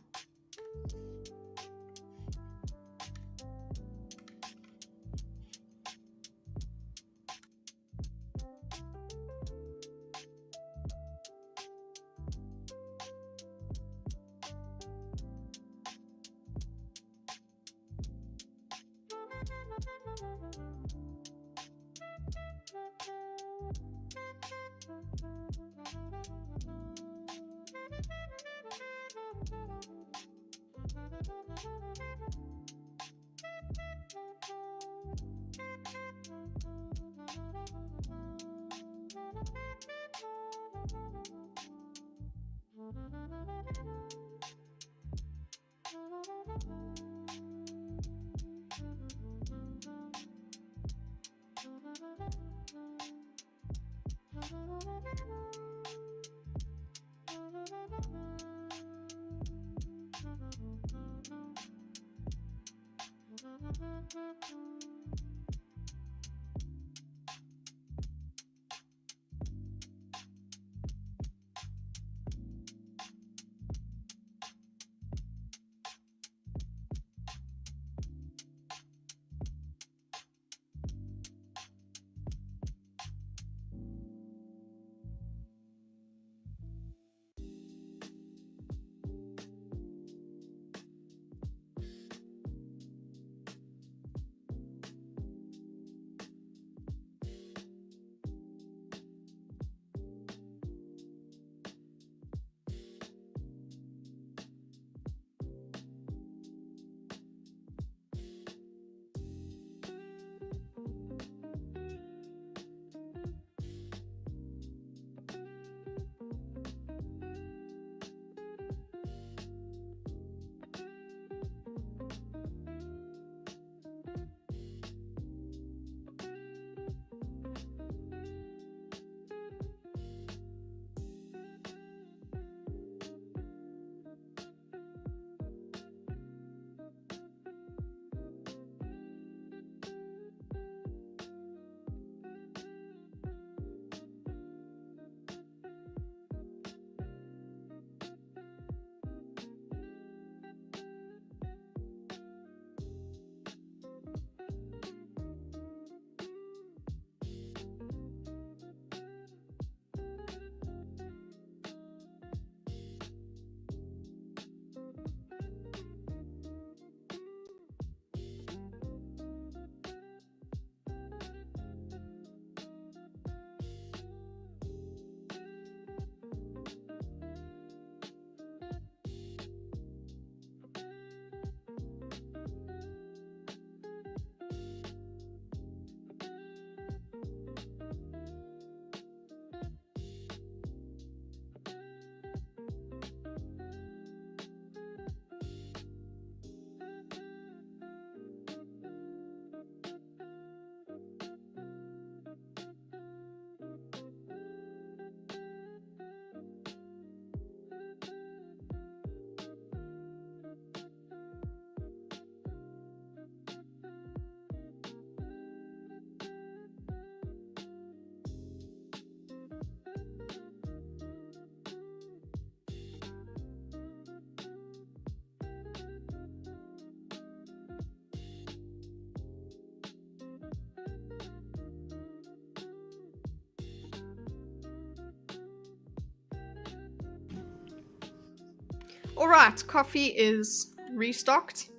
Alright, coffee is restocked.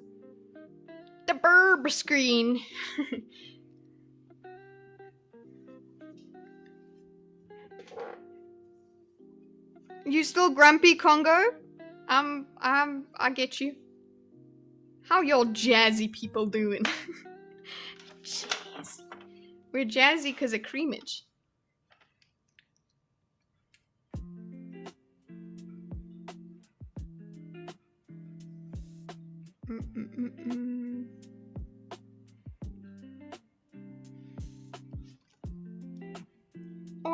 The burb screen. You still grumpy, Congo? I get you. How y'all jazzy people doing? Jeez. We're jazzy because of creamage.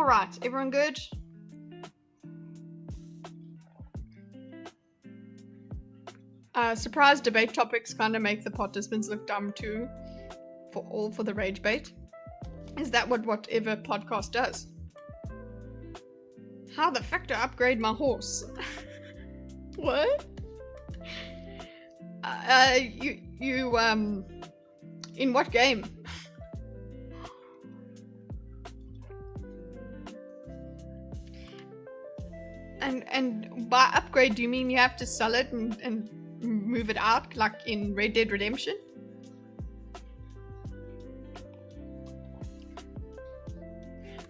All right, everyone good? Surprise debate topics kind of make the participants look dumb too, for the rage bait. Is that what whatever podcast does? How the fuck do I upgrade my horse? What? In what game? And by upgrade, do you mean you have to sell it and move it out, like in Red Dead Redemption?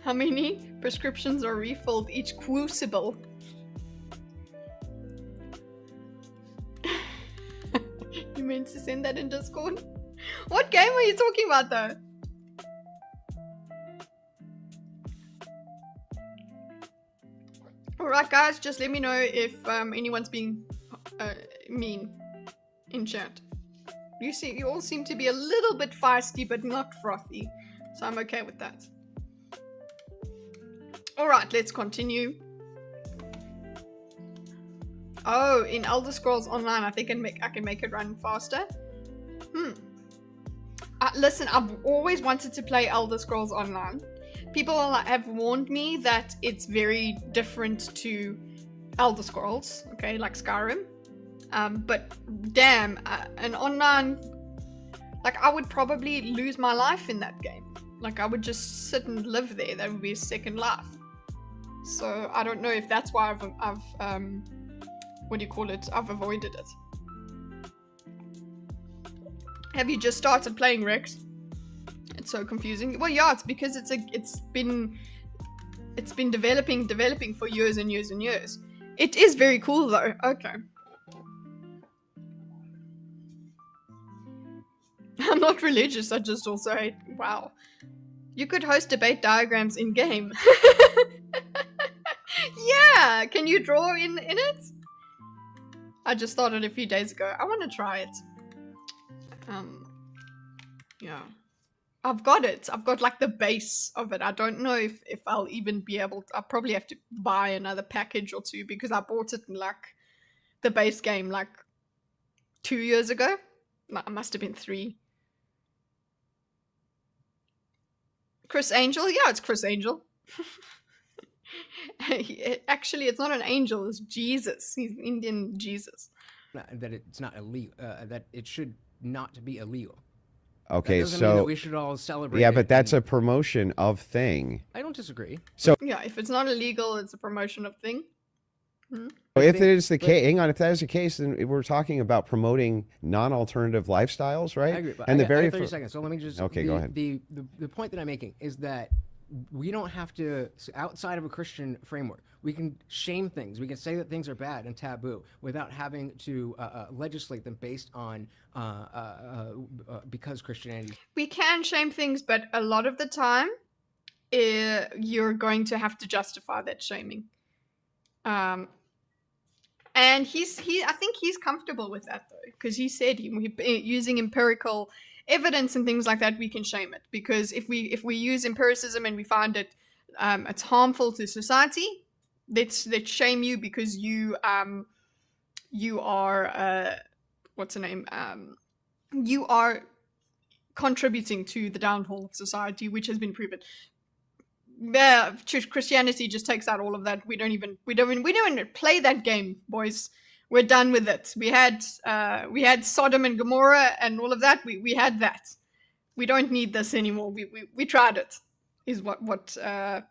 How many prescriptions are refilled each crucible? You meant to send that in Discord? What game are you talking about though? Alright guys, just let me know if anyone's being mean in chat. You all seem to be a little bit feisty but not frothy, so I'm okay with that. Alright, let's continue. Oh, in Elder Scrolls Online, I think I can make it run faster. Listen, I've always wanted to play Elder Scrolls Online. People have warned me that it's very different to Elder Scrolls, okay, like Skyrim. But damn, an online, like I would probably lose my life in that game. Like I would just sit and live there. That would be a second life. So I don't know if that's why I've what do you call it? I've avoided it. Have you just started playing Rex? It's so confusing. Well, yeah, it's because it's been developing for years and years and years. It is very cool though. Okay. I'm not religious, I just also hate. Wow. You could host debate diagrams in game. Yeah, can you draw in it? I just thought it a few days ago. I want to try it. Yeah. I've got it. I've got like the base of it. I don't know if I'll even be able to. I'll probably have to buy another package or two because I bought it in like the base game like 2 years ago. It must have been 3. Chris Angel? Yeah, it's Chris Angel. Actually, it's not an angel, it's Jesus. He's Indian Jesus. That it's not illegal. That it should not be illegal. Okay, that doesn't mean that so we should all celebrate. yeah, it but that's and- a promotion of thing. I don't disagree. Yeah, if it's not illegal, it's a promotion of thing. If it is the case, hang on. If that is the case, then we're talking about promoting non-alternative lifestyles, right? I agree. But And I the got very 30 fir- seconds. So let me just. Okay, go ahead. The point that I'm making is that we don't have to, outside of a Christian framework, we can shame things. We can say that things are bad and taboo without having to legislate them based on because Christianity. We can shame things, but a lot of the time, you're going to have to justify that shaming. And I think he's comfortable with that though, because he said using empirical evidence and things like that, we can shame it. Because if we use empiricism and we find it it's harmful to society, let's shame you because you are what's the name? You are contributing to the downfall of society, which has been proven. Christianity just takes out all of that. We don't even play that game, boys. We're done with it. We had Sodom and Gomorrah and all of that. We had that. We don't need this anymore. We tried it. Is what the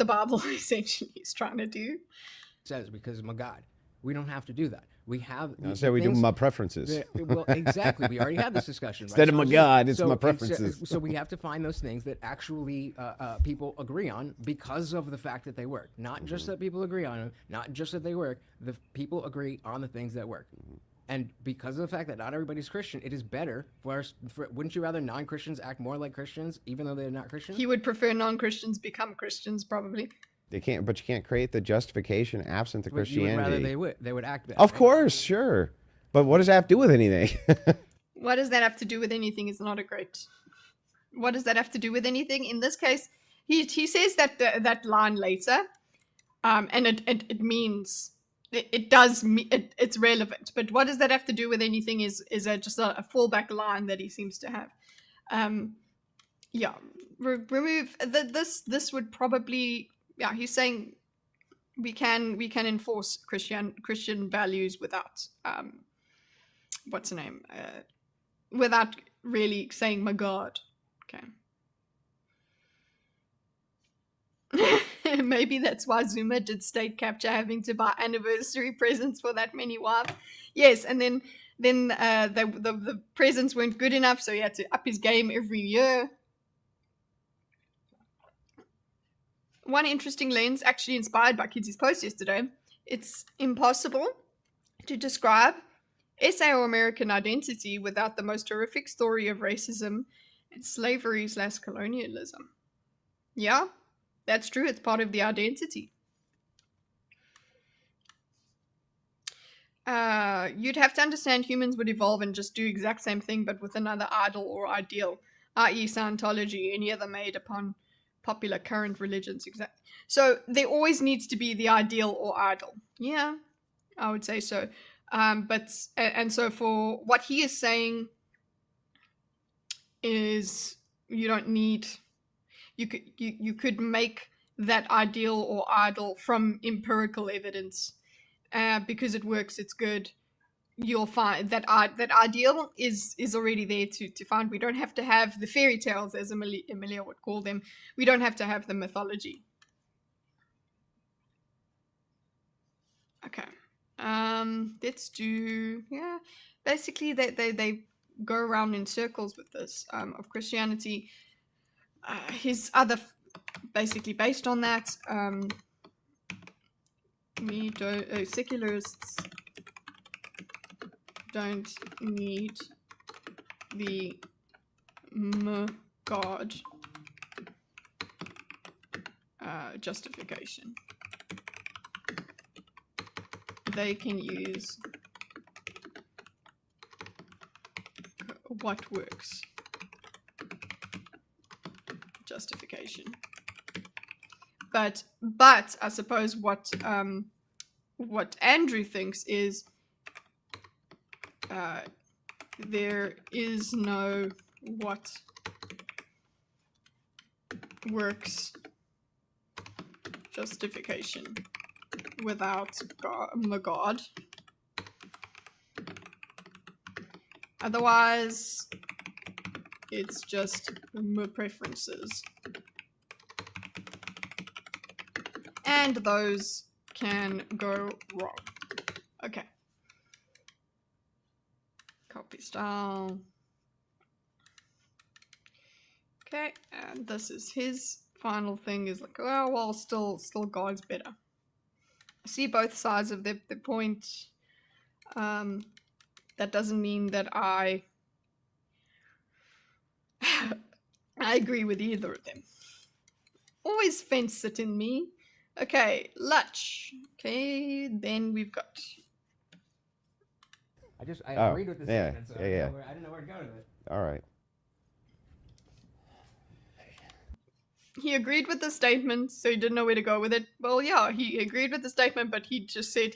Bible essentially is trying to do. Says because my God, we don't have to do that. We have. I said we do my preferences. Well, exactly. We already had this discussion. Right? Instead of my God, it's my it's, preferences. So we have to find those things that actually people agree on because of the fact that they work. Not just that people agree on them, not just that they work. The people agree on the things that work. And because of the fact that not everybody's Christian, it is better for us. Wouldn't you rather non-Christians act more like Christians, even though they're not Christians? He would prefer non-Christians become Christians, probably. They can't, but you can't create the justification absent the Christianity. You would rather they would act that. Of right? course, sure. But what does that have to do with anything? What does that have to do with anything is not a great... What does that have to do with anything? In this case, he says that line later, and it means it does it's relevant. But what does that have to do with anything? Is just a fallback line that he seems to have. Yeah, remove this would probably, yeah, he's saying we can enforce Christian values without what's the name, without really saying my God. Okay. Maybe that's why Zuma did state capture, having to buy anniversary presents for that many wives. Yes, and then the presents weren't good enough, so he had to up his game every year. One interesting lens, actually inspired by Kidsy's post yesterday, it's impossible to describe SA or American identity without the most horrific story of racism and slavery/colonialism. Yeah, that's true. It's part of the identity. You'd have to understand humans would evolve and just do exact same thing, but with another idol or ideal, i.e. Scientology, any other made upon popular current religions. So there always needs to be the ideal or idol. Yeah, I would say so. And so for what he is saying is you don't need, you could make that ideal or idol from empirical evidence, because it works, it's good. You'll find that that ideal is already there to find. We don't have to have the fairy tales, as Emilia would call them. We don't have to have the mythology. Okay. Let's do, yeah. Basically, they go around in circles with this of Christianity. His other, basically based on that, secularists don't need the God justification. They can use what works justification. But I suppose what Andrew thinks is there is no what works justification without God. Otherwise, it's just preferences. And those can go wrong. Okay. Copy style. Okay, and this is his final thing, is like, oh, well, still God's better. I see both sides of the point. That doesn't mean that I agree with either of them. Always fence it in me. Okay, Lutch. Okay, then we've got. I Oh, agreed with this yeah, statement, so yeah. I didn't know where to go with it. All right. He agreed with the statement, so he didn't know where to go with it. Well, yeah, he agreed with the statement, but he just said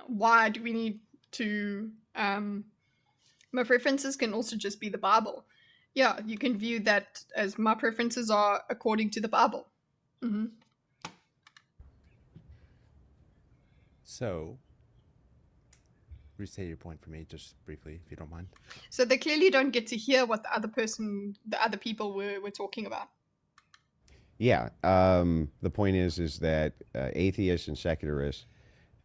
why do we need to, my preferences can also just be the Bible. Yeah, you can view that as my preferences are according to the Bible. Mm-hmm. So, restate your point for me just briefly, if you don't mind. So they clearly don't get to hear what the other people were talking about. Yeah. The point is that atheists and secularists,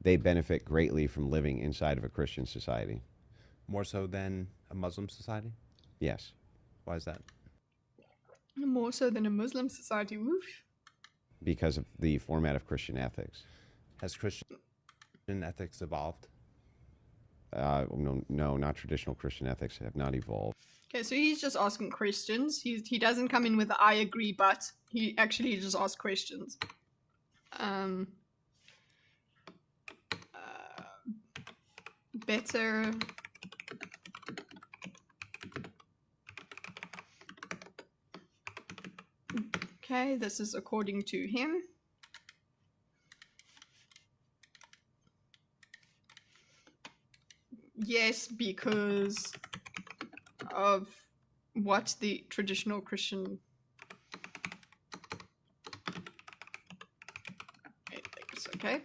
they benefit greatly from living inside of a Christian society. More so than a Muslim society? Yes. Why is that? More so than a Muslim society. Woof. Because of the format of Christian ethics. Has Christian ethics evolved? No, not traditional Christian ethics have not evolved. Okay, so he's just asking questions. He doesn't come in with I agree, but he actually just asks questions. Better Okay, this is according to him. Yes, because of what the traditional Christian ethics, okay?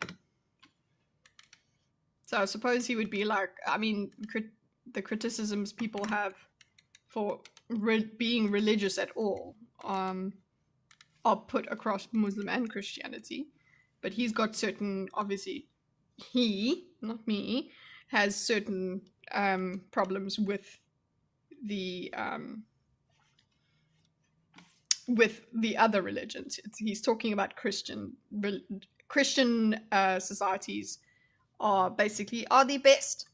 So I suppose he would be like, I mean, the criticisms people have for being religious at all are put across Muslim and Christianity. But he's got certain, obviously, he, not me, has certain problems with the other religions. He's talking about Christian societies are the best.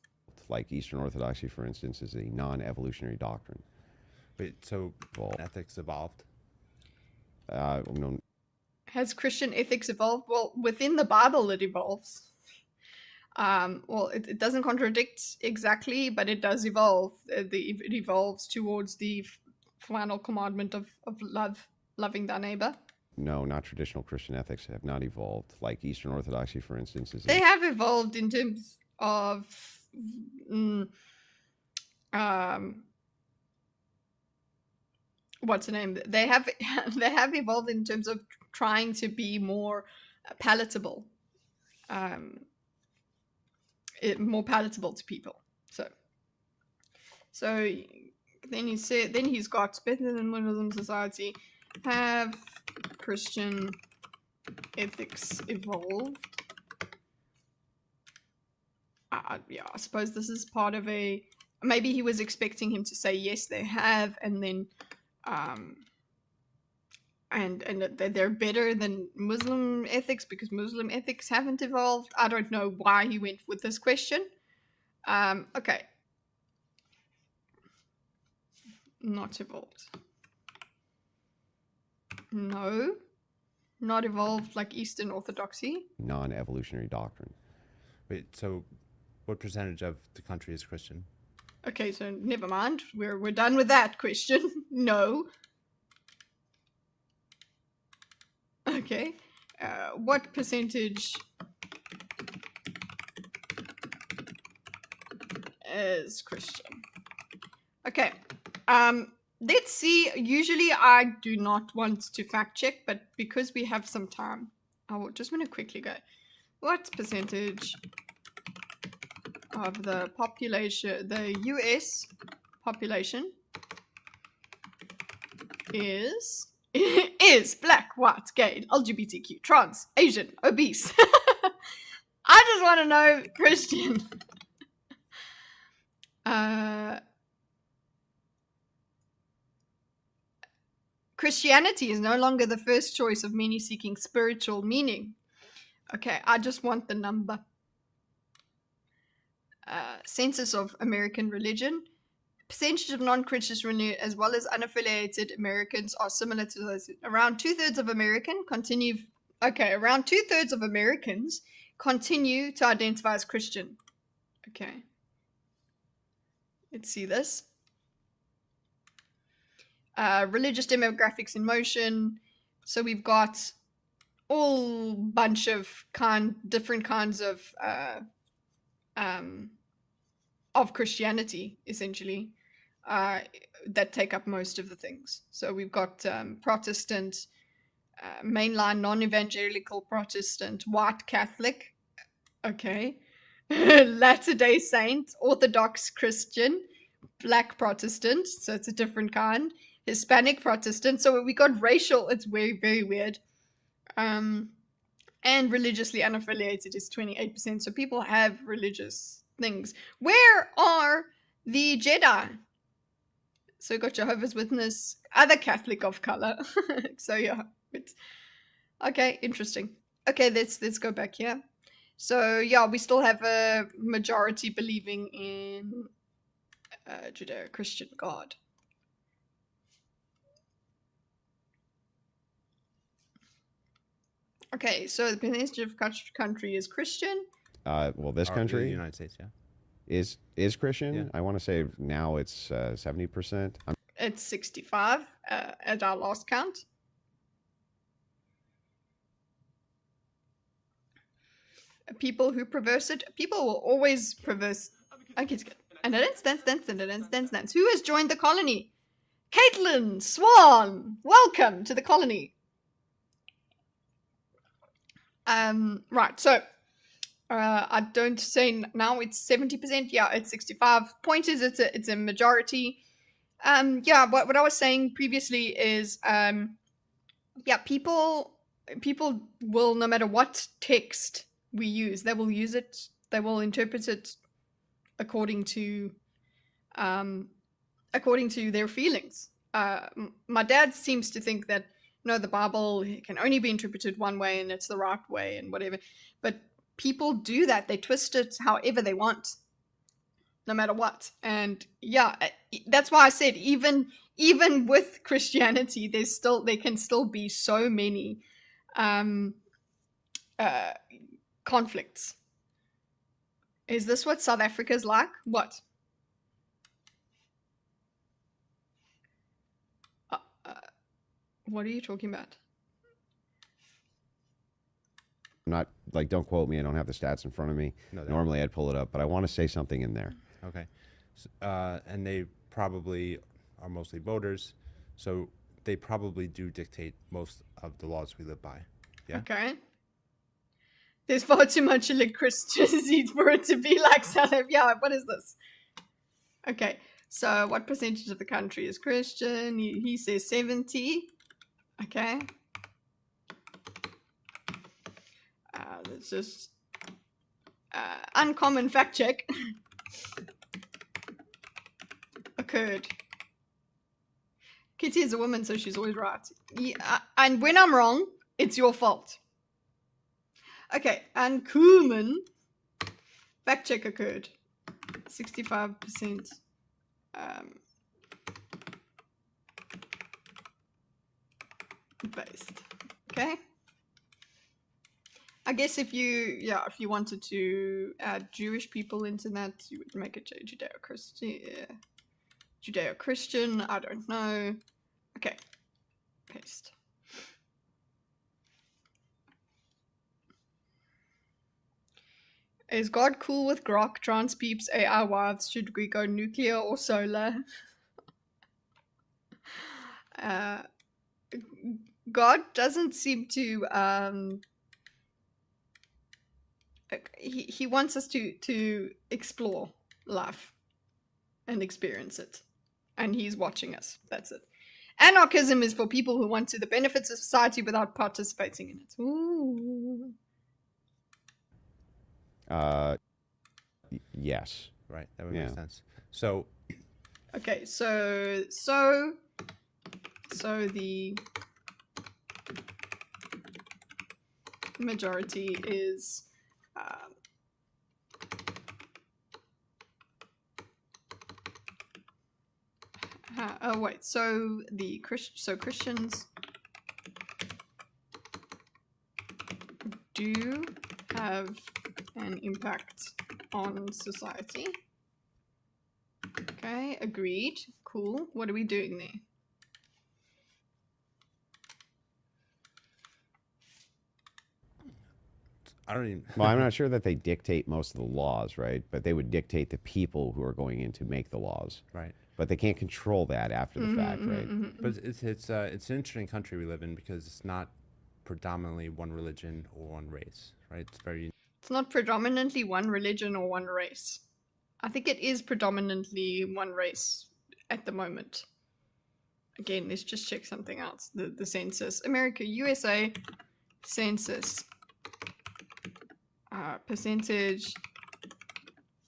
Like Eastern Orthodoxy, for instance, is a non-evolutionary doctrine. Wait, so ethics evolved? No, Has Christian ethics evolved? Well, within the Bible it evolves. Well, it doesn't contradict exactly, but it does evolve. It evolves towards the final commandment of loving thy neighbor. no, not traditional Christian ethics have not evolved. Like Eastern Orthodoxy, for instance, is They have evolved in terms of what's the name? They have evolved in terms of trying to be more palatable, more palatable to people. So then he said, then he's got better than Muslim society. Have Christian ethics evolved? Yeah, I suppose this is part of a. Maybe he was expecting him to say yes, they have, and then, and that they're better than Muslim ethics because Muslim ethics haven't evolved. I don't know why he went with this question. Okay. Not evolved. No. Not evolved like Eastern Orthodoxy. non-evolutionary doctrine. Wait, so what percentage of the country is Christian? Okay, so never mind. We're done with that question. No. Okay. What percentage is Christian? Okay. Let's see. Usually I do not want to fact check, but because we have some time, I will just want to quickly go. What percentage of the population, the US population, is black, white, gay, LGBTQ, trans, Asian, obese? I just want to know Christian. Christianity is no longer the first choice of many seeking spiritual meaning. Okay, I just want the number. Census of American religion. Percentage of non-Christian as well as unaffiliated Americans are similar to those. Around 2/3 of Americans continue to identify as Christian. Okay. Let's see this. Religious demographics in motion. So we've got all bunch of different kinds of Christianity, essentially, that take up most of the things. So we've got Protestant, mainline non-evangelical Protestant, white Catholic, okay, Latter-day Saint, Orthodox Christian, Black Protestant, so it's a different kind, Hispanic Protestant, so we got racial, it's very, very weird, and religiously unaffiliated is 28%, so people have religious things. Where are the Jedi? So got Jehovah's Witness, other Catholic of color. So yeah, okay, interesting. Okay, let's go back here. So yeah, we still have a majority believing in Judeo-Christian God. Okay, so the percentage of country is Christian. Well, this The country United States, yeah. is Christian. Yeah. I want to say now it's 70%. It's 65 at our last count. people who perverse it. People will always perverse. Okay, it's good. And dance. Who has joined the colony? Caitlin Swan, welcome to the colony. Right, so I don't say now it's 70%. Yeah, it's 65 pointers. It's a majority. Yeah, what I was saying previously is yeah, people will, no matter what text we use, they will use it. They will interpret it according to their feelings. My dad seems to think that no, the Bible can only be interpreted one way and it's the right way and whatever. But people do that. They twist it however they want, no matter what. And yeah, that's why I said even with Christianity, there can still be so many conflicts. Is this what South Africa's like? What? What are you talking about? I'm not like, don't quote me. I don't have the stats in front of me. No, Normally I'd pull it up, but I want to say something in there. Okay. And they probably are mostly voters, so they probably do dictate most of the laws we live by. Yeah. Okay. There's far too much electricity for it to be like South Africa. Yeah, what is this? Okay, so what percentage of the country is Christian? He says 70. Okay. Let's just uncommon fact check. Occurred. Kitty is a woman, so she's always right. Yeah, and when I'm wrong, it's your fault. Okay, and Kuhlman, fact check occurred. 65%. Based. Okay. I guess if you wanted to add Jewish people into that, you would make it Judeo-Christian. I don't know. Okay. Paste. Is God cool with grok, trans peeps, AI wives? Should we go nuclear or solar? God doesn't seem to he wants us to explore life and experience it, and he's watching us. That's it. Anarchism is for people who want to the benefits of society without participating in it. Ooh. Yes. Right. That would make sense. So. Okay. So the majority is. Oh wait. So Christians do have an impact on society. Okay, agreed. Cool. What are we doing there? I don't even. Well, I'm not sure that they dictate most of the laws, right? But they would dictate the people who are going in to make the laws. Right. But they can't control that after the fact, right? But it's an interesting country we live in because it's not predominantly one religion or one race, right? It's not predominantly one religion or one race. I think it is predominantly one race at the moment. Again, let's just check something else. The census. America, USA, census. Percentage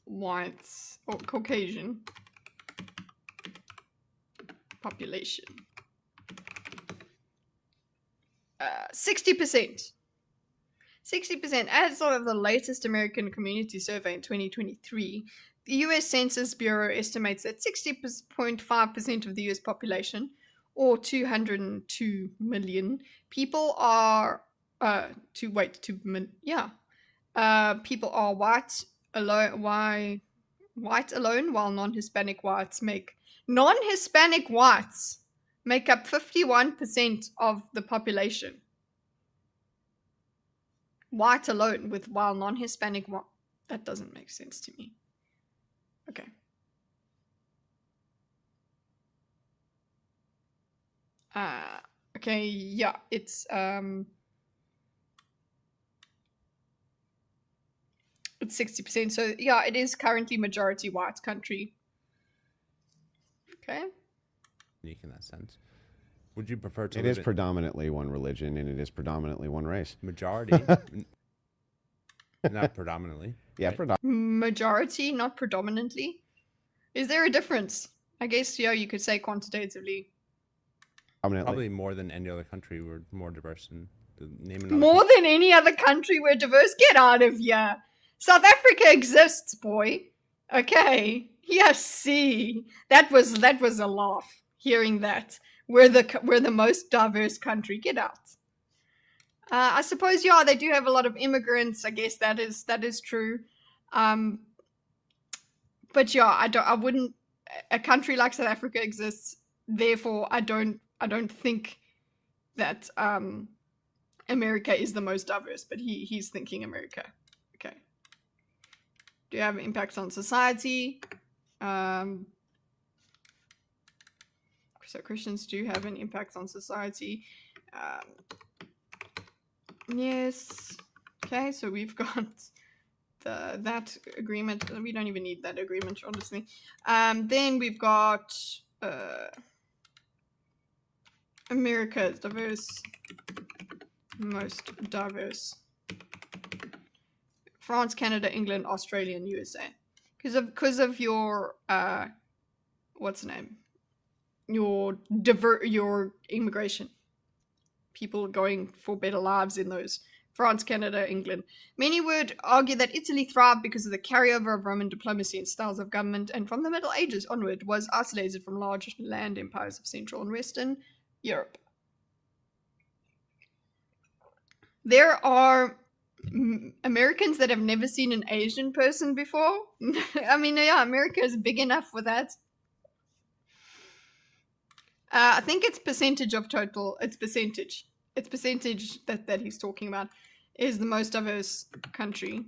whites or Caucasian population. 60%. 60%. As of the latest American Community Survey in 2023, the US Census Bureau estimates that 60.5% of the US population, or 202 million people, are people are white alone, while non-Hispanic whites make up 51% of the population. white alone, while non-Hispanic that doesn't make sense to me. Okay. Okay, yeah, it's 60%. So yeah, it is currently majority white country. Okay. Unique in that sense. Would you prefer to It live is in predominantly one religion, and it is predominantly one race. majority? Not predominantly. Yeah, right? Majority, not predominantly. Is there a difference? I guess, yeah, you could say quantitatively. predominantly. Probably more than any other country. We're more diverse than the name another More than any other country we're diverse. Get out of here. South Africa exists, boy. Okay. Yes, see. That was a laugh hearing that. We're the most diverse country. Get out. I suppose, yeah, they do have a lot of immigrants. I guess that is true. But yeah, I wouldn't. A country like South Africa exists. Therefore, I don't think that America is the most diverse. But he's thinking America. Okay. Do you have impacts on society? So Christians do have an impact on society. Yes. Okay, so we've got that agreement. We don't even need that agreement, honestly. Then we've got America is diverse, most diverse. France, Canada, England, Australia, and USA. Because of your what's the name? Your immigration. People going for better lives in those. France, Canada, England. Many would argue that Italy thrived because of the carryover of Roman diplomacy and styles of government, and from the Middle Ages onward was isolated from large land empires of Central and Western Europe. There are Americans that have never seen an Asian person before. I mean, yeah, America is big enough for that. I think it's percentage of total. It's percentage. It's percentage that he's talking about is the most diverse country.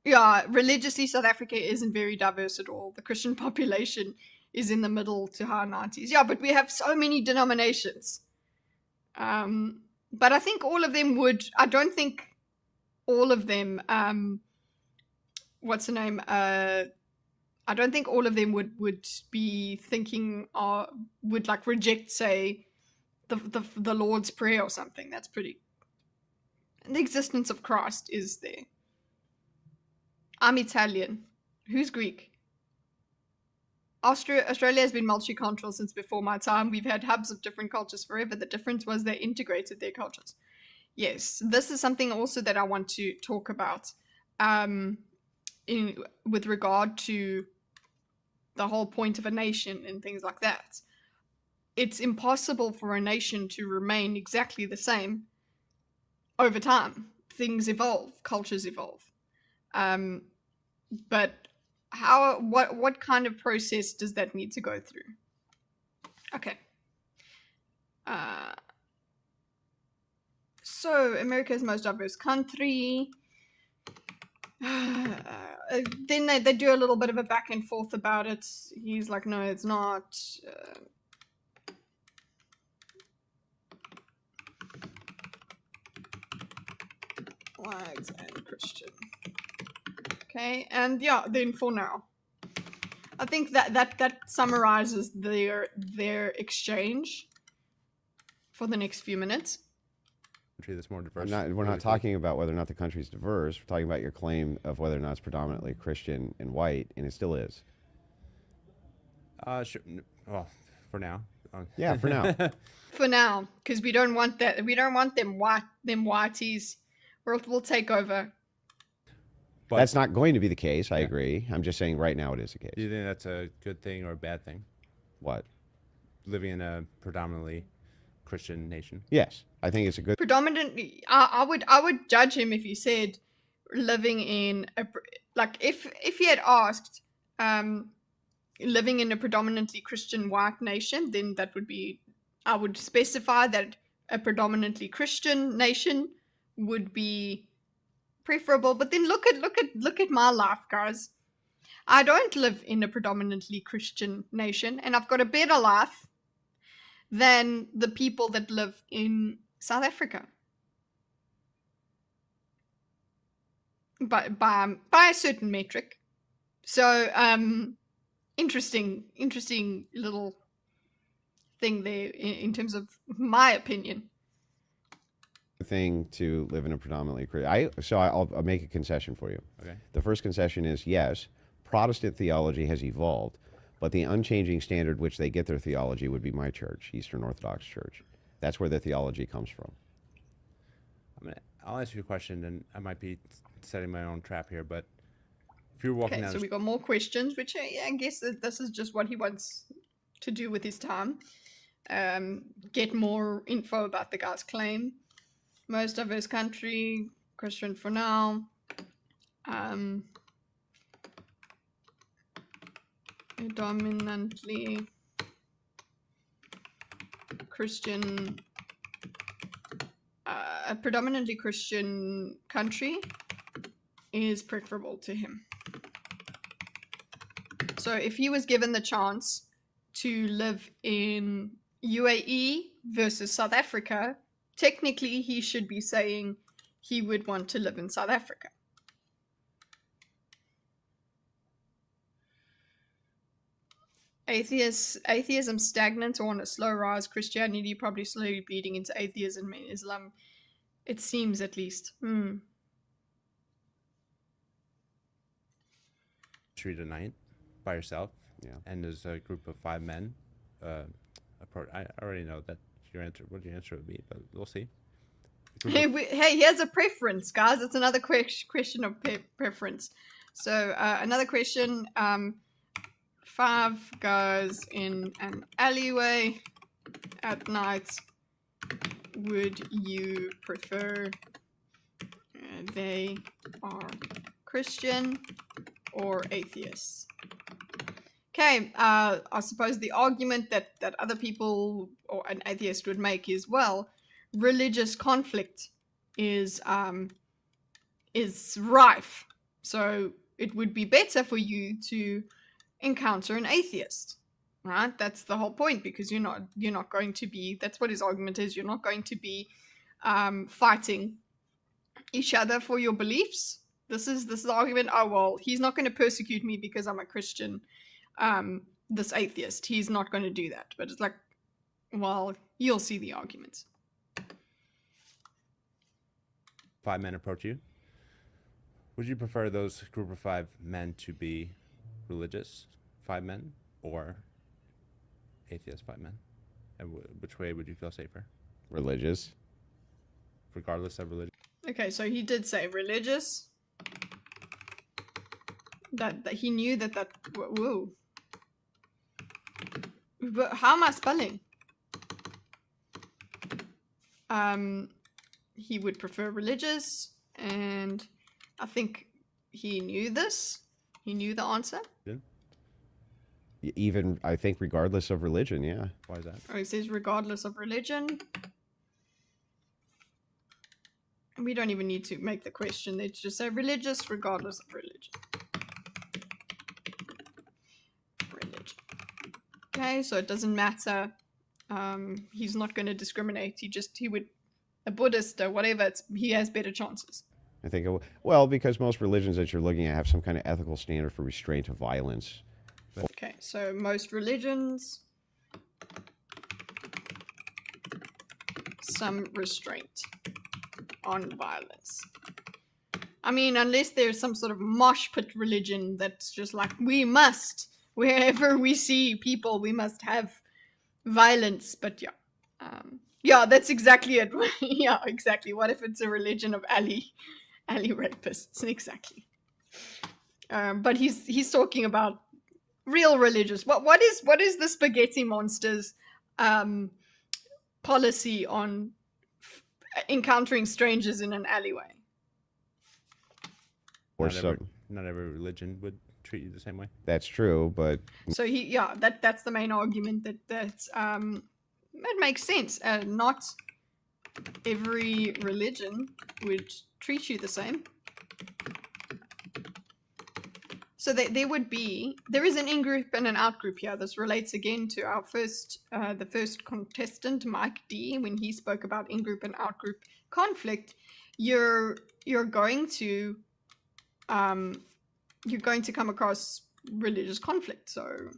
Yeah, religiously, South Africa isn't very diverse at all. The Christian population is in the middle to high 90s. Yeah, but we have so many denominations. But I think all of them would. I don't think all of them. What's the name? I don't think all of them would be thinking or would like reject, say, the Lord's Prayer or something. That's pretty. The existence of Christ is there. I'm Italian. Who's Greek? Australia has been multicultural since before my time. We've had hubs of different cultures forever. The difference was they integrated their cultures. Yes, this is something also that I want to talk about with regard to the whole point of a nation and things like that. It's impossible for a nation to remain exactly the same over time. Things evolve, cultures evolve. But what kind of process does that need to go through? Okay. So America's most diverse country. Then they do a little bit of a back and forth about it. He's like, no, it's not. Flags and Christian. Okay, and yeah, then for now, I think that summarizes their exchange for the next few minutes. Country that's more diverse. We're not talking about whether or not the country's diverse. We're talking about your claim of whether or not it's predominantly Christian and white, and it still is. Sure. Well, for now. Yeah, for now. For now, because we don't want that. We don't want them whiteys. We'll take over. But That's not going to be the case. I agree. I'm just saying right now it is the case. do you think that's a good thing or a bad thing? What? Living in a predominantly Christian nation. Yes, I think it's a good. Predominantly, I would judge him if he said living in a if he had asked living in a predominantly Christian white nation, then that would be, I would specify that a predominantly Christian nation would be preferable. But then look at my life, guys. I don't live in a predominantly Christian nation, and I've got a better life than the people that live in South Africa. By a certain metric. So interesting little thing there in terms of my opinion. Thing to live in a predominantly I'll make a concession for you. Okay. The first concession is, yes, Protestant theology has evolved, but the unchanging standard which they get their theology would be my church, Eastern Orthodox Church. That's where the theology comes from. I'll ask you a question, and I might be setting my own trap here, but if you're walking Okay, down so we got more questions, which I guess that this is just what he wants to do with his time. Get more info about the guy's claim. Most of his country, Christian for now. Predominantly Christian, a predominantly Christian country is preferable to him. So if he was given the chance to live in UAE versus South Africa, technically he should be saying he would want to live in South Africa. Atheism stagnant or on a slow rise. Christianity probably slowly bleeding into atheism and Islam. It seems, at least. street at night by yourself, Yeah. and there's a group of 5 men. I already know that your answer, what your answer would be, but we'll see. Hey, here's a preference, guys. It's another question of preference. So another question. 5 guys in an alleyway at night. Would you prefer they are Christian or atheists? Okay, I suppose the argument that other people or an atheist would make is, well, religious conflict is rife, so it would be better for you to encounter an atheist, right? That's the whole point, because you're not going to be, that's what his argument is, you're not going to be fighting each other for your beliefs. This is the argument. Oh, well, he's not going to persecute me because I'm a Christian. This atheist, he's not going to do that. But it's like, well, you'll see the arguments. 5 men approach you. Would you prefer those group of 5 men to be religious 5 men or atheist 5 men? And which way would you feel safer? Religious. Regardless of religion? Okay, so he did say religious. That he knew that whoa. But how am I spelling? He would prefer religious, and I think he knew this. He knew the answer. Even, I think, regardless of religion, yeah. Why is that? Oh, it says regardless of religion. We don't even need to make the question. They just say religious regardless of religion. Okay, so it doesn't matter. He's not going to discriminate. He would, a Buddhist or whatever, he has better chances. I think, well, because most religions that you're looking at have some kind of ethical standard for restraint of violence. Okay, so most religions, some restraint on violence. I mean, unless there's some sort of mosh pit religion that's just like, we must, wherever we see people, we must have violence. But yeah, yeah, that's exactly it. Yeah, exactly. What if it's a religion of alley rapists? Exactly. But he's talking about real religious. What is the Spaghetti Monster's policy on encountering strangers in an alleyway? Or Not every religion would treat you the same way. That's true, but So that's the main argument, that it makes sense. Not every religion would treat you the same. So there is an in-group and an out-group here. This relates again to our the first contestant, Mike D, when he spoke about in-group and out-group conflict. You're going to come across religious conflict. So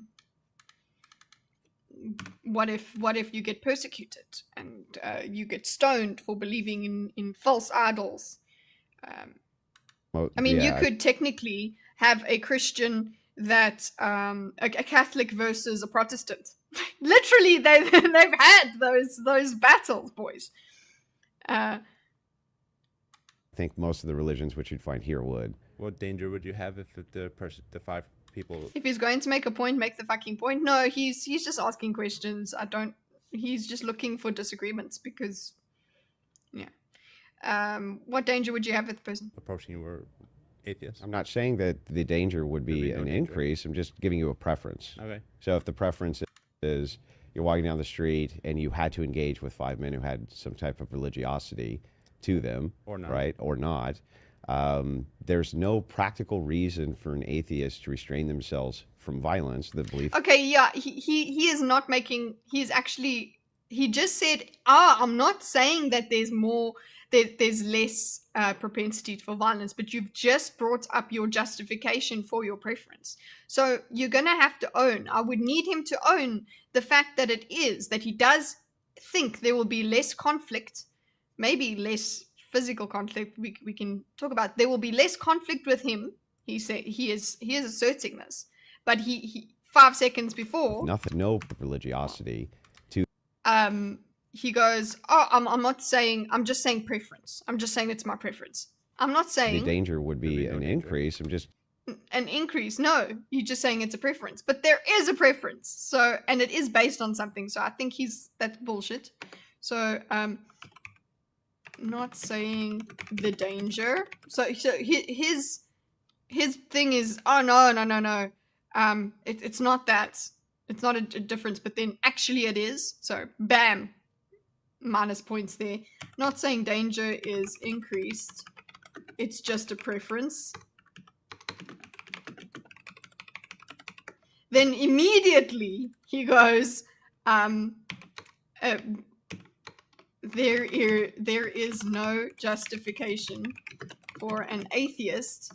what if you get persecuted and you get stoned for believing in false idols? Well, I mean, you yeah, could technically have a Christian that a Catholic versus a Protestant. Literally, they've had those battles, boys. I think most of the religions which you'd find here would. What danger would you have if the 5 people? If he's going to make a point, make the fucking point. No, he's just asking questions. He's just looking for disagreements because, yeah. What danger would you have if the person Approaching you were atheists? I'm not saying that the danger would be There'd be no an danger. increase. I'm just giving you a preference. Okay. So if the preference is you're walking down the street and you had to engage with 5 men who had some type of religiosity to them, Or not. right, or not, there's no practical reason for an atheist to restrain themselves from violence. The belief. Okay, yeah, he is not making. He just said, I'm not saying that there's less propensity for violence, but you've just brought up your justification for your preference. So you're gonna have to own. I would need him to own the fact that that he does think there will be less conflict, maybe less physical conflict. We can talk about. There will be less conflict with him. He is asserting this, but he 5 seconds before Nothing, no religiosity to. He goes, I'm not saying, I'm just saying preference. I'm just saying it's my preference. I'm not The saying danger would be no an danger. increase. I'm just. an increase. No, you're just saying it's a preference. But there is a preference. So, and it is based on something. So I think that's bullshit. So, not saying the danger. So his thing is, oh no. It's not that. It's not a difference, but then actually it is. So bam, minus points there. Not saying danger is increased. It's just a preference. Then immediately he goes, there is no justification for an atheist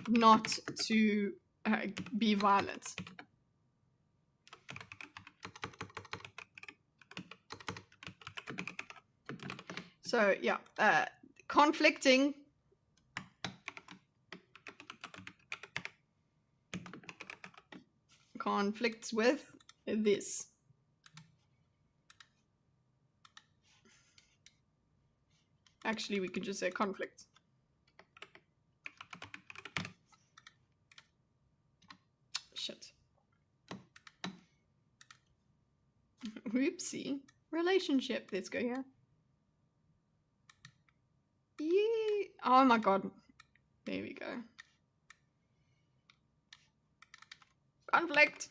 not to be violent. So yeah, conflicting conflicts with this. Actually, we could just say conflict. Shit. Whoopsie. Relationship. Let's go here. Yeah. Oh my god. There we go. Conflict.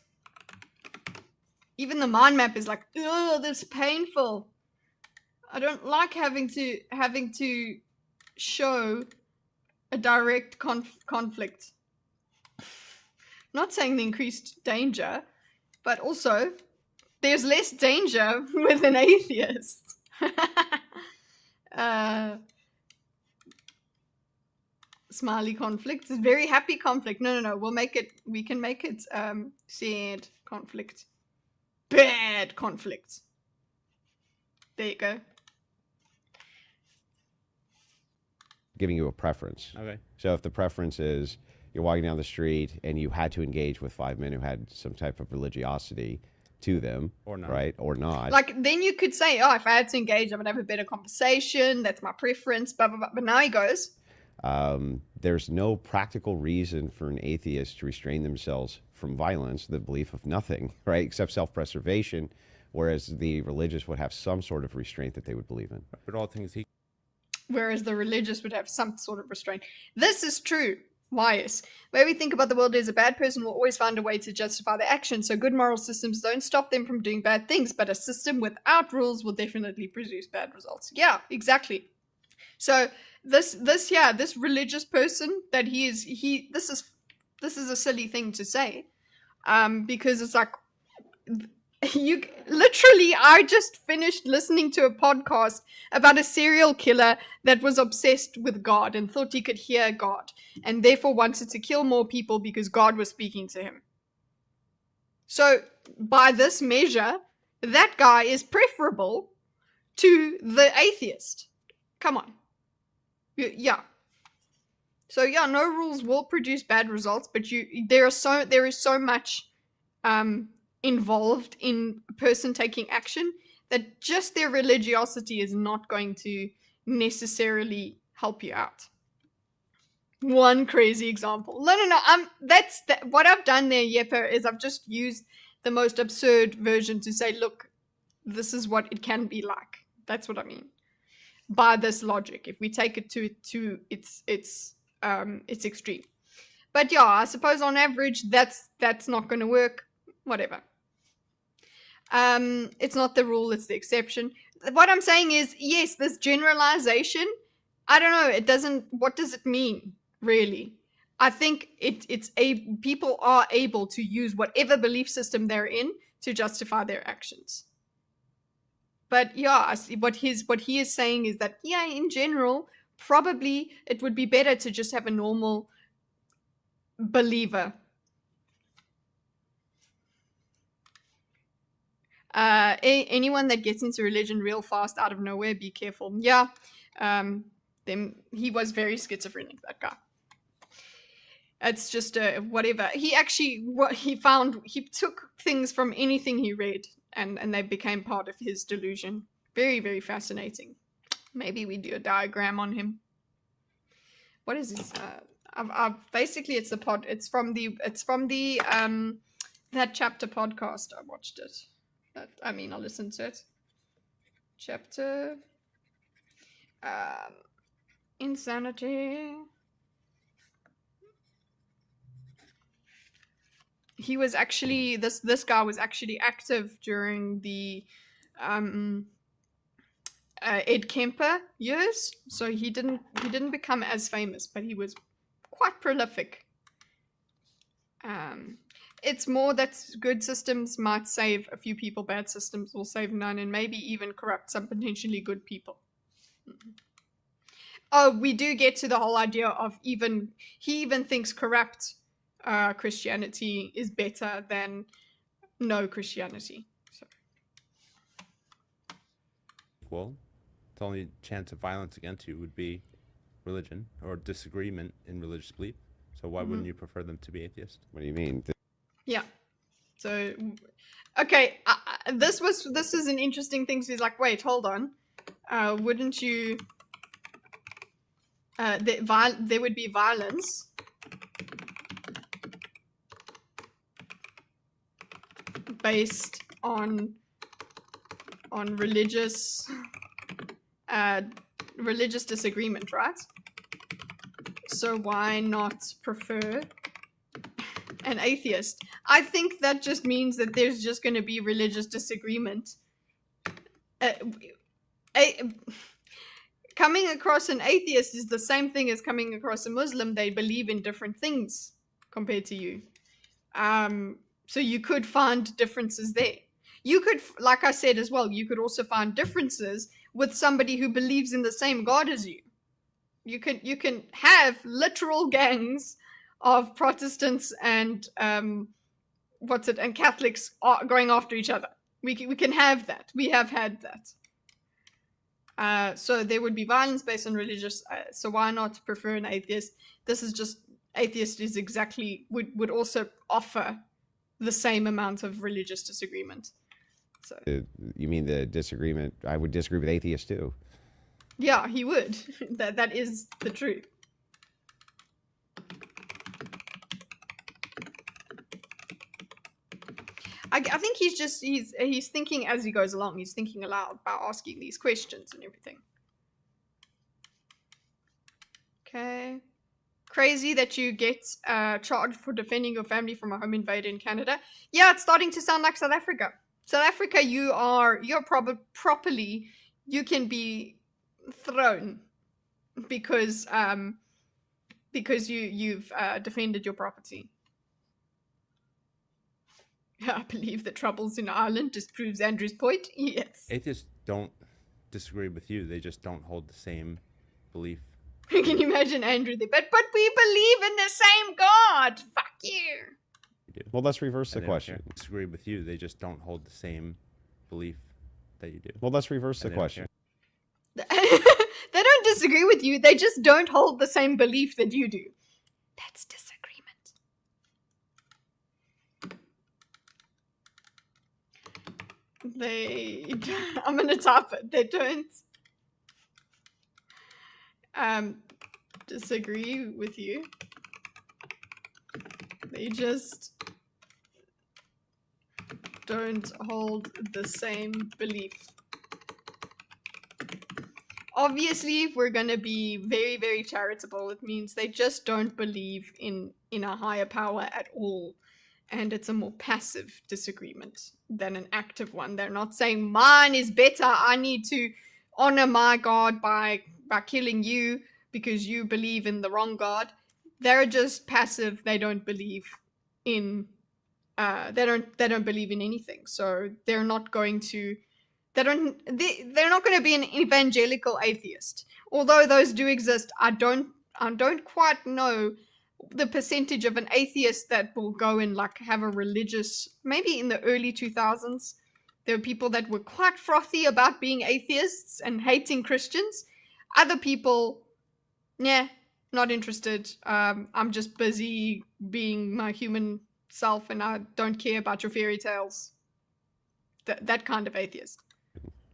Even the mind map is like, ugh, this is painful. I don't like having to show a direct conflict. Not saying the increased danger, but also there's less danger with an atheist. Smiley conflict is very happy conflict. No. We can make it sad conflict. Bad conflict. There you go. Giving you a preference. Okay. So if the preference is you're walking down the street and you had to engage with 5 men who had some type of religiosity to them, Or not. right, or not, Like, then you could say, oh, if I had to engage, I would have a better conversation. That's my preference, blah, blah, blah. But now he goes, there's no practical reason for an atheist to restrain themselves from violence, the belief of nothing, right, except self-preservation, whereas the religious would have some sort of restraint that they would believe in. But all things he whereas the religious would have some sort of restraint. This is true. Bias. The way we think about the world is a bad person will always find a way to justify their actions, so good moral systems don't stop them from doing bad things, but a system without rules will definitely produce bad results. Yeah, exactly. So this religious person that this is a silly thing to say, because it's like, you literally, I just finished listening to a podcast about a serial killer that was obsessed with God and thought he could hear God and therefore wanted to kill more people because God was speaking to him. So by this measure, that guy is preferable to the atheist. Come on. Yeah. So yeah, no rules will produce bad results, but there is so much involved in a person taking action that just their religiosity is not going to necessarily help you out. One crazy example. No. What I've done there, Yepper, is I've just used the most absurd version to say, look, this is what it can be like. That's what I mean by this logic. If we take it to its extreme. But yeah, I suppose on average that's not going to work. Whatever. It's not the rule, it's the exception. What I'm saying is, yes, this generalization, I don't know, what does it mean, really? I think people are able to use whatever belief system they're in to justify their actions. But yeah, what he is saying is that, yeah, in general, probably it would be better to just have a normal believer. Anyone that gets into religion real fast out of nowhere, be careful. Yeah, he was very schizophrenic, that guy. It's just whatever. He took things from anything he read, and they became part of his delusion. Very, very fascinating. Maybe we do a diagram on him. What is this? Basically, it's from the that chapter podcast. I watched it. I listened to it. Chapter insanity. He was actually this guy was actually active during the Ed Kemper years, so he didn't become as famous, but he was quite prolific. It's more that good systems might save a few people, bad systems will save none, and maybe even corrupt some potentially good people. Oh, we do get to the whole idea of he even thinks corrupt Christianity is better than no Christianity. So. Well, the only chance of violence against you would be religion or disagreement in religious belief. So why wouldn't you prefer them to be atheist? What do you mean? Yeah. So, okay, this is an interesting thing. So he's like, wait, hold on. Wouldn't you? There would be violence based on religious disagreement, right? So why not prefer an atheist? I think that just means that there's just going to be religious disagreement. Coming across an atheist is the same thing as coming across a Muslim. They believe in different things compared to you. So you could find differences there. You could, like I said as well, you could also find differences with somebody who believes in the same God as you. You can have literal gangs of Protestants and and Catholics going after each other. We can have that. We have had that. So there would be violence based on religious. So why not prefer an atheist? This is just atheist is exactly would also offer the same amount of religious disagreement. So you mean the disagreement? I would disagree with atheists too. Yeah, he would. That is the truth. I think he's thinking as he goes along. He's thinking aloud about asking these questions and everything. Okay, Crazy that you get charged for defending your family from a home invader in Canada. Yeah, it's starting to sound like South Africa. South Africa, you're properly, you can be thrown because you've defended your property. I believe the troubles in Ireland disproves Andrew's point. Yes. Atheists don't disagree with you. They just don't hold the same belief. Can you imagine Andrew there? But we believe in the same God. Fuck you. You do. Well, let's reverse the And they don't question. disagree with you. They just don't hold the same belief that you do. Well, let's reverse the And they don't question. They don't disagree with you. They just don't hold the same belief that you do. That's disagreement. I'm gonna type it. They don't disagree with you. They just don't hold the same belief. Obviously, if we're gonna be very, very charitable, it means they just don't believe in a higher power at all. And it's a more passive disagreement than an active one. They're not saying mine is better. I need to honor my God by killing you because you believe in the wrong God. They're just passive. They don't believe in they don't believe in anything. So they're not going to they're not going to be an evangelical atheist. Although those do exist, I don't quite know the percentage of an atheist that will go and like have a religious, maybe in the early 2000s, there were people that were quite frothy about being atheists and hating Christians. Other people, yeah, not interested. I'm just busy being my human self and I don't care about your fairy tales. That kind of atheist.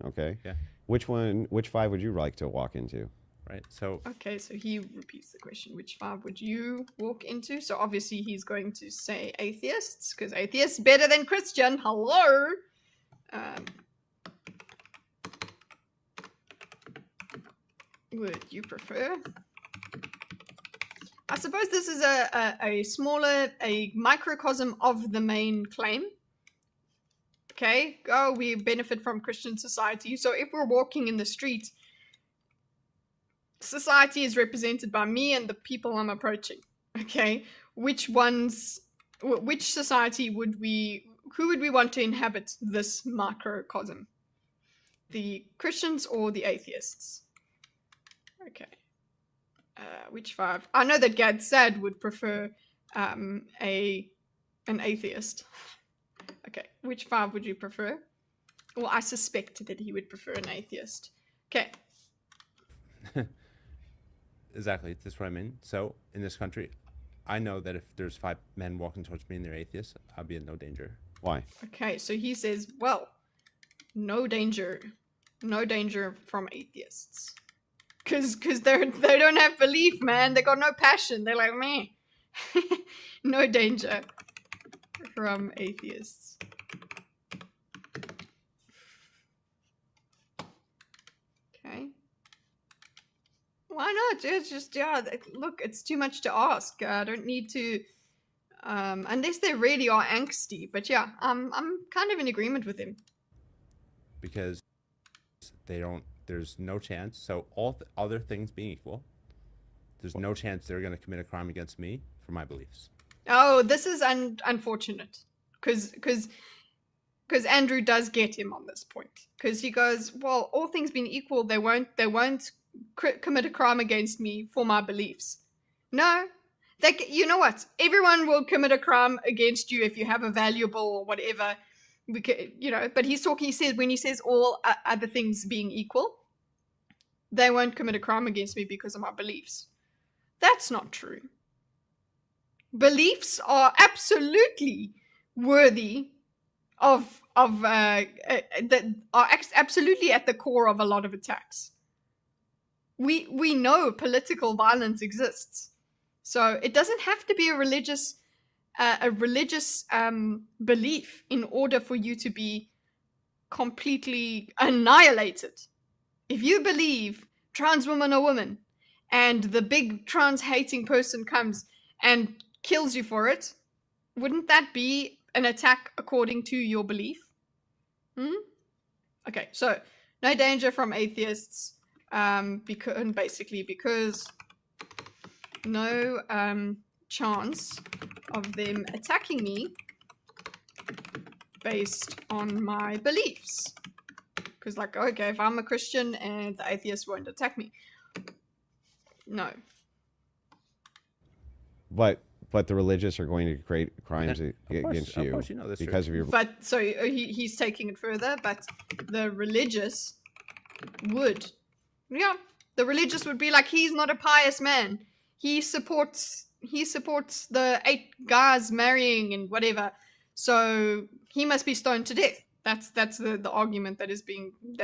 Okay. Yeah. Which 5 would you like to walk into? Right. So Okay, so he repeats the question. Which 5 would you walk into? So obviously he's going to say atheists, because atheists better than Christian. Hello. Would you prefer? I suppose this is a smaller, a microcosm of the main claim. Okay, we benefit from Christian society. So if we're walking in the street, society is represented by me and the people I'm approaching. Okay, which society who would we want to inhabit this microcosm? The Christians or the atheists? Okay. Which 5? I know that Gad Sad would prefer an atheist. Okay, which 5 would you prefer? Well, I suspect that he would prefer an atheist. Okay. exactly, that's what I mean. So in this country, I know that if there's 5 men walking towards me and they're atheists, I'll be in no danger. Why? Okay, so he says, well, no danger from atheists. Cause they don't have belief, man. They got no passion. They're like, meh. No danger from atheists. Okay. Why not? It's just, yeah, look, it's too much to ask. I don't need to, unless they really are angsty. But yeah, I'm kind of in agreement with him. Because there's no chance. So all other things being equal, there's no chance they're going to commit a crime against me for my beliefs. Oh, this is unfortunate. Because Andrew does get him on this point. Because he goes, well, all things being equal, they won't commit a crime against me for my beliefs. No. You know what? Everyone will commit a crime against you if you have a valuable or whatever. But he says when he says all other things being equal, they won't commit a crime against me because of my beliefs. That's not true. Beliefs are absolutely worthy that are absolutely at the core of a lot of attacks. We know political violence exists, so it doesn't have to be a religious belief in order for you to be completely annihilated. If you believe trans women are women and the big trans hating person comes and kills you for it, wouldn't that be an attack according to your belief? Okay, so no danger from atheists, because no chance of them attacking me based on my beliefs. Because, like, okay, if I'm a Christian and the atheists won't attack me. No. But the religious are going to create crimes against of you course you know that's because true. of your. But, so he's taking it further, but the religious would. Yeah, the religious would be like, he's not a pious man. He supports the 8 guys marrying and whatever. So he must be stoned to death. That's the argument that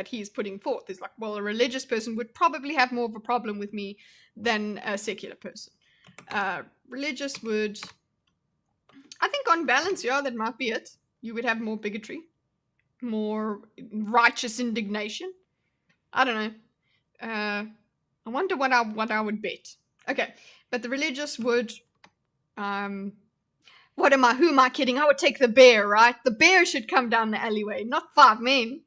he's putting forth. Is like, well, a religious person would probably have more of a problem with me than a secular person. Religious would, I think on balance, yeah, that might be it. You would have more bigotry, more righteous indignation. I don't know. I wonder what I would bet. Okay, but the religious would, who am I kidding? I would take the bear, right? The bear should come down the alleyway, not 5 men.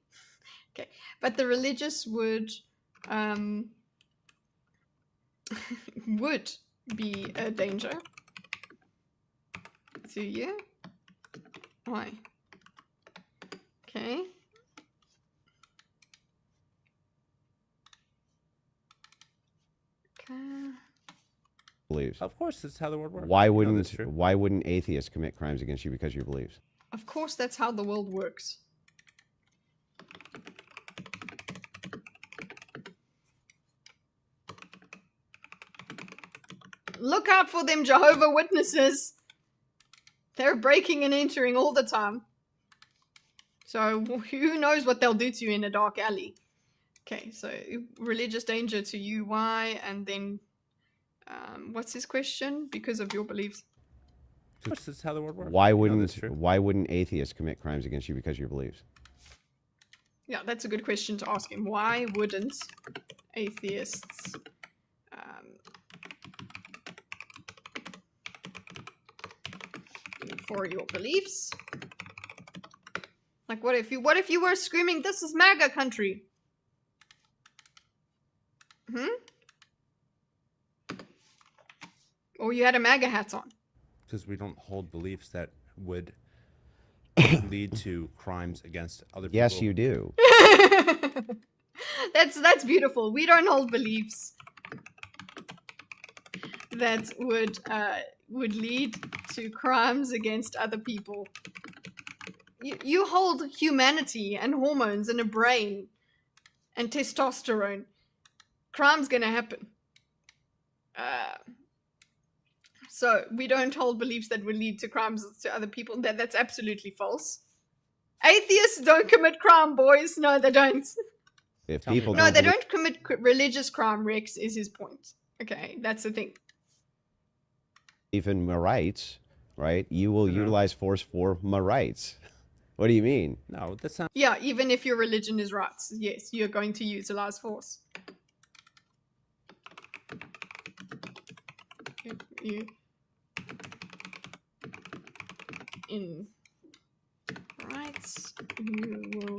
Okay, but the religious would, would be a danger to you. Why? Okay. Beliefs. Of course, that's how the world works. Why You know that's wouldn't true. atheists commit crimes against you because of your beliefs? Of course, that's how the world works. Look out for them Jehovah Witnesses. They're breaking and entering all the time. So who knows what they'll do to you in a dark alley. Okay, so religious danger to you, why? And then, what's his question? Because of your beliefs. Of course, that's how the world works. Why You know that's true. wouldn't atheists commit crimes against you because of your beliefs? Yeah, that's a good question to ask him. Why wouldn't atheists for your beliefs? Like, what if you were screaming, "This is MAGA country"? Or you had a MAGA hat on. Because we don't hold beliefs that would lead to crimes against other people. Yes, you do. That's beautiful. We don't hold beliefs that would lead to crimes against other people. You hold humanity and hormones and a brain and testosterone. Crime's gonna happen. So we don't hold beliefs that would lead to crimes to other people. That's absolutely false. Atheists don't commit crime, boys. No, they don't. If Tell me people about No, don't they believe- don't commit religious crime, Rex, is his point. Okay, that's the thing. in my rights, right? You will utilize force for my rights. What do you mean? No, that's not. Yeah, even if your religion is right, yes, you're going to utilize force. If you in rights, you will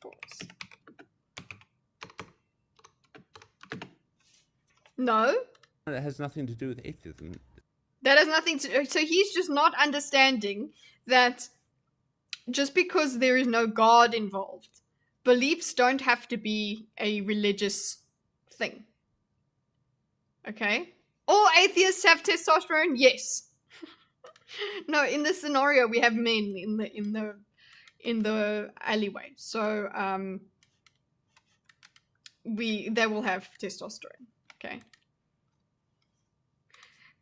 force. No, That has nothing to do with atheism. that has nothing to. So he's just not understanding that just because there is no God involved, beliefs don't have to be a religious thing. Okay? All atheists have testosterone? Yes. No, in this scenario we have men in the alleyway. So they will have testosterone. Okay?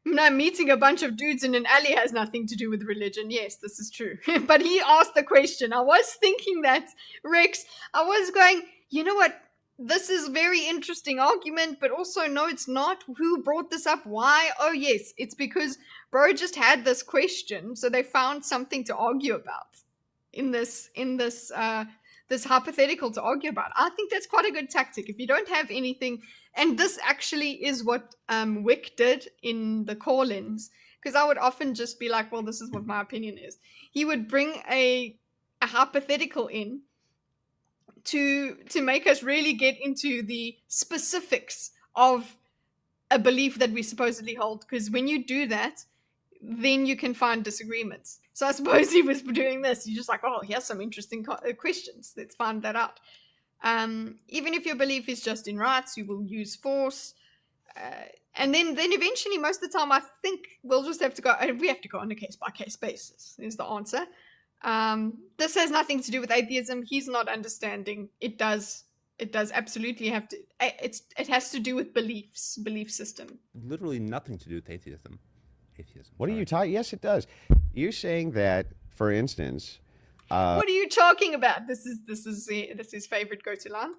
No, meeting a bunch of dudes in an alley has nothing to do with religion. Yes, this is true. But he asked the question. I was thinking that, Rex. I was going, you know what? This is a very interesting argument, but also, no, it's not. Who brought this up? Why? Oh, yes, it's because bro just had this question, so they found something to argue about in this this hypothetical to argue about. I think that's quite a good tactic. If you don't have anything, and this actually is what Wick did in the call-ins, because I would often just be like, well, this is what my opinion is. He would bring a hypothetical in to make us really get into the specifics of a belief that we supposedly hold, because when you do that, then you can find disagreements. So I suppose he was doing this. He's just like, oh, here's some interesting questions. Let's find that out. Even if your belief is just in rights, you will use force. And then eventually, most of the time, I think we'll just have to go, we have to go on a case-by-case basis, is the answer. This has nothing to do with atheism. He's not understanding. It does absolutely have to, it has to do with belief system. Literally nothing to do with atheism. What are you talking? Yes, it does. You're saying that, for instance, what are you talking about? This is his favorite go-to line.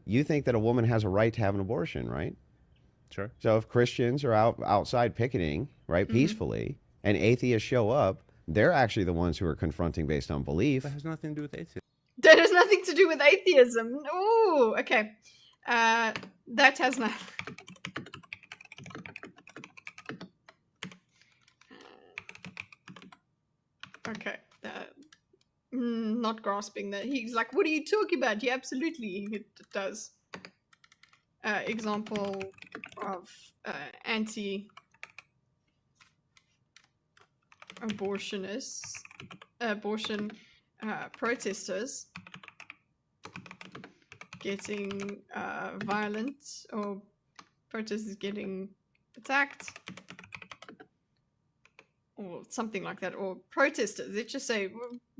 you think that a woman has a right to have an abortion, right? Sure. So if Christians are outside picketing, right, peacefully, and atheists show up, they're actually the ones who are confronting based on belief. That has nothing to do with atheism. That has nothing to do with atheism. Oh, okay. That has nothing. Okay. Not grasping that. He's like, what are you talking about? Yeah, absolutely. It does. Example of abortion protesters getting violent, or protesters getting attacked, or something like that, or protesters. Let's just say,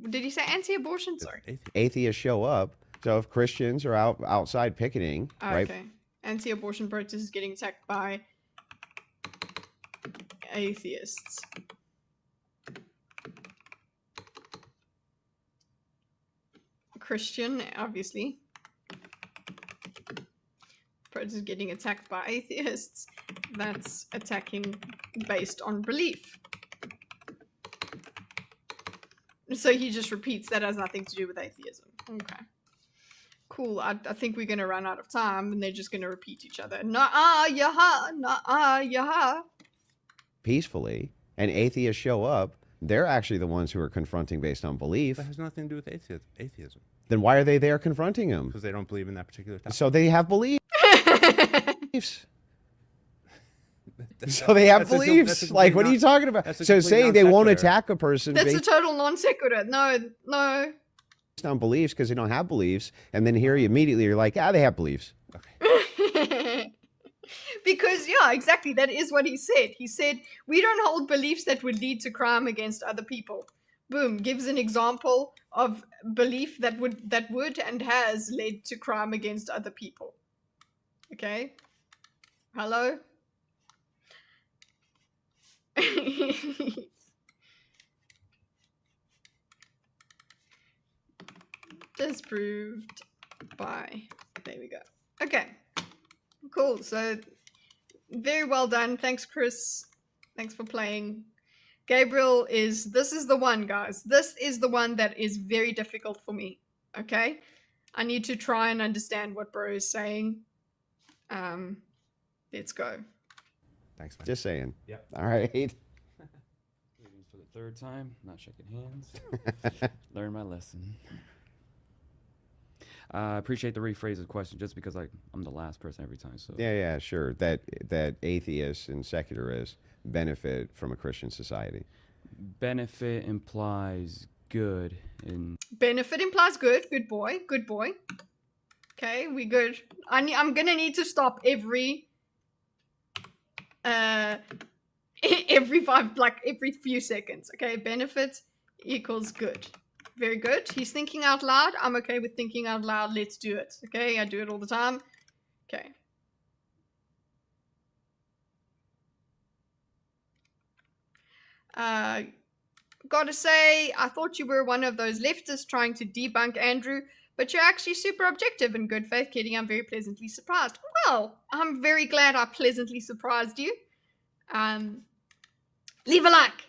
did he say anti-abortion? Sorry. Atheists show up. So if Christians are outside picketing, right? Okay. Anti-abortion protesters getting attacked by atheists. Christian, obviously. Protesters getting attacked by atheists. That's attacking based on belief. So he just repeats that has nothing to do with atheism. Okay. Cool. I think we're going to run out of time, and they're just going to repeat each other. Nah, yaha, nah, yaha. Peacefully, and atheists show up, they're actually the ones who are confronting based on belief. That has nothing to do with atheism. Then why are they there confronting them? Because they don't believe in that particular topic. So they have beliefs. So they have beliefs. Like, what are you talking about? So saying they won't attack a person That's a based total non sequitur. No. on beliefs because they don't have beliefs, and then here you immediately you're like, they have beliefs. Because, yeah, exactly. That is what he said. He said, we don't hold beliefs that would lead to crime against other people. Boom. Gives an example of belief that would and has led to crime against other people. Okay? Hello? Disproved by. There we go. Okay. Cool. So, very well done. Thanks, Chris. Thanks for playing. Gabriel this is the one, guys. This is the one that is very difficult for me. Okay? I need to try and understand what bro is saying. Let's go. Thanks, man. Just saying. Yeah. All right. For the third time, not shaking hands. Learn my lesson. I appreciate the rephrase of the question just because I'm the last person every time. So Yeah, sure. That atheists and secularists benefit from a Christian society. benefit implies good in Benefit implies good. Good boy. Good boy. Okay, we good. I'm gonna need to stop every every few seconds. Okay, benefit equals good. Very good. He's thinking out loud. I'm okay with thinking out loud. Let's do it. Okay, I do it all the time. Okay. Gotta say, I thought you were one of those leftists trying to debunk Andrew, but you're actually super objective and good faith, Kitty. I'm very pleasantly surprised. Well, I'm very glad I pleasantly surprised you. Leave a like.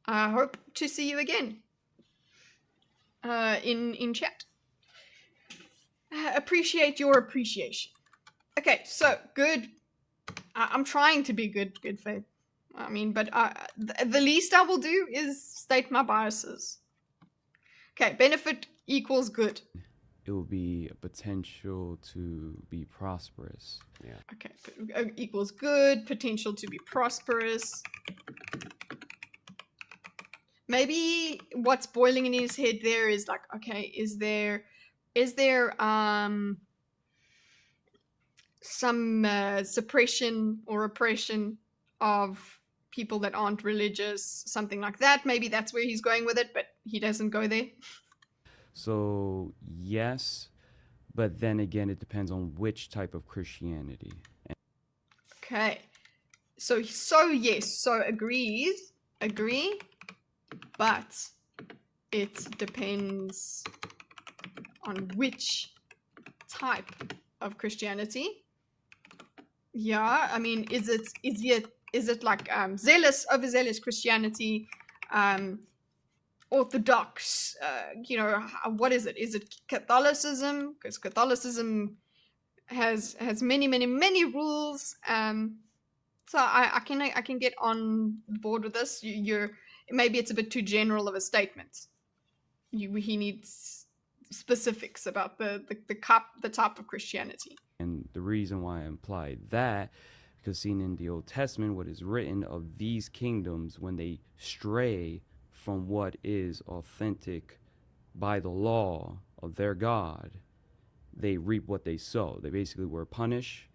I hope to see you again in chat. appreciate your appreciation. Okay, so good. I'm trying to be good faith. I mean, but the least I will do is state my biases. Okay, benefit equals good. It will be a potential to be prosperous. Okay, equals good, potential to be prosperous. Maybe what's boiling in his head there is like, okay, is there some suppression or oppression of people that aren't religious, something like that? Maybe that's where he's going with it, but he doesn't go there. So, yes, but then again, it depends on which type of Christianity. Okay. So yes, so agree, but it depends on which type of Christianity. Yeah, I mean, is it like overzealous Christianity, Orthodox? What is it? Is it Catholicism? Because Catholicism has many rules. So I can get on board with this. Maybe it's a bit too general of a statement. He needs specifics about the type of Christianity. And the reason why I implied that, because seen in the Old Testament, what is written of these kingdoms when they stray from what is authentic by the law of their God, they reap what they sow. They basically were punished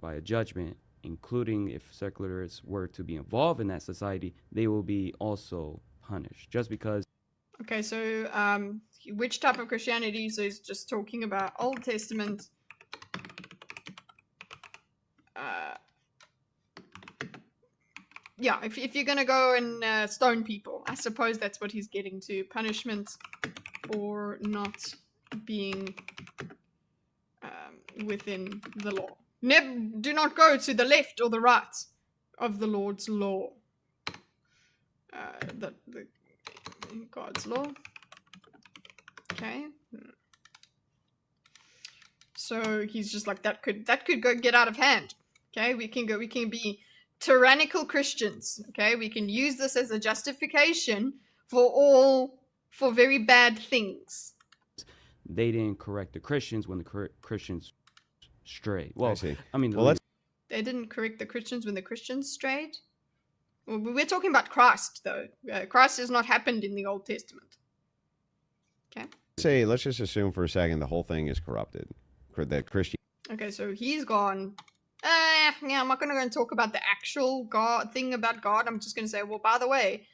by a judgment, including if secularists were to be involved in that society, they will be also punished. Just because. Okay, so which type of Christianity? So he's just talking about Old Testament. Yeah, if you're gonna go and stone people, I suppose that's what he's getting to. Punishment for not being within the law. Do not go to the left or the right of the Lord's law. The God's law. Okay. So he's just like, that could go get out of hand. Okay, we can be tyrannical Christians. Okay, we can use this as a justification for very bad things. They didn't correct the Christians when the Christians strayed. Well, I see. I mean, Well, They didn't correct the Christians when the Christians strayed. Well, we're talking about Christ, though. Christ has not happened in the Old Testament. Okay. let's just assume for a second the whole thing is corrupted. That Christian. Okay, so he's gone. Yeah, I'm not going to go and talk about the actual God thing about God. I'm just going to say, well, by the way,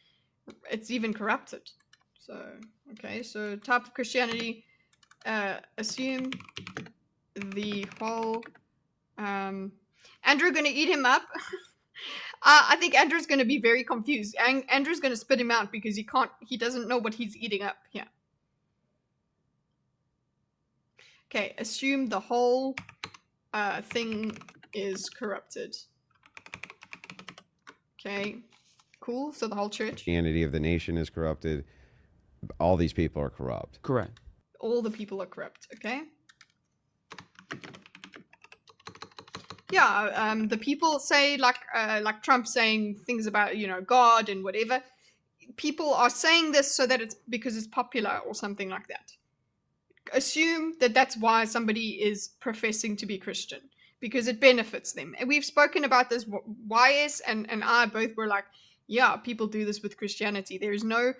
it's even corrupted. So, okay, so type of Christianity, assume the whole. Andrew going to eat him up. I think Andrew's going to be very confused. Andrew's going to spit him out because he doesn't know what he's eating up here. Okay, assume the whole thing is corrupted. Okay, cool. So the whole church. Christianity of the nation is corrupted. All these people are corrupt. correct. All the people are corrupt. Okay. Yeah, the people say like Trump saying things about God and whatever. People are saying this so that it's because it's popular or something like that. Assume that that's why somebody is professing to be Christian, because it benefits them. And we've spoken about this. YS and I both were like, yeah, people do this with Christianity. There's no.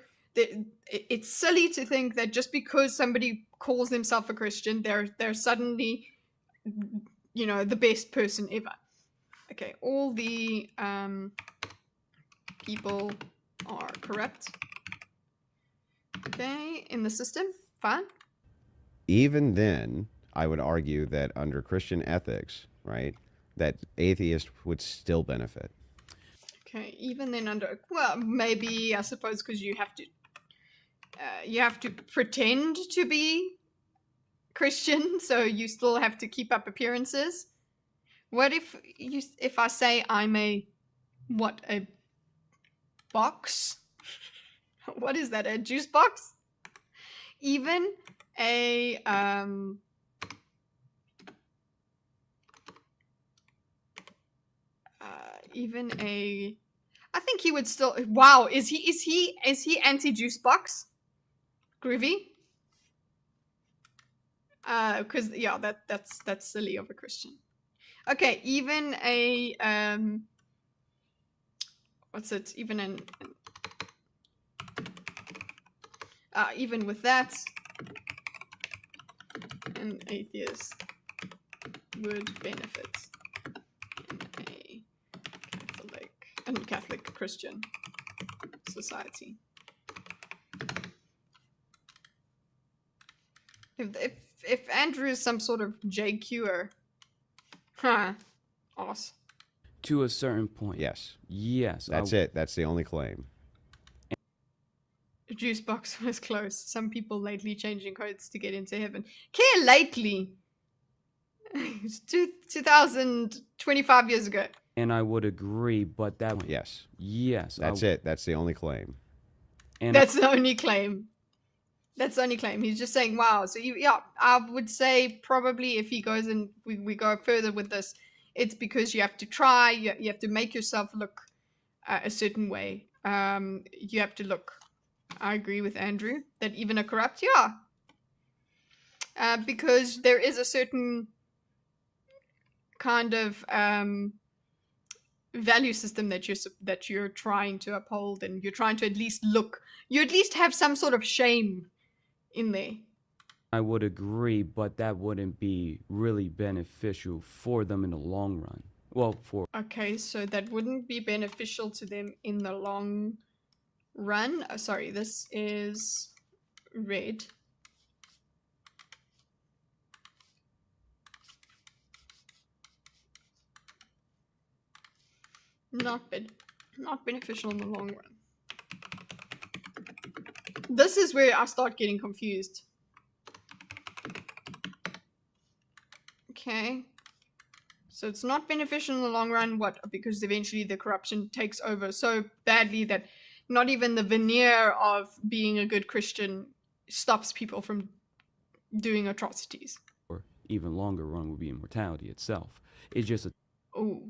It's silly to think that just because somebody calls themselves a Christian, they're suddenly the best person ever. Okay, all the people are corrupt. Okay, in the system, fine. Even then, I would argue that under Christian ethics, right, that atheists would still benefit. Okay, even then maybe I suppose because you have to pretend to be Christian, so you still have to keep up appearances. What if I say I'm a box? What is that? A juice box? Even a even a. I think he would still. Wow, is he anti-juice box? Groovy. Because yeah, that's silly of a Christian. Okay, even a what's it? Even with that, an atheist would benefit in a Catholic Christian society. If Andrew is some sort of JQer, huh? Awesome. To a certain point. Yes. Yes. That's it. That's the only claim. Juice box was close. Some people lately changing codes to get into heaven. Care lately. It's 2025 years ago. And I would agree, but that. Yes. Yes. That's it. That's the only claim. And That's the only claim. That's the only claim. He's just saying, wow. So, yeah, I would say probably if he goes and we go further with this, it's because you have to try. You have to make yourself look a certain way. You have to look. I agree with Andrew that even a corrupt, yeah. Because there is a certain kind of value system that you're trying to uphold, and you're trying to at least look. You at least have some sort of shame in there. I would agree, but that wouldn't be really beneficial for them in the long run. Well, for. Okay, so that wouldn't be beneficial to them in the long run. Oh, sorry, this is red. Not beneficial in the long run. This is where I start getting confused. Okay. So it's not beneficial in the long run. What? Because eventually the corruption takes over so badly that not even the veneer of being a good Christian stops people from doing atrocities. Or even longer run would be immortality itself. It's just a. Oh.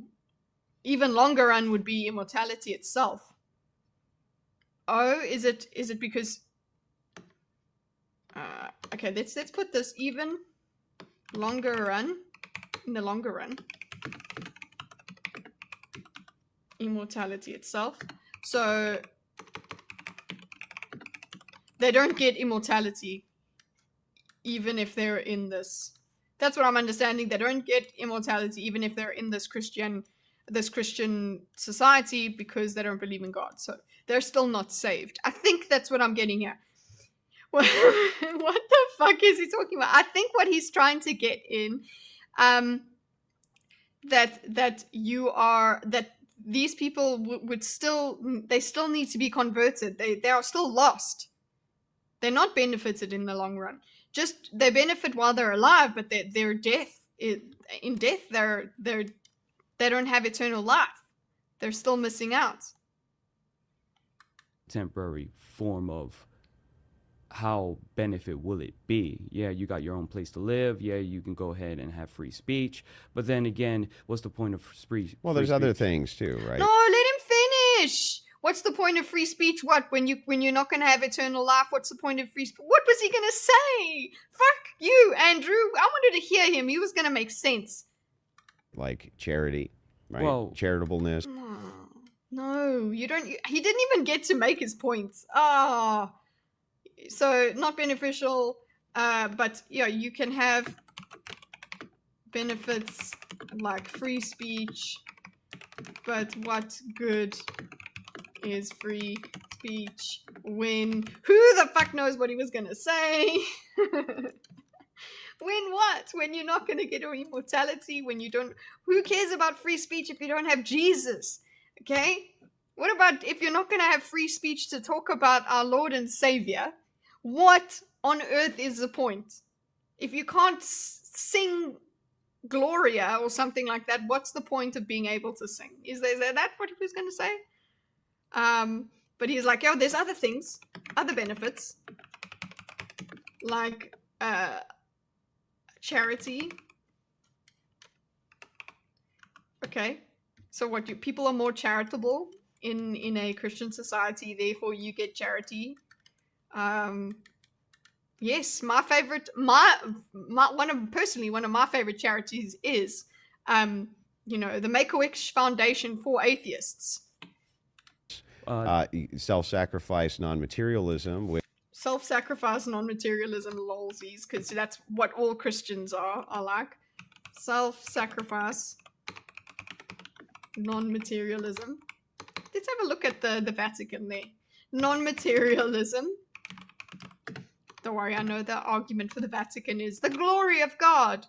Even longer run would be immortality itself. Oh, is it because okay, let's put this even longer run. In the longer run, immortality itself. So they don't get immortality even if they're in this. That's what I'm understanding. They don't get immortality even if they're in this Christian society because they don't believe in God. So they're still not saved. I think that's what I'm getting at. What the fuck is he talking about? I think what he's trying to get in, that these people would still need to be converted. They are still lost. They're not benefited in the long run. Just they benefit while they're alive, but their death in death they don't have eternal life. They're still missing out. Temporary form of how benefit will it be? Yeah, you got your own place to live. Yeah, you can go ahead and have free speech. But then again, what's the point of free? Well, there's other things too, right? No, let him finish. What's the point of free speech? What when you're not going to have eternal life? What's the point of free speech? What was he going to say? Fuck you, Andrew. I wanted to hear him. He was going to make sense. Like charity, right? Well, charitableness. No, you don't. He didn't even get to make his point. Ah. So not beneficial, but yeah, you can have benefits like free speech, but what good is free speech when who the fuck knows what he was gonna say? When what? When you're not gonna get immortality, when you don't, who cares about free speech if you don't have Jesus? Okay? What about if you're not gonna have free speech to talk about our Lord and Savior? What on earth is the point? If you can't sing Gloria or something like that, what's the point of being able to sing? Is that what he was going to say? But he's like, yo, there's other things, other benefits, like charity. Okay. So what? People are more charitable in a Christian society, therefore you get charity. Yes, my favorite, one of my favorite charities is, the Make-A-Wish Foundation for Atheists. Self-sacrifice, non-materialism, which Self-sacrifice, non-materialism, lolsies, because that's what all Christians are like. Self-sacrifice, non-materialism. Let's have a look at the Vatican there. Non-materialism. Don't worry, I know the argument for the Vatican is the glory of God.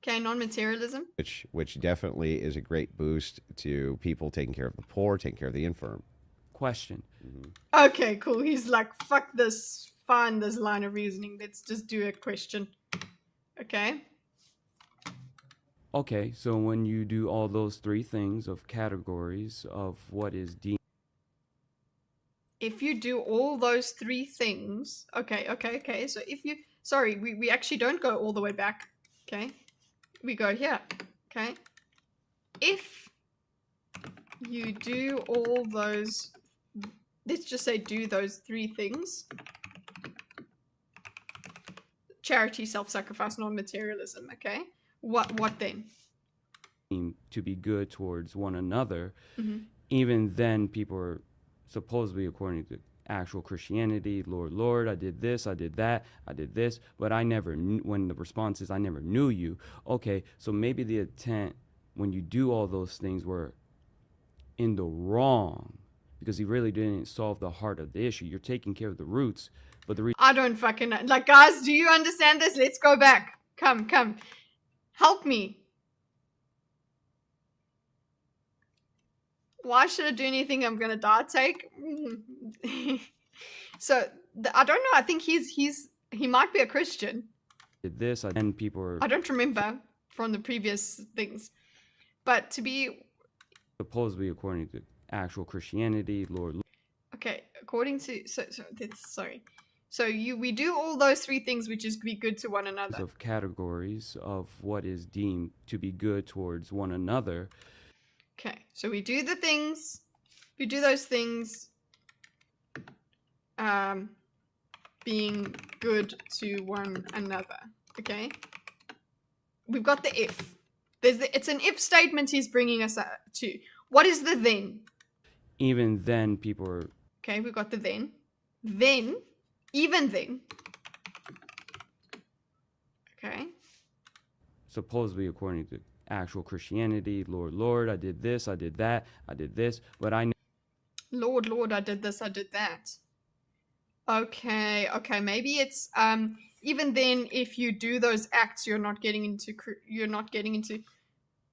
Okay, non-materialism. which definitely is a great boost to people taking care of the poor, taking care of the infirm. Question. Okay, cool. He's like, fuck this. Find this line of reasoning. Let's just do a question. Okay. Okay, so when you do all those three things of categories of what is deemed If you do all those three things, okay. So if you, sorry, we actually don't go all the way back. Okay. We go here. Okay. If you do all those, let's just say do those three things. Charity, self-sacrifice, non-materialism. Okay. What then? to be good towards one another, even then people are supposedly, according to actual Christianity, Lord, I did this, I did that, I did this, but I never knew, when the response is, I never knew you. Okay, so maybe the intent when you do all those things were in the wrong, because he really didn't solve the heart of the issue. You're taking care of the roots, but the I don't fucking know. Like, guys, do you understand this? Let's go back. Come. Help me. Why should I do anything I'm gonna die take? So, I don't know. I think he might be a Christian. did this, and people are I don't remember from the previous things. But to be... supposedly, according to actual Christianity, Lord. Okay, according to... So we do all those three things, which is be good to one another. Of categories of what is deemed to be good towards one another. Okay, so we do the things, we do those things, being good to one another, okay? We've got the if. It's an if statement he's bringing us to. What is the then? Even then, people are... Okay, we've got the then. Then, even then. Okay. supposedly, according to actual Christianity, Lord, I did this, I did that, I did this, but I... Lord, I did this, I did that. Okay, maybe it's, even then, if you do those acts, you're not getting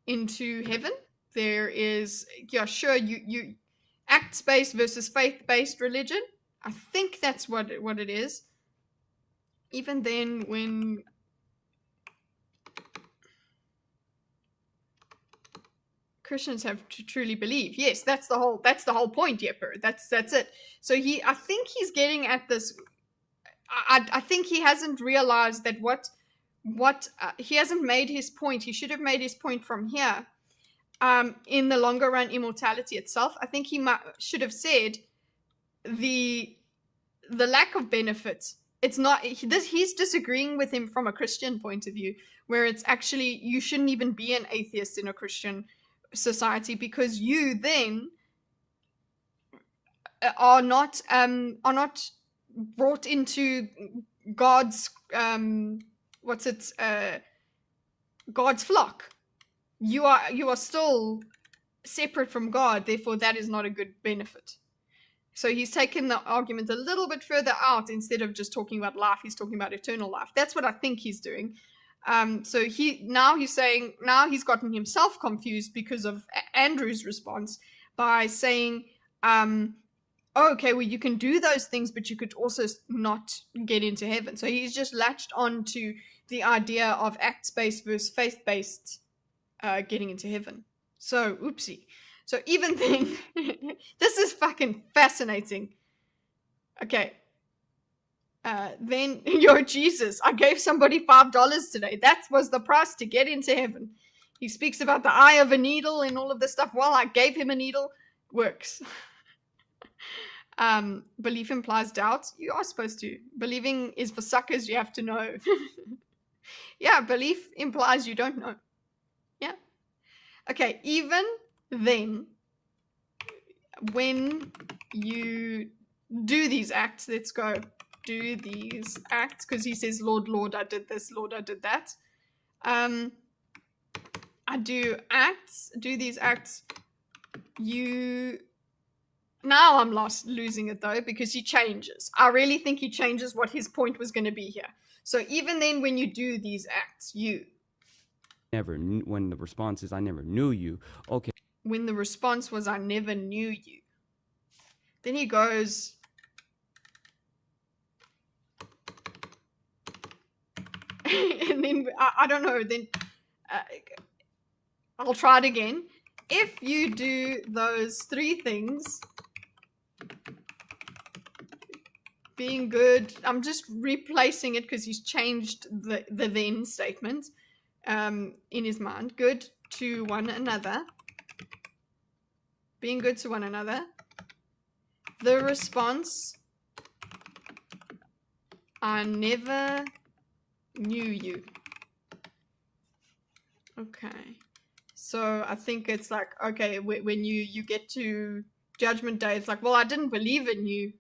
into heaven. There is, yeah, sure, you acts-based versus faith-based religion. I think that's what it is. Even then, when Christians have to truly believe, yes, that's the whole point, Yepper. That's it. So I think he's getting at this. I think he hasn't realized that he hasn't made his point. He should have made his point from here. In the longer run, immortality itself. I think he should have said the lack of benefit. It's not, he's disagreeing with him from a Christian point of view, where it's actually, you shouldn't even be an atheist in a Christian society, because you then are not brought into God's God's flock. You are still separate from God, therefore that is not a good benefit. So he's taken the argument a little bit further out. Instead of just talking about life, he's talking about eternal life. That's what I think he's doing. So he's gotten himself confused because of Andrew's response by saying, okay, well, you can do those things, but you could also not get into heaven. So he's just latched on to the idea of acts-based versus faith-based getting into heaven. So, oopsie. So even then, this is fucking fascinating. Okay. Then, yo, Jesus, I gave somebody $5 today. That was the price to get into heaven. He speaks about the eye of a needle and all of this stuff. Well, I gave him a needle. Works. Belief implies doubt. You are supposed to. Believing is for suckers. You have to know. Yeah, belief implies you don't know. Yeah. Okay, even then, when you do these acts, let's go do these acts, because he says, Lord, Lord, I did this, Lord, I did that. I do these acts, now I'm losing it though, because he changes. I really think he changes what his point was going to be here. So even then, when you do these acts, when the response is, I never knew you. Okay. When the response was, I never knew you. Then he goes, and then, I don't know, then I'll try it again. If you do those three things, being good, I'm just replacing it because he's changed the then statement in his mind. Good to one another. Being good to one another. The response, I never knew you. Okay. So I think it's like, okay, when you get to Judgment Day, it's like, well, I didn't believe in you,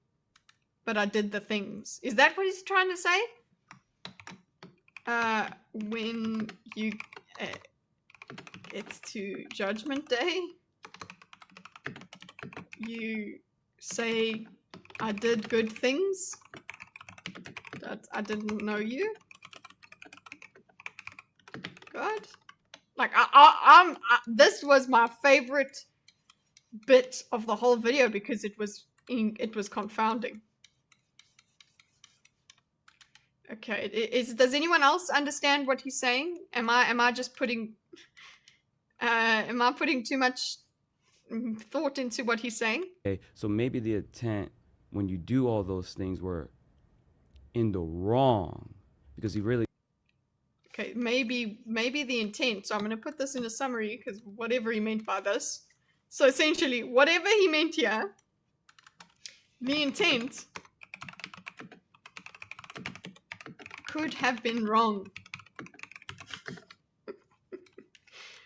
but I did the things. Is that what he's trying to say? When you get to Judgment Day, you say, I did good things, that I didn't know you. God. Like, this was my favorite bit of the whole video because it was confounding. Okay, does anyone else understand what he's saying? Am I just putting am I putting too much thought into what he's saying? Okay, so maybe the intent when you do all those things were in the wrong, because he really. Okay, maybe the intent. So I'm going to put this in a summary because whatever he meant by this. So essentially, whatever he meant here, the intent could have been wrong.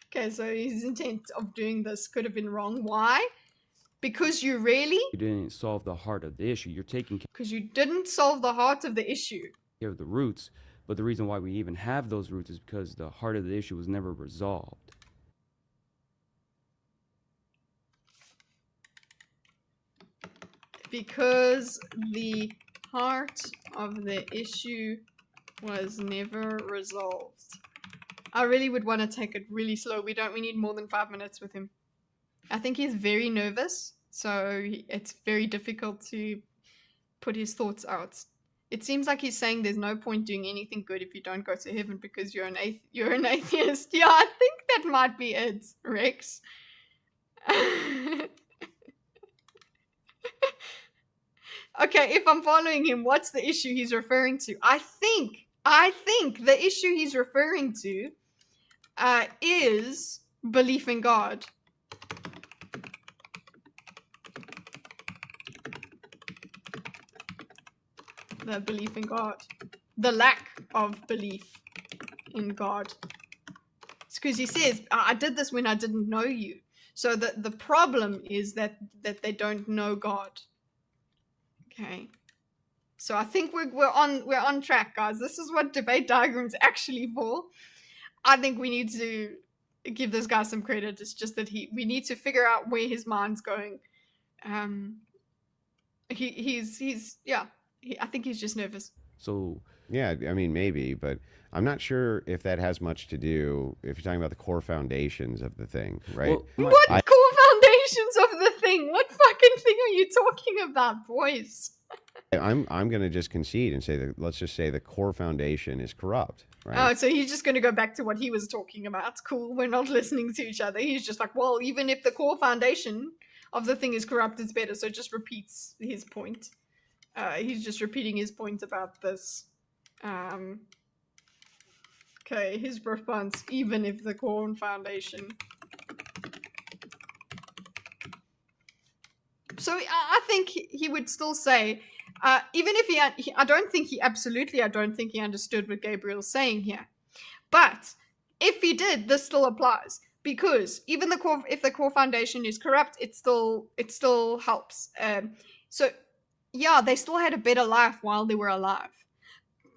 Okay, so his intent of doing this could have been wrong. Why? Because you didn't solve the heart of the issue. You're taking because you didn't solve the heart of the issue. care of the roots, but the reason why we even have those roots is because the heart of the issue was never resolved. Because the heart of the issue was never resolved. I really would want to take it really slow. We need more than 5 minutes with him. I think he's very nervous, so it's very difficult to put his thoughts out. It seems like he's saying there's no point doing anything good if you don't go to heaven because you're an atheist. Yeah, I think that might be it, Rex. Okay, if I'm following him, what's the issue he's referring to? I think the issue he's referring to is belief in God. The belief in God. The lack of belief in God. It's because he says, I did this when I didn't know you. So the problem is that they don't know God. Okay. So I think we're on track, guys. This is what debate diagrams actually for. I think we need to give this guy some credit. It's just that we need to figure out where his mind's going. I think he's just nervous. So Yeah, I mean, maybe, but I'm not sure if that has much to do if you're talking about the core foundations of the thing, right? Well, What core foundations of the thing? What fucking thing are you talking about, boys? I'm going to just concede and say that let's just say the core foundation is corrupt, right? Oh, so he's just going to go back to what he was talking about. Cool, we're not listening to each other. He's just like, well, even if the core foundation of the thing is corrupt, it's better. So it just repeats his point. He's just repeating his point about this Okay, his response, even if the core foundation. So I think he would still say, even if I don't think he understood what Gabriel's saying here. But if he did, this still applies, because even if the core foundation is corrupt, it still helps. So yeah, they still had a better life while they were alive.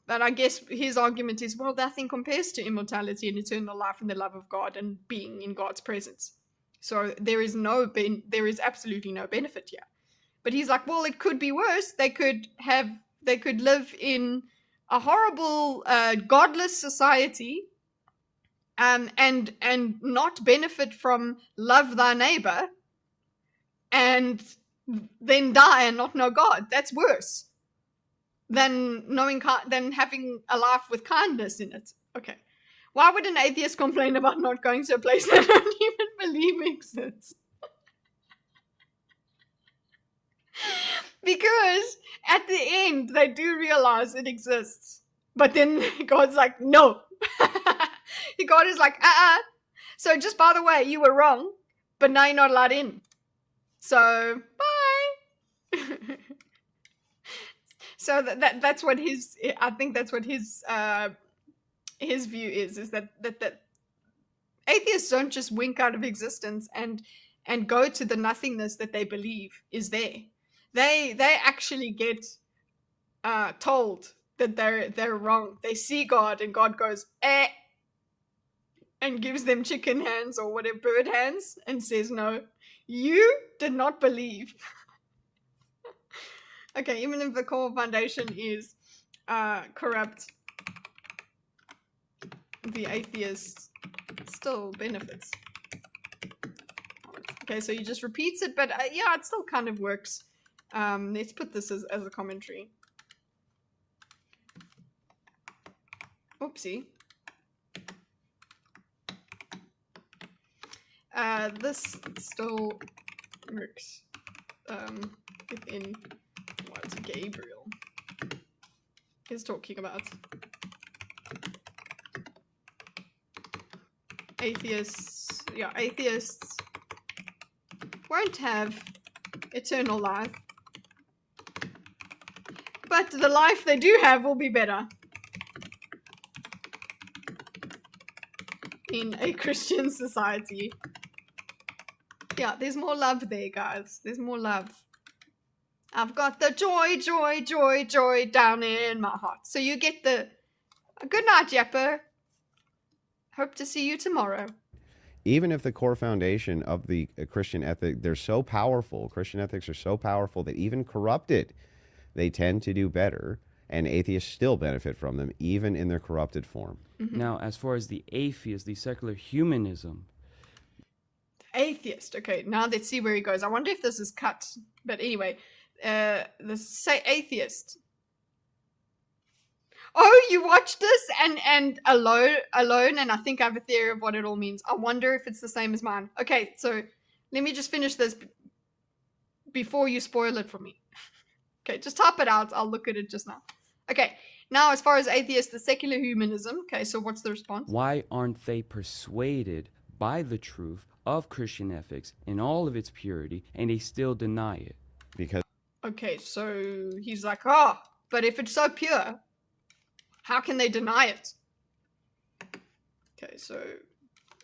But I guess his argument is, well, nothing compares to immortality and eternal life and the love of God and being in God's presence. So there is absolutely no benefit here. But he's like, well, it could be worse. They could live in a horrible, godless society, and not benefit from love thy neighbor, and then die and not know God. That's worse than having a life with kindness in it. Okay. Why would an atheist complain about not going to a place they don't even believe exists? Because at the end, they do realize it exists. But then God's like, no. God is like, So just by the way, you were wrong, but now you're not allowed in. So, bye. So that's what I think that's what his view is that atheists don't just wink out of existence and go to the nothingness that they believe is there. They actually get told that they're wrong. They see God and God goes, and gives them chicken hands or whatever, bird hands, and says, no, you did not believe. Okay, even if the core foundation is corrupt, the atheist still benefits. Okay, so he just repeats it, but yeah, it still kind of works. Let's put this as a commentary. Oopsie. This still works within what Gabriel is talking about. Atheists won't have eternal life, but the life they do have will be better in a Christian society. Yeah, there's more love there, guys. There's more love. I've got the joy, joy, joy, joy down in my heart. So you get the good night, Jepper. Hope to see you tomorrow. Even if the core foundation of the Christian ethic, they're so powerful, Christian ethics are so powerful that even corrupted, they tend to do better, and atheists still benefit from them, even in their corrupted form. Mm-hmm. Now, as far as the atheist, the secular humanism. Atheist. Okay, now let's see where he goes. I wonder if this is cut. But anyway, say atheist. Oh, you watched this and alone, and I think I have a theory of what it all means. I wonder if it's the same as mine. Okay, so let me just finish this before you spoil it for me. Okay, just type it out. I'll look at it just now. Okay, now as far as atheist, the secular humanism. Okay, so what's the response? Why aren't they persuaded by the truth of Christian ethics in all of its purity, and they still deny it? Because okay, so he's like, oh, but if it's so pure, how can they deny it? Okay, so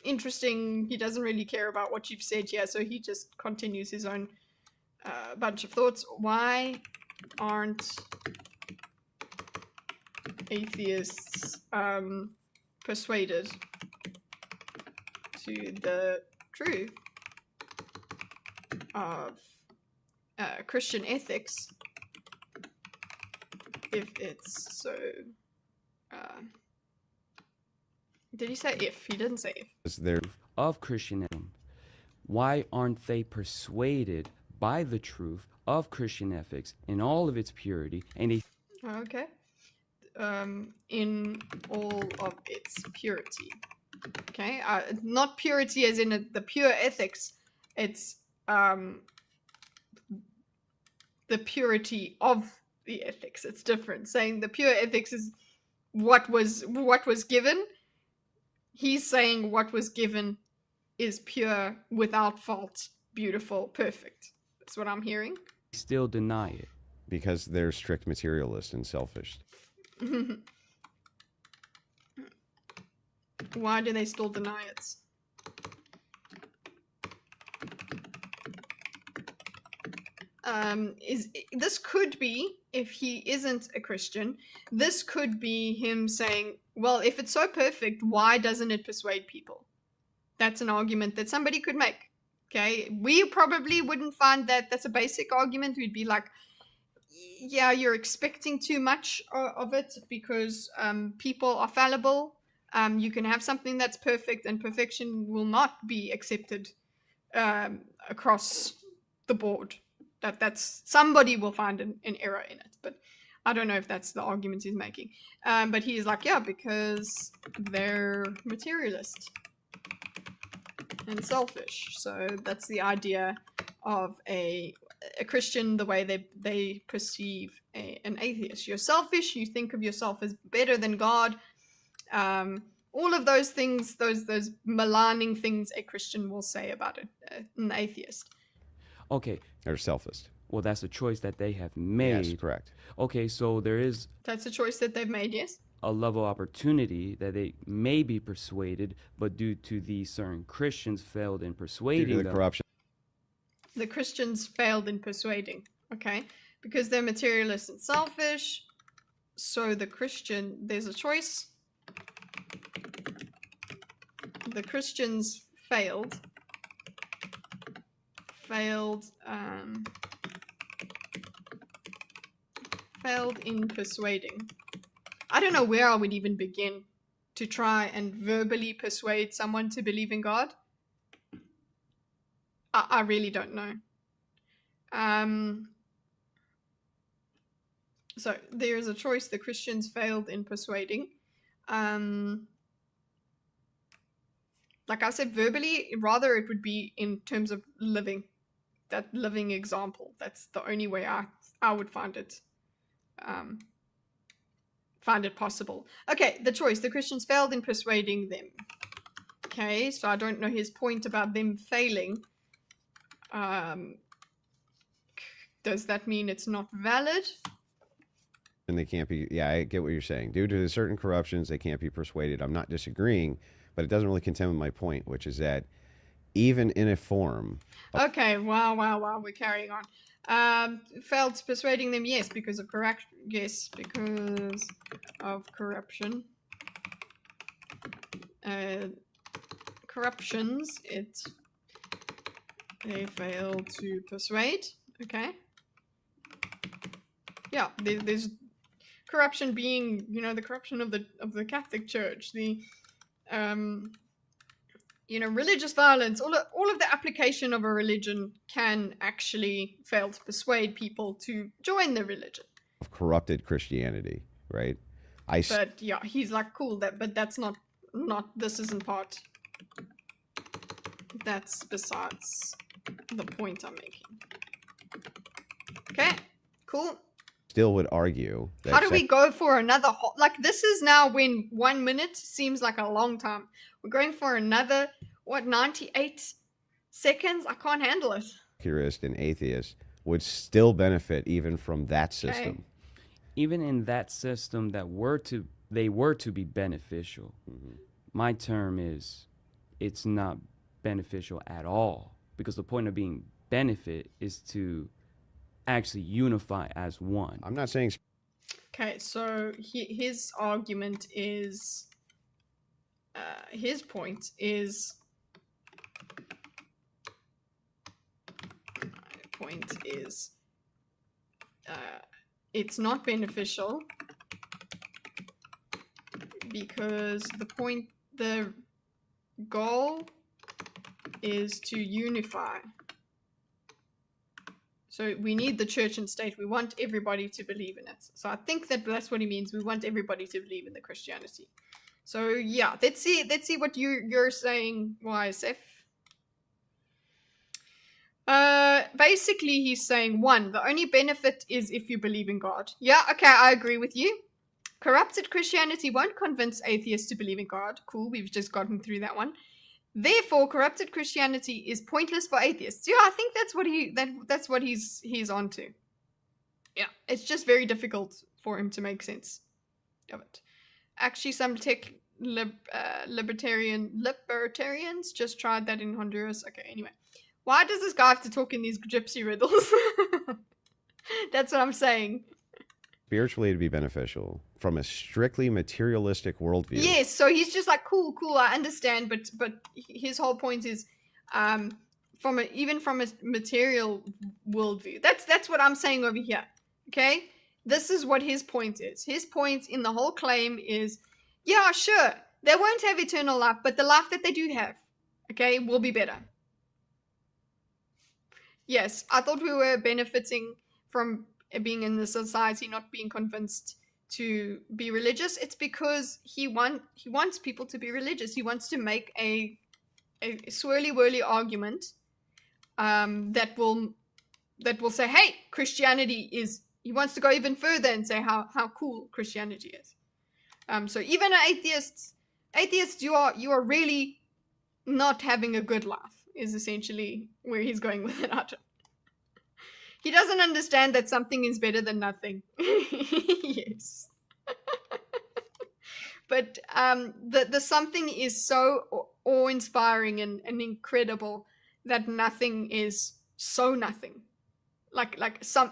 interesting. He doesn't really care about what you've said here, so he just continues his own bunch of thoughts. Why aren't atheists persuaded to the truth of Christian ethics if it's so... did he say if? He didn't say if. they're Of Christianism. Why aren't they persuaded by the truth of Christian ethics in all of its purity, and they... Okay. In all of its purity. Okay, not purity as in the pure ethics. It's the purity of the ethics. It's different. Saying the pure ethics is what was given, He's saying what was given is pure, without fault, beautiful, perfect. That's what I'm hearing. Still deny it. Because they're strict materialists and selfish. Why do they still deny it? This could be, if he isn't a Christian, this could be him saying, well, if it's so perfect, why doesn't it persuade people? That's an argument that somebody could make. Okay, we probably wouldn't find that that's a basic argument. We'd be like, yeah, you're expecting too much of it, because people are fallible. You can have something that's perfect, and perfection will not be accepted across the board. That's somebody will find an error in it, but I don't know if that's the argument he's making. But he's like, yeah, because they're materialist and selfish. So that's the idea of a Christian, the way they perceive an atheist. You're selfish. You think of yourself as better than God. All of those things, those maligning things, a Christian will say about an atheist. Okay. They're selfish. Well, that's a choice that they have made. Yes, correct. Okay, so there is That's a choice that they've made, yes? a level of opportunity that they may be persuaded, but due to the certain Christians failed in Due persuading to the them. corruption. The Christians failed in persuading, okay? Because they're materialist and selfish. So there's a choice. The Christians failed in persuading. I don't know where I would even begin to try and verbally persuade someone to believe in God. I really don't know. So there is a choice. The Christians failed in persuading. Like I said, verbally, rather it would be in terms of living. That living example. That's the only way I would find it possible. Okay, the choice. The Christians failed in persuading them. Okay, so I don't know his point about them failing. Does that mean it's not valid? And they can't be, yeah, I get what you're saying. Due to certain corruptions, they can't be persuaded. I'm not disagreeing, but it doesn't really contend with my point, which is that even in a form. Okay, wow, we're carrying on. Failed persuading them, yes, because of corruption. Yes, because of corruption. Corruptions, they failed to persuade. Okay. Yeah, there's corruption being, the corruption of the Catholic Church, the religious violence, all of the application of a religion can actually fail to persuade people to join the religion. Of corrupted Christianity, right? But yeah, he's like, cool, but that's not this isn't part. That's besides the point I'm making. Okay, cool. Still would argue that how do we go for another this is now when 1 minute seems like a long time. We're going for another 98 seconds. I can't handle it. Secularist and atheist would still benefit even from that system. Okay. Even in that system they were to be beneficial. Mm-hmm. My term is it's not beneficial at all, because the point of being benefit is to actually unify as one. I'm not saying. Okay, so his argument is, his point is, it's not beneficial because the goal is to unify. So we need the church and state. We want everybody to believe in it. So I think that's what he means. We want everybody to believe in the Christianity. So yeah, let's see what you're saying, YSF. Basically he's saying, one, the only benefit is if you believe in God. Yeah, okay, I agree with you. corrupted Christianity won't convince atheists to believe in God. Cool, we've just gotten through that one. Therefore, corrupted Christianity is pointless for atheists. Yeah, I think that's what he's onto. Yeah, it's just very difficult for him to make sense of it. Actually, some libertarians just tried that in Honduras. Okay, anyway. Why does this guy have to talk in these gypsy riddles? That's what I'm saying. Spiritually, to be beneficial from a strictly materialistic worldview. Yes, so he's just like, cool, I understand, but his whole point is, even from a material worldview. That's what I'm saying over here. Okay, this is what his point is. His point in the whole claim is, yeah, sure, they won't have eternal life, but the life that they do have, okay, will be better. Yes, I thought we were benefiting from being in the society, not being convinced to be religious. It's because he wants people to be religious. He wants to make a swirly-whirly argument that will say, hey, Christianity is. He wants to go even further and say how cool Christianity is. So even atheists, you are really not having a good life. Is essentially where he's going with it. He doesn't understand that something is better than nothing. Yes. But the something is so awe-inspiring and incredible that nothing is so nothing. Like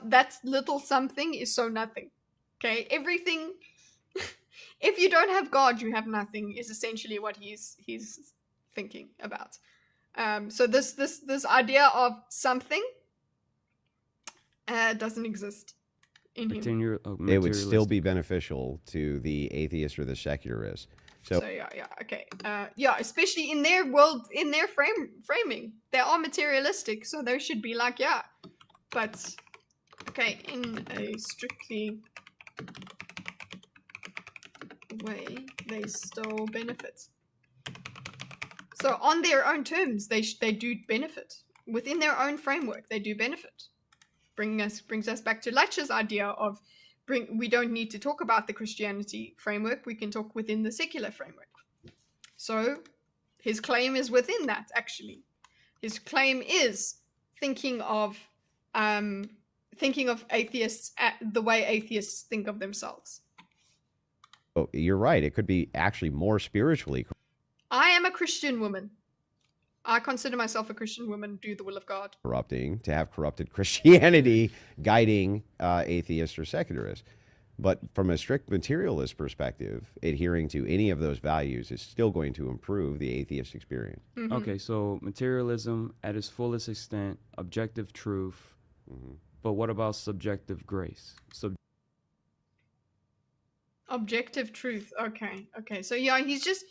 that little something is so nothing. Okay? Everything. If you don't have God, you have nothing, is essentially what he's thinking about. So this idea of something doesn't exist in him. It would still be beneficial to the atheist or the secularist. So yeah, okay. Yeah, especially in their world, in their framing. They are materialistic, so they should be like, yeah. But, okay, in a strictly way, they still benefit. So on their own terms, they do benefit. Within their own framework, they do benefit. Brings us back to Latch's idea of we don't need to talk about the Christianity framework, we can talk within the secular framework. So his claim is within that, actually. His claim is thinking of atheists the way atheists think of themselves. oh, you're right. It could be actually more spiritually. I am a Christian woman. I consider myself a Christian woman, do the will of God. Corrupting, to have corrupted Christianity guiding atheists or secularists. But from a strict materialist perspective, adhering to any of those values is still going to improve the atheist experience. Mm-hmm. Okay, so materialism at its fullest extent, objective truth, but what about subjective grace? Objective truth. Okay. So yeah, he's just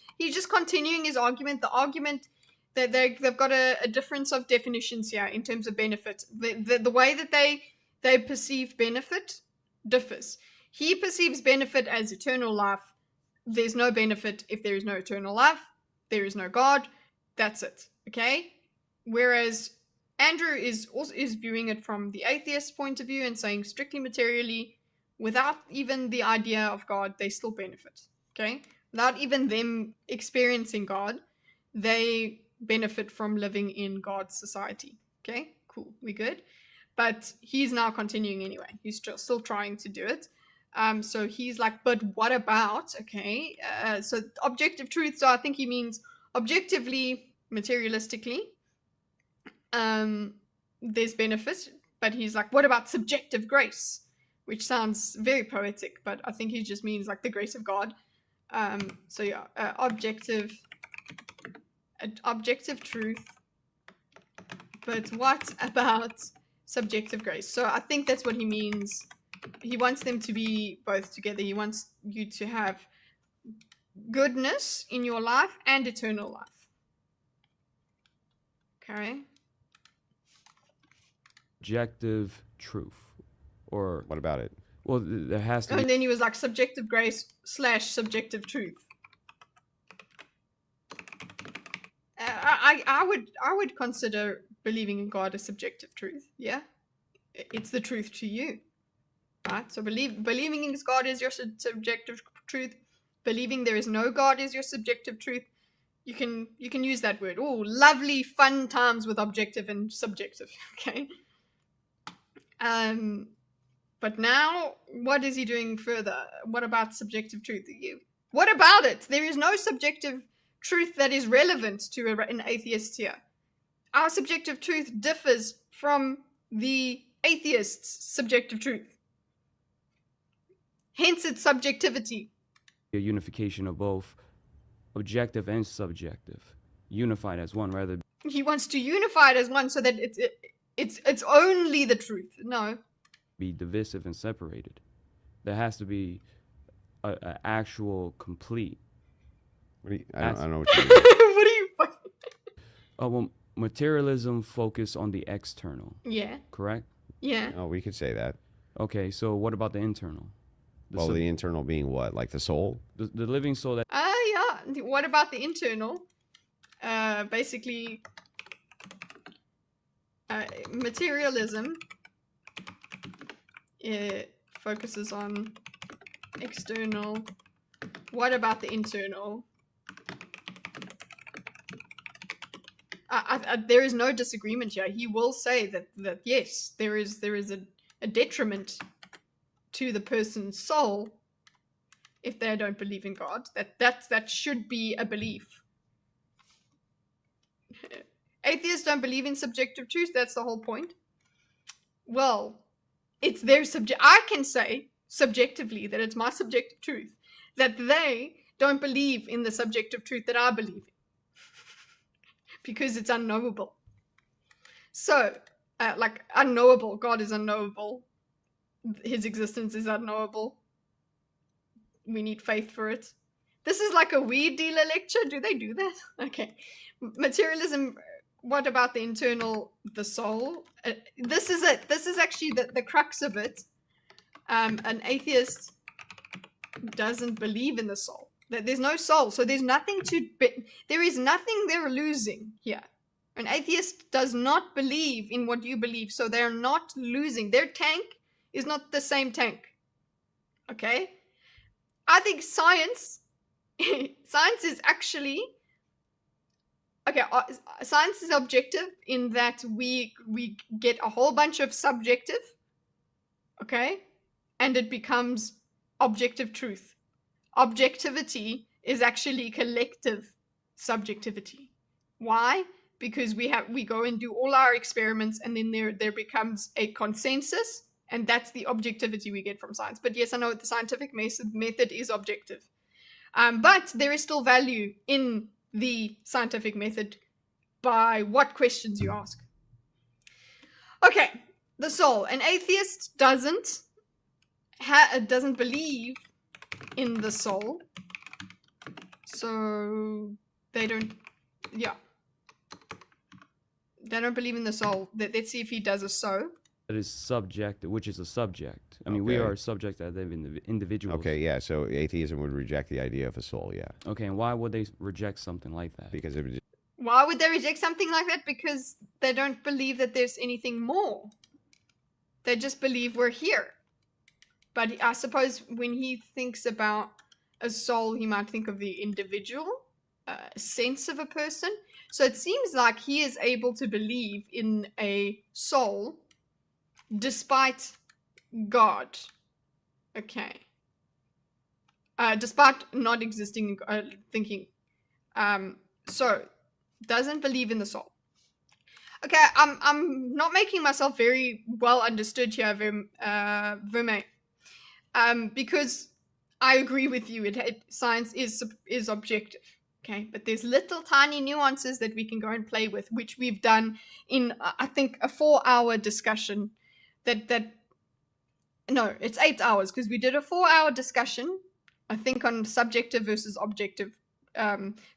continuing his argument. The argument that they've got a difference of definitions here in terms of benefit. The way that they perceive benefit differs. He perceives benefit as eternal life. There's no benefit if there is no eternal life. There is no God. That's it. Okay? Whereas Andrew is viewing it from the atheist point of view and saying strictly materially, without even the idea of God, they still benefit. Okay? Without even them experiencing God, they benefit from living in God's society. Okay? Cool. We good? But he's now continuing anyway. He's still trying to do it. So he's like, but what about, okay, so objective truth, so I think he means objectively, materialistically, there's benefit, but he's like, what about subjective grace? Which sounds very poetic, but I think he just means like the grace of God. So yeah, objective truth, but what about subjective grace? So I think that's what he means. He wants them to be both together. He wants you to have goodness in your life and eternal life. Okay. Objective truth. Or What about it? well, there has to And be. then he was like subjective grace / subjective truth. I would consider believing in God a subjective truth. Yeah, it's the truth to you. Right? So believing in God is your subjective truth. Believing there is no God is your subjective truth. You can use that word. Oh, lovely fun times with objective and subjective. Okay. But now, what is he doing further? What about subjective truth? What about it? There is no subjective truth that is relevant to an atheist here. Our subjective truth differs from the atheist's subjective truth. Hence its subjectivity. A unification of both objective and subjective, unified as one, rather He wants to unify it as one so that it's only the truth. No. be divisive and separated. There has to be a actual complete. I don't know what you mean. What are you fucking... Well, materialism focus on the external, Yeah. correct? Yeah. Oh, we could say that. Okay, so what about the internal? Well, the internal being what? Like the soul? The living soul that Yeah. What about the internal? Basically, materialism. It focuses on external. What about the internal? There is no disagreement here. He will say that yes, there is a detriment to the person's soul if they don't believe in God. That should be a belief. Atheists don't believe in subjective truth. That's the whole point. Well, it's their I can say subjectively that it's my subjective truth that they don't believe in the subjective truth that I believe in because it's unknowable. So, like unknowable, God is unknowable. His existence is unknowable. We need faith for it. This is like a weed dealer lecture. Do they do that? Okay. Materialism. What about the internal, the soul? This is it. This is actually the crux of it. An atheist doesn't believe in the soul. There's no soul, so there's nothing there is nothing they're losing here. An atheist does not believe in what you believe, so they're not losing. Their tank is not the same tank. Okay? I think science is actually... Okay, science is objective in that we get a whole bunch of subjective, okay? And it becomes objective truth. Objectivity is actually collective subjectivity. Why? Because we go and do all our experiments and then there becomes a consensus, and that's the objectivity we get from science. But yes, I know the scientific method is objective. But there is still value in the scientific method by what questions you ask. Okay, the soul. An atheist doesn't believe in the soul, so they don't believe in the soul. Let's see if he does a so. that is subject, which is a subject. I mean, we Okay. are subject as individuals. Okay, yeah. So atheism would reject the idea of a soul, yeah, Okay, and why would they reject something like that? because it would just, Why would they reject something like that? Because they don't believe that there's anything more. They just believe we're here. But I suppose when he thinks about a soul, he might think of the individual sense of a person. So it seems like he is able to believe in a soul despite God. Okay. Despite not existing, thinking. So, doesn't believe in the soul. Okay, I'm not making myself very well understood here, Vermeer. Because I agree with you. Science is objective. Okay, but there's little tiny nuances that we can go and play with, which we've done in I think a 4-hour discussion. No, it's 8 hours because we did a 4-hour discussion, I think, on subjective versus objective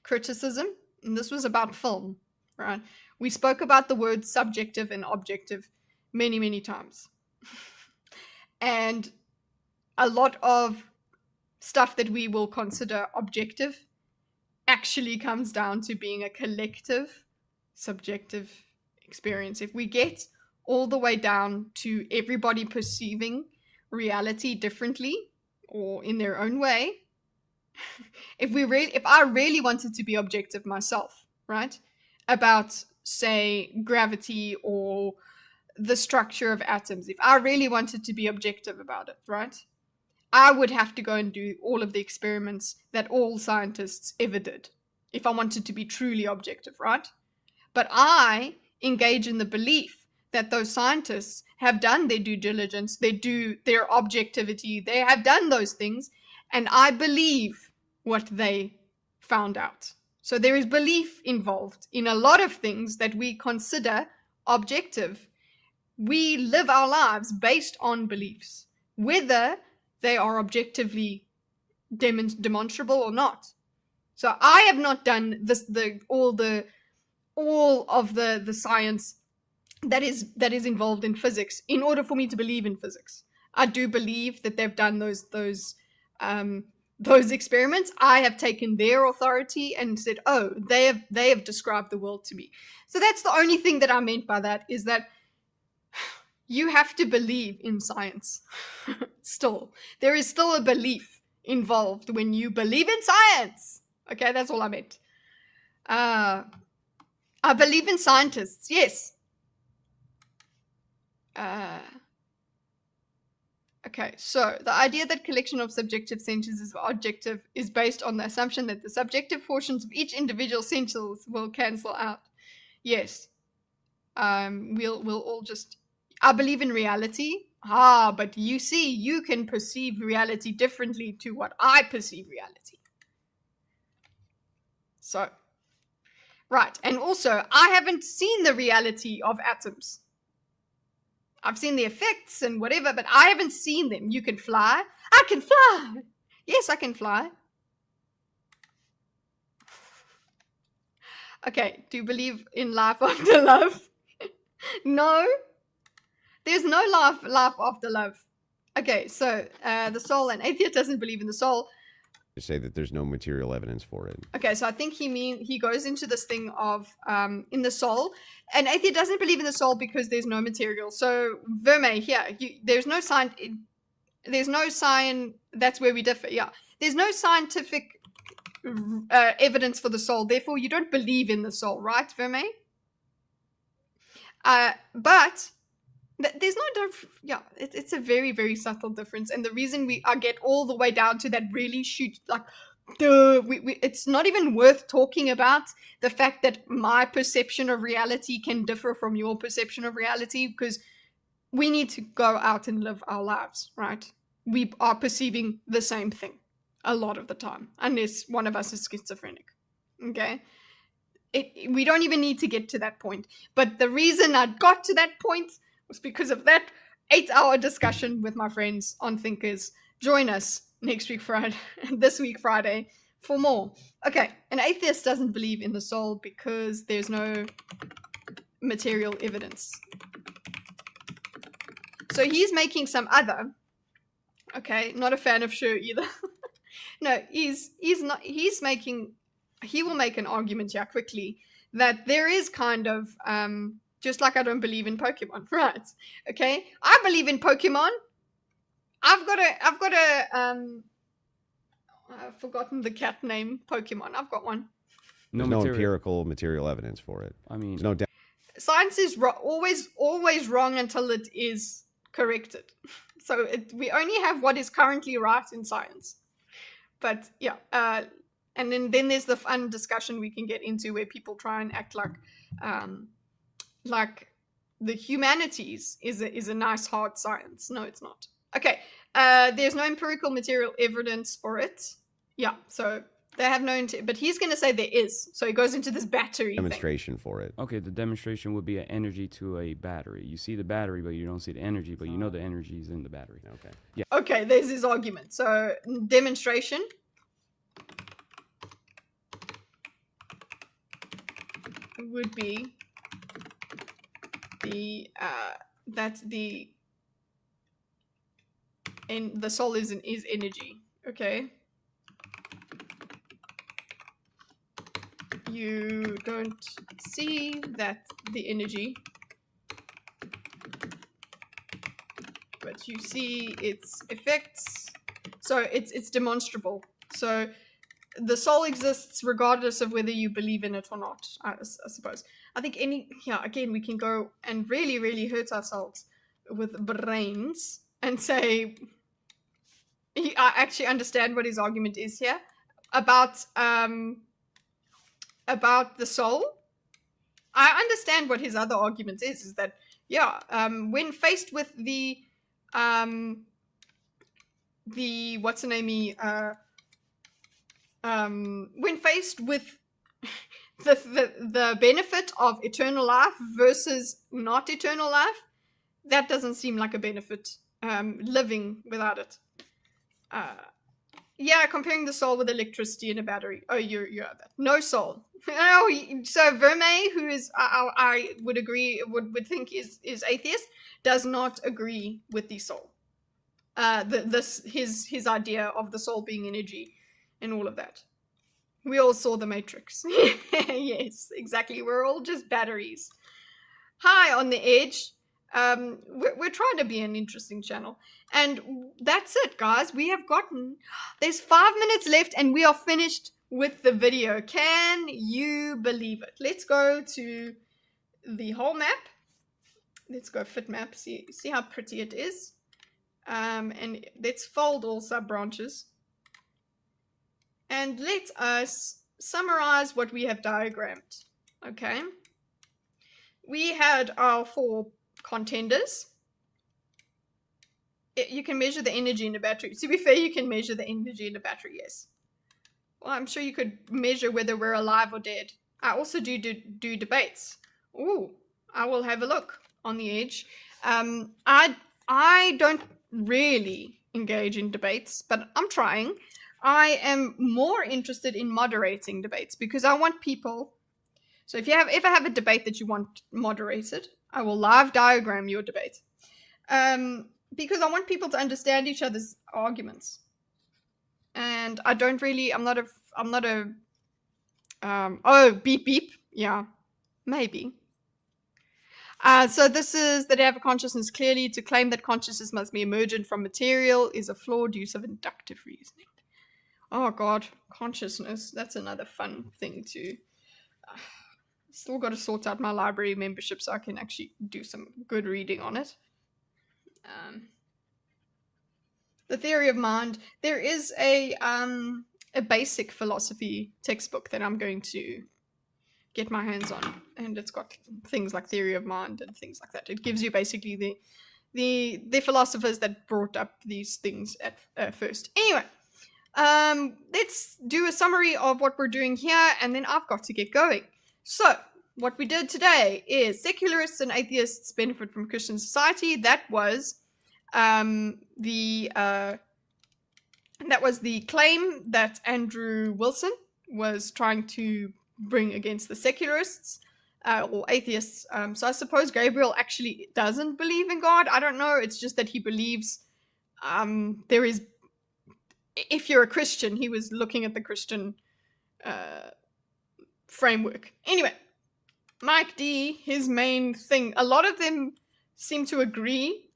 criticism, and this was about film, right? We spoke about the words subjective and objective many, many times. And a lot of stuff that we will consider objective actually comes down to being a collective, subjective experience. If we get all the way down to everybody perceiving reality differently or in their own way, if I really wanted to be objective myself, right, about say gravity or the structure of atoms, if I really wanted to be objective about it, right, I would have to go and do all of the experiments that all scientists ever did if I wanted to be truly objective, right? But I engage in the belief that those scientists have done their due diligence, they do their objectivity, they have done those things, and I believe what they found out. So there is belief involved in a lot of things that we consider objective. We live our lives based on beliefs, whether they are objectively demonstrable or not. So I have not done this, all of the science that is involved in physics in order for me to believe in physics. I do believe that they've done those experiments. I have taken their authority and said, oh, they have described the world to me. So that's the only thing that I meant by that, is that you have to believe in science. Still, there is still a belief involved when you believe in science. Okay, that's all I meant. I believe in scientists, yes. Okay, so the idea that collection of subjective senses is objective is based on the assumption that the subjective portions of each individual senses will cancel out. Yes. We'll all just... I believe in reality. But you see, you can perceive reality differently to what I perceive reality. So, right. And also, I haven't seen the reality of atoms. I've seen the effects and whatever, but I haven't seen them. You can fly. I can fly. Yes, I can fly. Okay, do you believe in life after love? No. There's no life after love. Okay, so the soul, an atheist doesn't believe in the soul. To say that there's no material evidence for it. Okay, so I think he goes into this thing of in the soul. An atheist doesn't believe in the soul because there's no material. So Vermeer, here, there's no sign. There's no sign. That's where we differ. Yeah, there's no scientific evidence for the soul. Therefore, you don't believe in the soul, right, Vermeer? But there's no it's a very, very subtle difference, and the reason I get all the way down to that really it's not even worth talking about the fact that my perception of reality can differ from your perception of reality, because we need to go out and live our lives, right? We are perceiving the same thing a lot of the time, unless one of us is schizophrenic. Okay, we don't even need to get to that point. But the reason I got to that point was because of that 8-hour discussion with my friends on Thinkers. Join us this week Friday, for more. Okay, an atheist doesn't believe in the soul because there's no material evidence. So he's making some other, okay, not a fan of Sure either. No, he will make an argument here quickly that there is kind of, just like I don't believe in Pokemon, right? Okay, I believe in Pokemon. I've forgotten the cat name Pokemon. I've got one. There's no empirical material evidence for it. I mean, there's no science is always wrong until it is corrected. So we only have what is currently right in science. But yeah, and then there's the fun discussion we can get into where people try and act like the humanities is a nice hard science. No, it's not. Okay, there's no empirical material evidence for it. Yeah, so they have no, but he's going to say there is. So he goes into this battery demonstration for it. Okay, the demonstration would be an energy to a battery. You see the battery, but you don't see the energy, but you know the energy is in the battery. Okay. Yeah. Okay, there's his argument. So demonstration would be the the soul is energy. Okay. You don't see that the energy, but it. You see its effects. So it's demonstrable. So the soul exists regardless of whether you believe in it or not, I suppose. I think again, we can go and really, really hurt ourselves with brains and say, I actually understand what his argument is here about the soul. I understand what his other argument is that, when faced with the what's the name, when faced with the benefit of eternal life versus not eternal life, that doesn't seem like a benefit, living without it. Comparing the soul with electricity and a battery. Oh, you're that. No soul. Oh, so Vermeer, who is, I would agree, would think is atheist, does not agree with the soul. His idea of the soul being energy and all of that. We all saw the Matrix. Yes, exactly. We're all just batteries. High on the edge. We're trying to be an interesting channel. And that's it, guys. There's 5 minutes left and we are finished with the video. Can you believe it? Let's go to the whole map. Let's go fit map. See how pretty it is. And let's fold all sub branches. And let us summarize what we have diagrammed. Okay. We had our 4 contenders. You can measure the energy in the battery. To be fair, you can measure the energy in the battery, yes. Well, I'm sure you could measure whether we're alive or dead. I also do debates. Ooh, I will have a look on the edge. I don't really engage in debates, but I'm trying. I am more interested in moderating debates because I want people. So if I have a debate that you want moderated, I will live diagram your debate. Because I want people to understand each other's arguments. And I don't really, I'm not a, oh, beep, beep. Yeah, maybe. So this is that they have a consciousness. Clearly, to claim that consciousness must be emergent from material is a flawed use of inductive reasoning. Oh God, consciousness. That's another fun thing to... Still got to sort out my library membership so I can actually do some good reading on it. The theory of mind. There is a basic philosophy textbook that I'm going to get my hands on, and it's got things like theory of mind and things like that. It gives you basically the philosophers that brought up these things at first. Anyway, let's do a summary of what we're doing here, and then I've got to get going. So, what we did today is secularists and atheists benefit from Christian society. That was the claim that Andrew Wilson was trying to bring against the secularists or atheists. So I suppose Gabriel actually doesn't believe in God. I don't know. It's just that he believes there is. If you're a Christian, he was looking at the Christian framework. Anyway, Mike D, his main thing, a lot of them seem to agree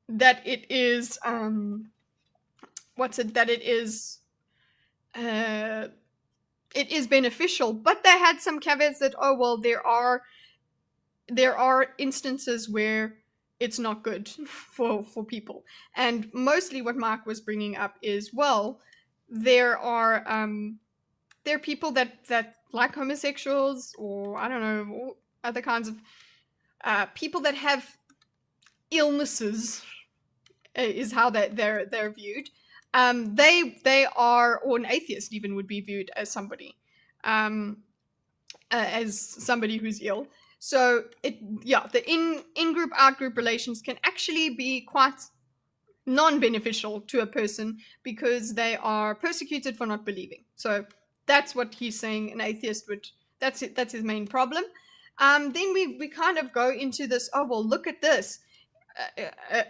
that it is, it is beneficial, but they had some caveats that, oh, well, there are instances where it's not good for people. And mostly what Mark was bringing up is, well, there are people that like homosexuals, or I don't know, or other kinds of people that have illnesses, is how they're viewed. They are, or an atheist even would be viewed as somebody who's ill. So the in-group, out-group relations can actually be quite non-beneficial to a person because they are persecuted for not believing. So that's what he's saying an atheist would, that's his main problem. Then we kind of go into this, oh, well, look at this.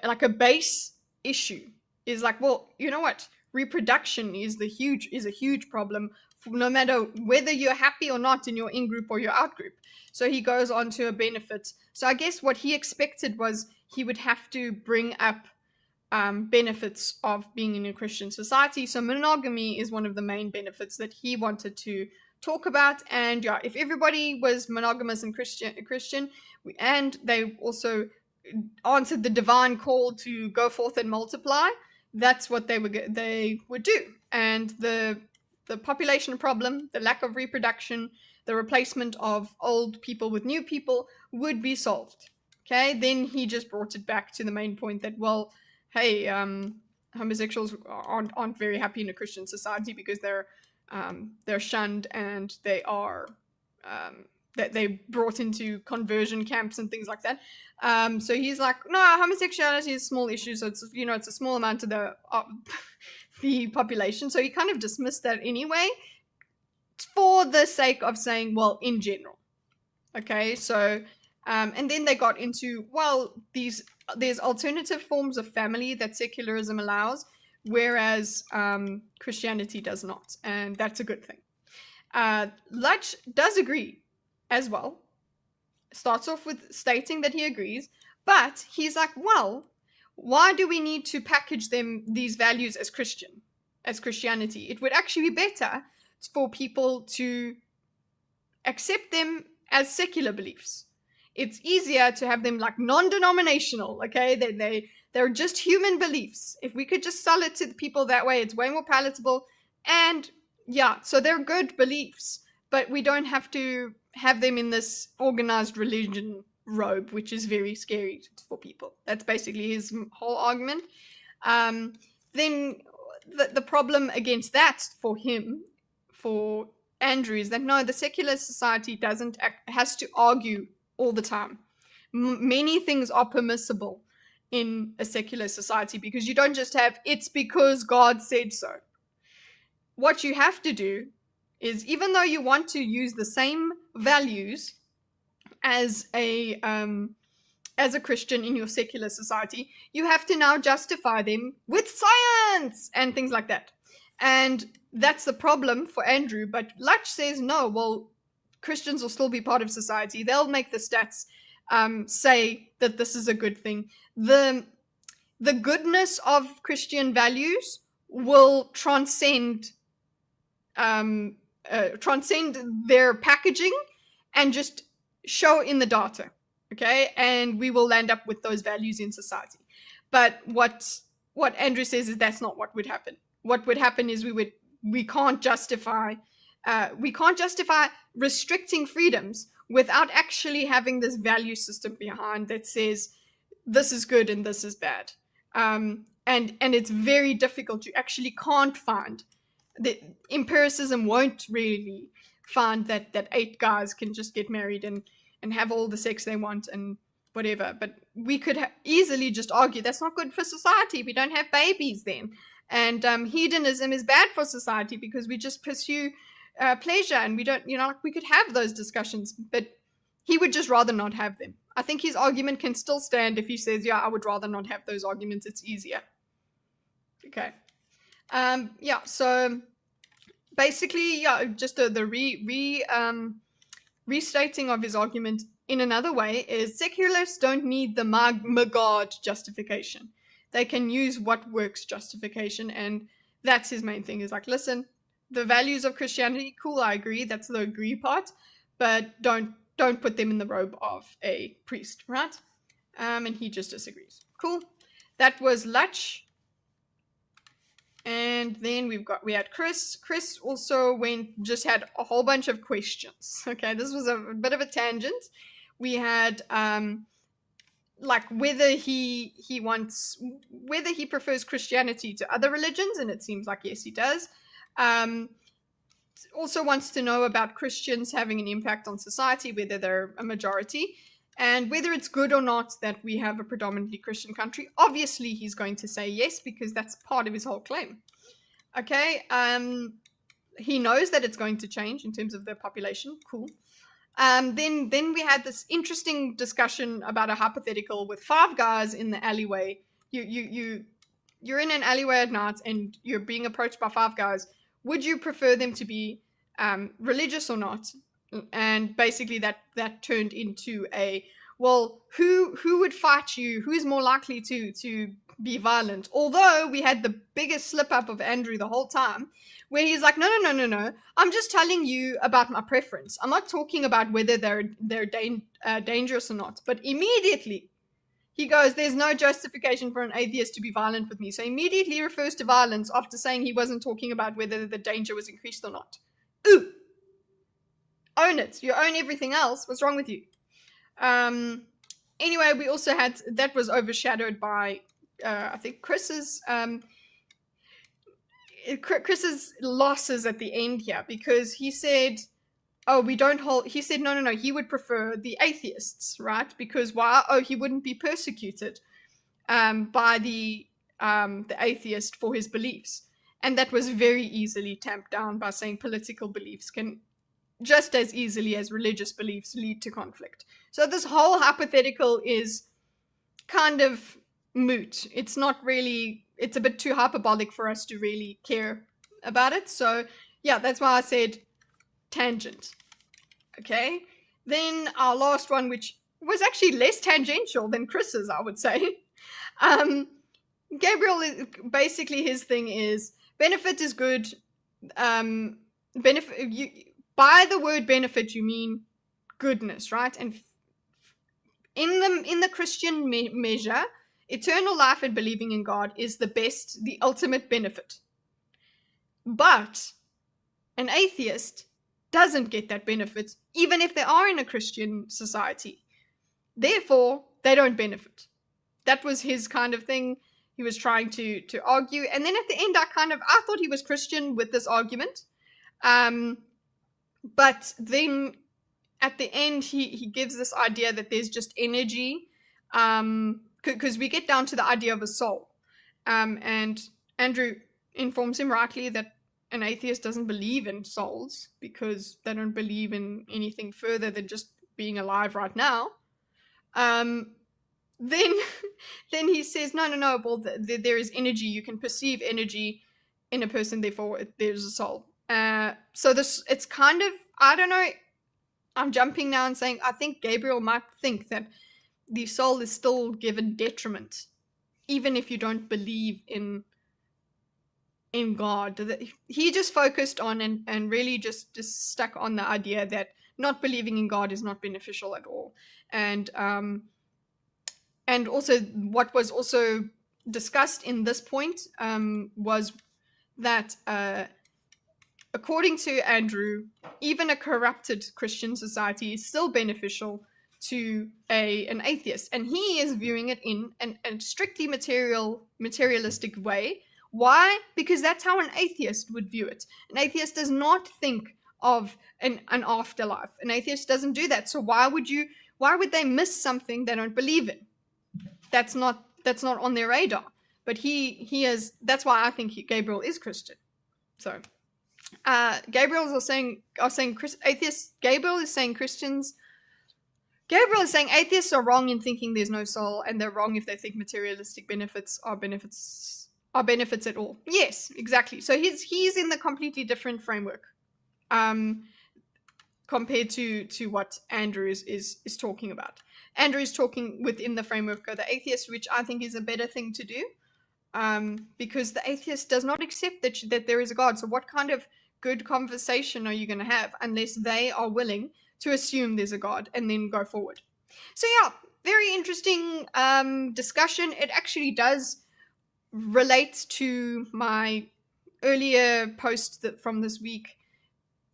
Like a base issue is like, well, you know what? Reproduction is a huge problem, no matter whether you're happy or not in your in-group or your out-group. So he goes on to a benefit. So I guess what he expected was he would have to bring up benefits of being in a Christian society. So monogamy is one of the main benefits that he wanted to talk about. And yeah, if everybody was monogamous and Christian, and they also answered the divine call to go forth and multiply, that's what they would do. And the population problem, the lack of reproduction, the replacement of old people with new people would be solved. Okay, then he just brought it back to the main point that, well, hey, homosexuals aren't very happy in a Christian society because they're shunned, and they are that they brought into conversion camps and things like that. So he's like, no, homosexuality is a small issue, so it's it's a small amount of the population. So he kind of dismissed that anyway, for the sake of saying, well, in general. Okay, so and then they got into, well, there's alternative forms of family that secularism allows, whereas Christianity does not, and that's a good thing. Lutch does agree as well. Starts off with stating that he agrees, but he's like, well, why do we need to package these values as Christianity? It would actually be better for people to accept them as secular beliefs. It's easier to have them like non-denominational, okay? They're just human beliefs. If we could just sell it to the people that way, it's way more palatable. And yeah, so they're good beliefs, but we don't have to have them in this organized religion robe, which is very scary for people. That's basically his whole argument. Then the problem against that for Andrew, is that no, the secular society has to argue all the time. Many things are permissible in a secular society because you don't just have, it's because God said so. What you have to do is, even though you want to use the same values as a Christian in your secular society, you have to now justify them with science and things like that. And that's the problem for Andrew. But Lutch says, no, well, Christians will still be part of society. They'll make the stats say that this is a good thing. The goodness of Christian values will transcend their packaging and just show in the data, okay? And we will land up with those values in society. But what Andrew says is that's not what would happen. What would happen is we can't justify restricting freedoms without actually having this value system behind that says this is good and this is bad. And it's very difficult. You actually can't find the empiricism won't really find that 8 guys can just get married and have all the sex they want and whatever. But we could easily just argue that's not good for society. We don't have babies then. And hedonism is bad for society because we just pursue pleasure, and we don't, we could have those discussions, but he would just rather not have them. I think his argument can still stand if he says, yeah, I would rather not have those arguments. It's easier. Okay. Yeah, so basically, yeah, just the restating of his argument in another way is secularists don't need the magad justification. They can use what works justification, and that's his main thing, is like, listen, the values of Christianity, cool, I agree, that's the agree part, but don't put them in the robe of a priest, right? And he just disagrees. Cool. That was Lutch. And then we had Chris. Chris also had a whole bunch of questions. Okay, this was a bit of a tangent. We had like whether he prefers Christianity to other religions, and it seems like yes, he does. Also wants to know about Christians having an impact on society, whether they're a majority, and whether it's good or not that we have a predominantly Christian country. Obviously, he's going to say yes, because that's part of his whole claim. Okay, he knows that it's going to change in terms of the population. Cool. Then we had this interesting discussion about a hypothetical with 5 guys in the alleyway. You're in an alleyway at night and you're being approached by 5 guys. Would you prefer them to be religious or not? And basically that turned into a, well, who would fight you? Who's more likely to be violent? Although we had the biggest slip up of Andrew the whole time, where he's like, no. I'm just telling you about my preference. I'm not talking about whether they're dangerous or not. But immediately he goes, there's no justification for an atheist to be violent with me. So immediately refers to violence after saying he wasn't talking about whether the danger was increased or not. Ooh. Own it. You own everything else. What's wrong with you? Anyway, we also had, that was overshadowed by, I think Chris's losses at the end here, because he said, oh, we don't hold, he said, no, he would prefer the atheists, right? Because why? Oh, he wouldn't be persecuted by the atheist for his beliefs. And that was very easily tamped down by saying political beliefs can just as easily as religious beliefs lead to conflict. So this whole hypothetical is kind of moot. It's not really, it's a bit too hyperbolic for us to really care about it. So yeah, that's why I said tangent. Okay, then our last one, which was actually less tangential than Chris's, I would say. Gabriel, basically his thing is benefit is good. Benefit, by the word benefit you mean goodness, right? And in the Christian measure, eternal life and believing in God is the ultimate benefit. But an atheist doesn't get that benefit, even if they are in a Christian society. Therefore, they don't benefit. That was his kind of thing he was trying to argue. And then at the end, I thought he was Christian with this argument. But then at the end, he gives this idea that there's just energy, because we get down to the idea of a soul. And Andrew informs him rightly that an atheist doesn't believe in souls because they don't believe in anything further than just being alive right now. Then he says, no, well, there is energy. You can perceive energy in a person, therefore there's a soul. So it's kind of, I don't know, I'm jumping now and saying, I think Gabriel might think that the soul is still given detriment, even if you don't believe in God. He just focused on and really just stuck on the idea that not believing in God is not beneficial at all. And also what was also discussed in this point was that according to Andrew, even a corrupted Christian society is still beneficial to an atheist. And he is viewing it in a strictly materialistic way. Why? Because that's how an atheist would view it. An atheist does not think of an afterlife. An atheist doesn't do that. So why would they miss something they don't believe in? That's not on their radar. But he is, that's why I think Gabriel is Christian. So Gabriel is saying atheists. Gabriel is saying atheists are wrong in thinking there's no soul, and they're wrong if they think materialistic benefits are benefits at all. Yes, exactly. So he's in the completely different framework compared to what Andrew is talking about. Andrew is talking within the framework of the atheist, which I think is a better thing to do, because the atheist does not accept that there is a God. So what kind of good conversation are you going to have unless they are willing to assume there's a God and then go forward? So yeah, very interesting discussion. It actually does relate to my earlier post from this week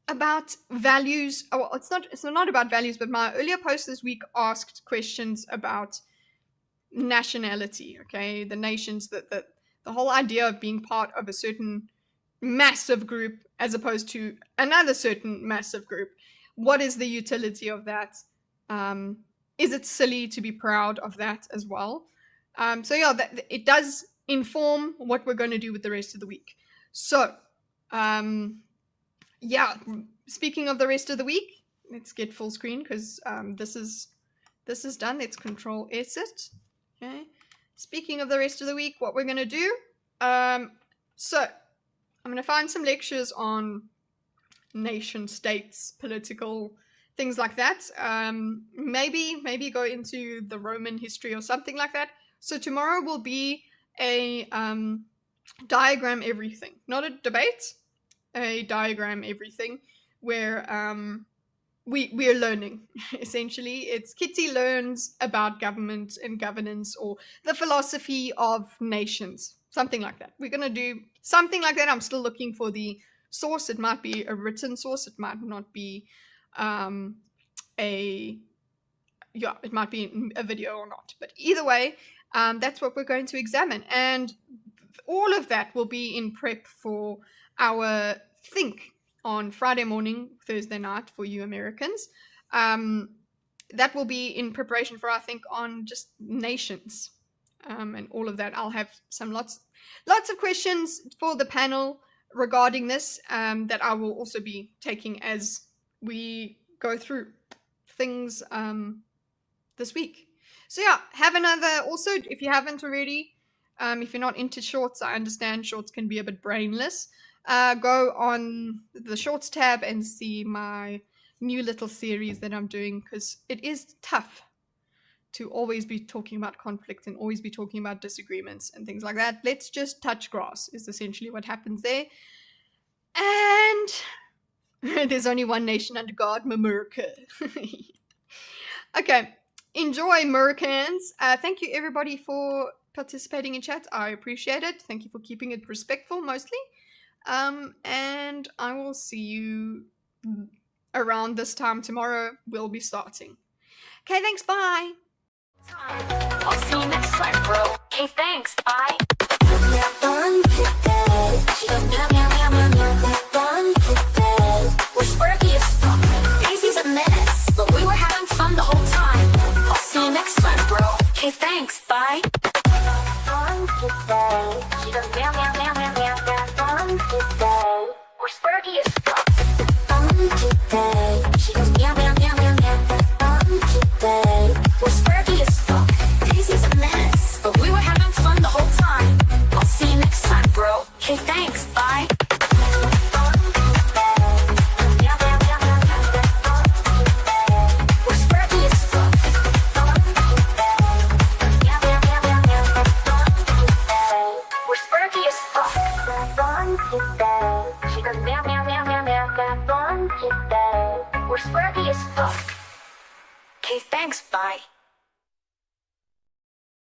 about values. Oh, it's not about values, but my earlier post this week asked questions about nationality. Okay, the nations, the whole idea of being part of a certain massive group as opposed to another certain massive group. What is the utility of that? Is it silly to be proud of that as well? So yeah, it does inform what we're going to do with the rest of the week. So yeah, speaking of the rest of the week, let's get full screen because this is done. Let's Control S it. Okay. Speaking of the rest of the week, what we're going to do. So I'm going to find some lectures on nation states, political things like that. Maybe go into the Roman history or something like that. So tomorrow will be a diagram everything, not a debate, a diagram everything, where we're learning. Essentially, it's Kitty learns about government and governance, or the philosophy of nations, something like that. We're gonna do something like that. I'm still looking for the source. It might be a written source. It might not be it might be a video or not. But either way, that's what we're going to examine, and all of that will be in prep for our Think on Friday morning, Thursday night for you Americans. That will be in preparation for our Think on just nations, and all of that. I'll have some lots of questions for the panel regarding this, that I will also be taking as we go through things this week. So yeah, have another, also, if you haven't already, if you're not into shorts, I understand shorts can be a bit brainless. Go on the shorts tab and see my new little series that I'm doing, because it is tough to always be talking about conflict and always be talking about disagreements and things like that. Let's just touch grass is essentially what happens there. And there's only one nation under God, America. Okay, enjoy, Americans. Thank you everybody for participating in chat. I appreciate it. Thank you for keeping it respectful mostly. And I will see you around this time tomorrow. We'll be starting. Okay, thanks, bye. I'll see you next time, bro. Okay, thanks. Bye. We're squirky as fuck. Daisy's a menace, but we were having fun the whole time. I'll see you next time, bro. Okay, thanks. Bye. We're squirky as fuck. She goes meow meow meow meow meow. We're squirky as fuck. Daisy's a mess, but we were having fun the whole time. I'll see you next time, bro. Okay, thanks. Bye. We're squirky as fuck. We're squirky as fuck. She goes meow meow meow meow meow. We're squirky as fuck. Okay, thanks. Bye.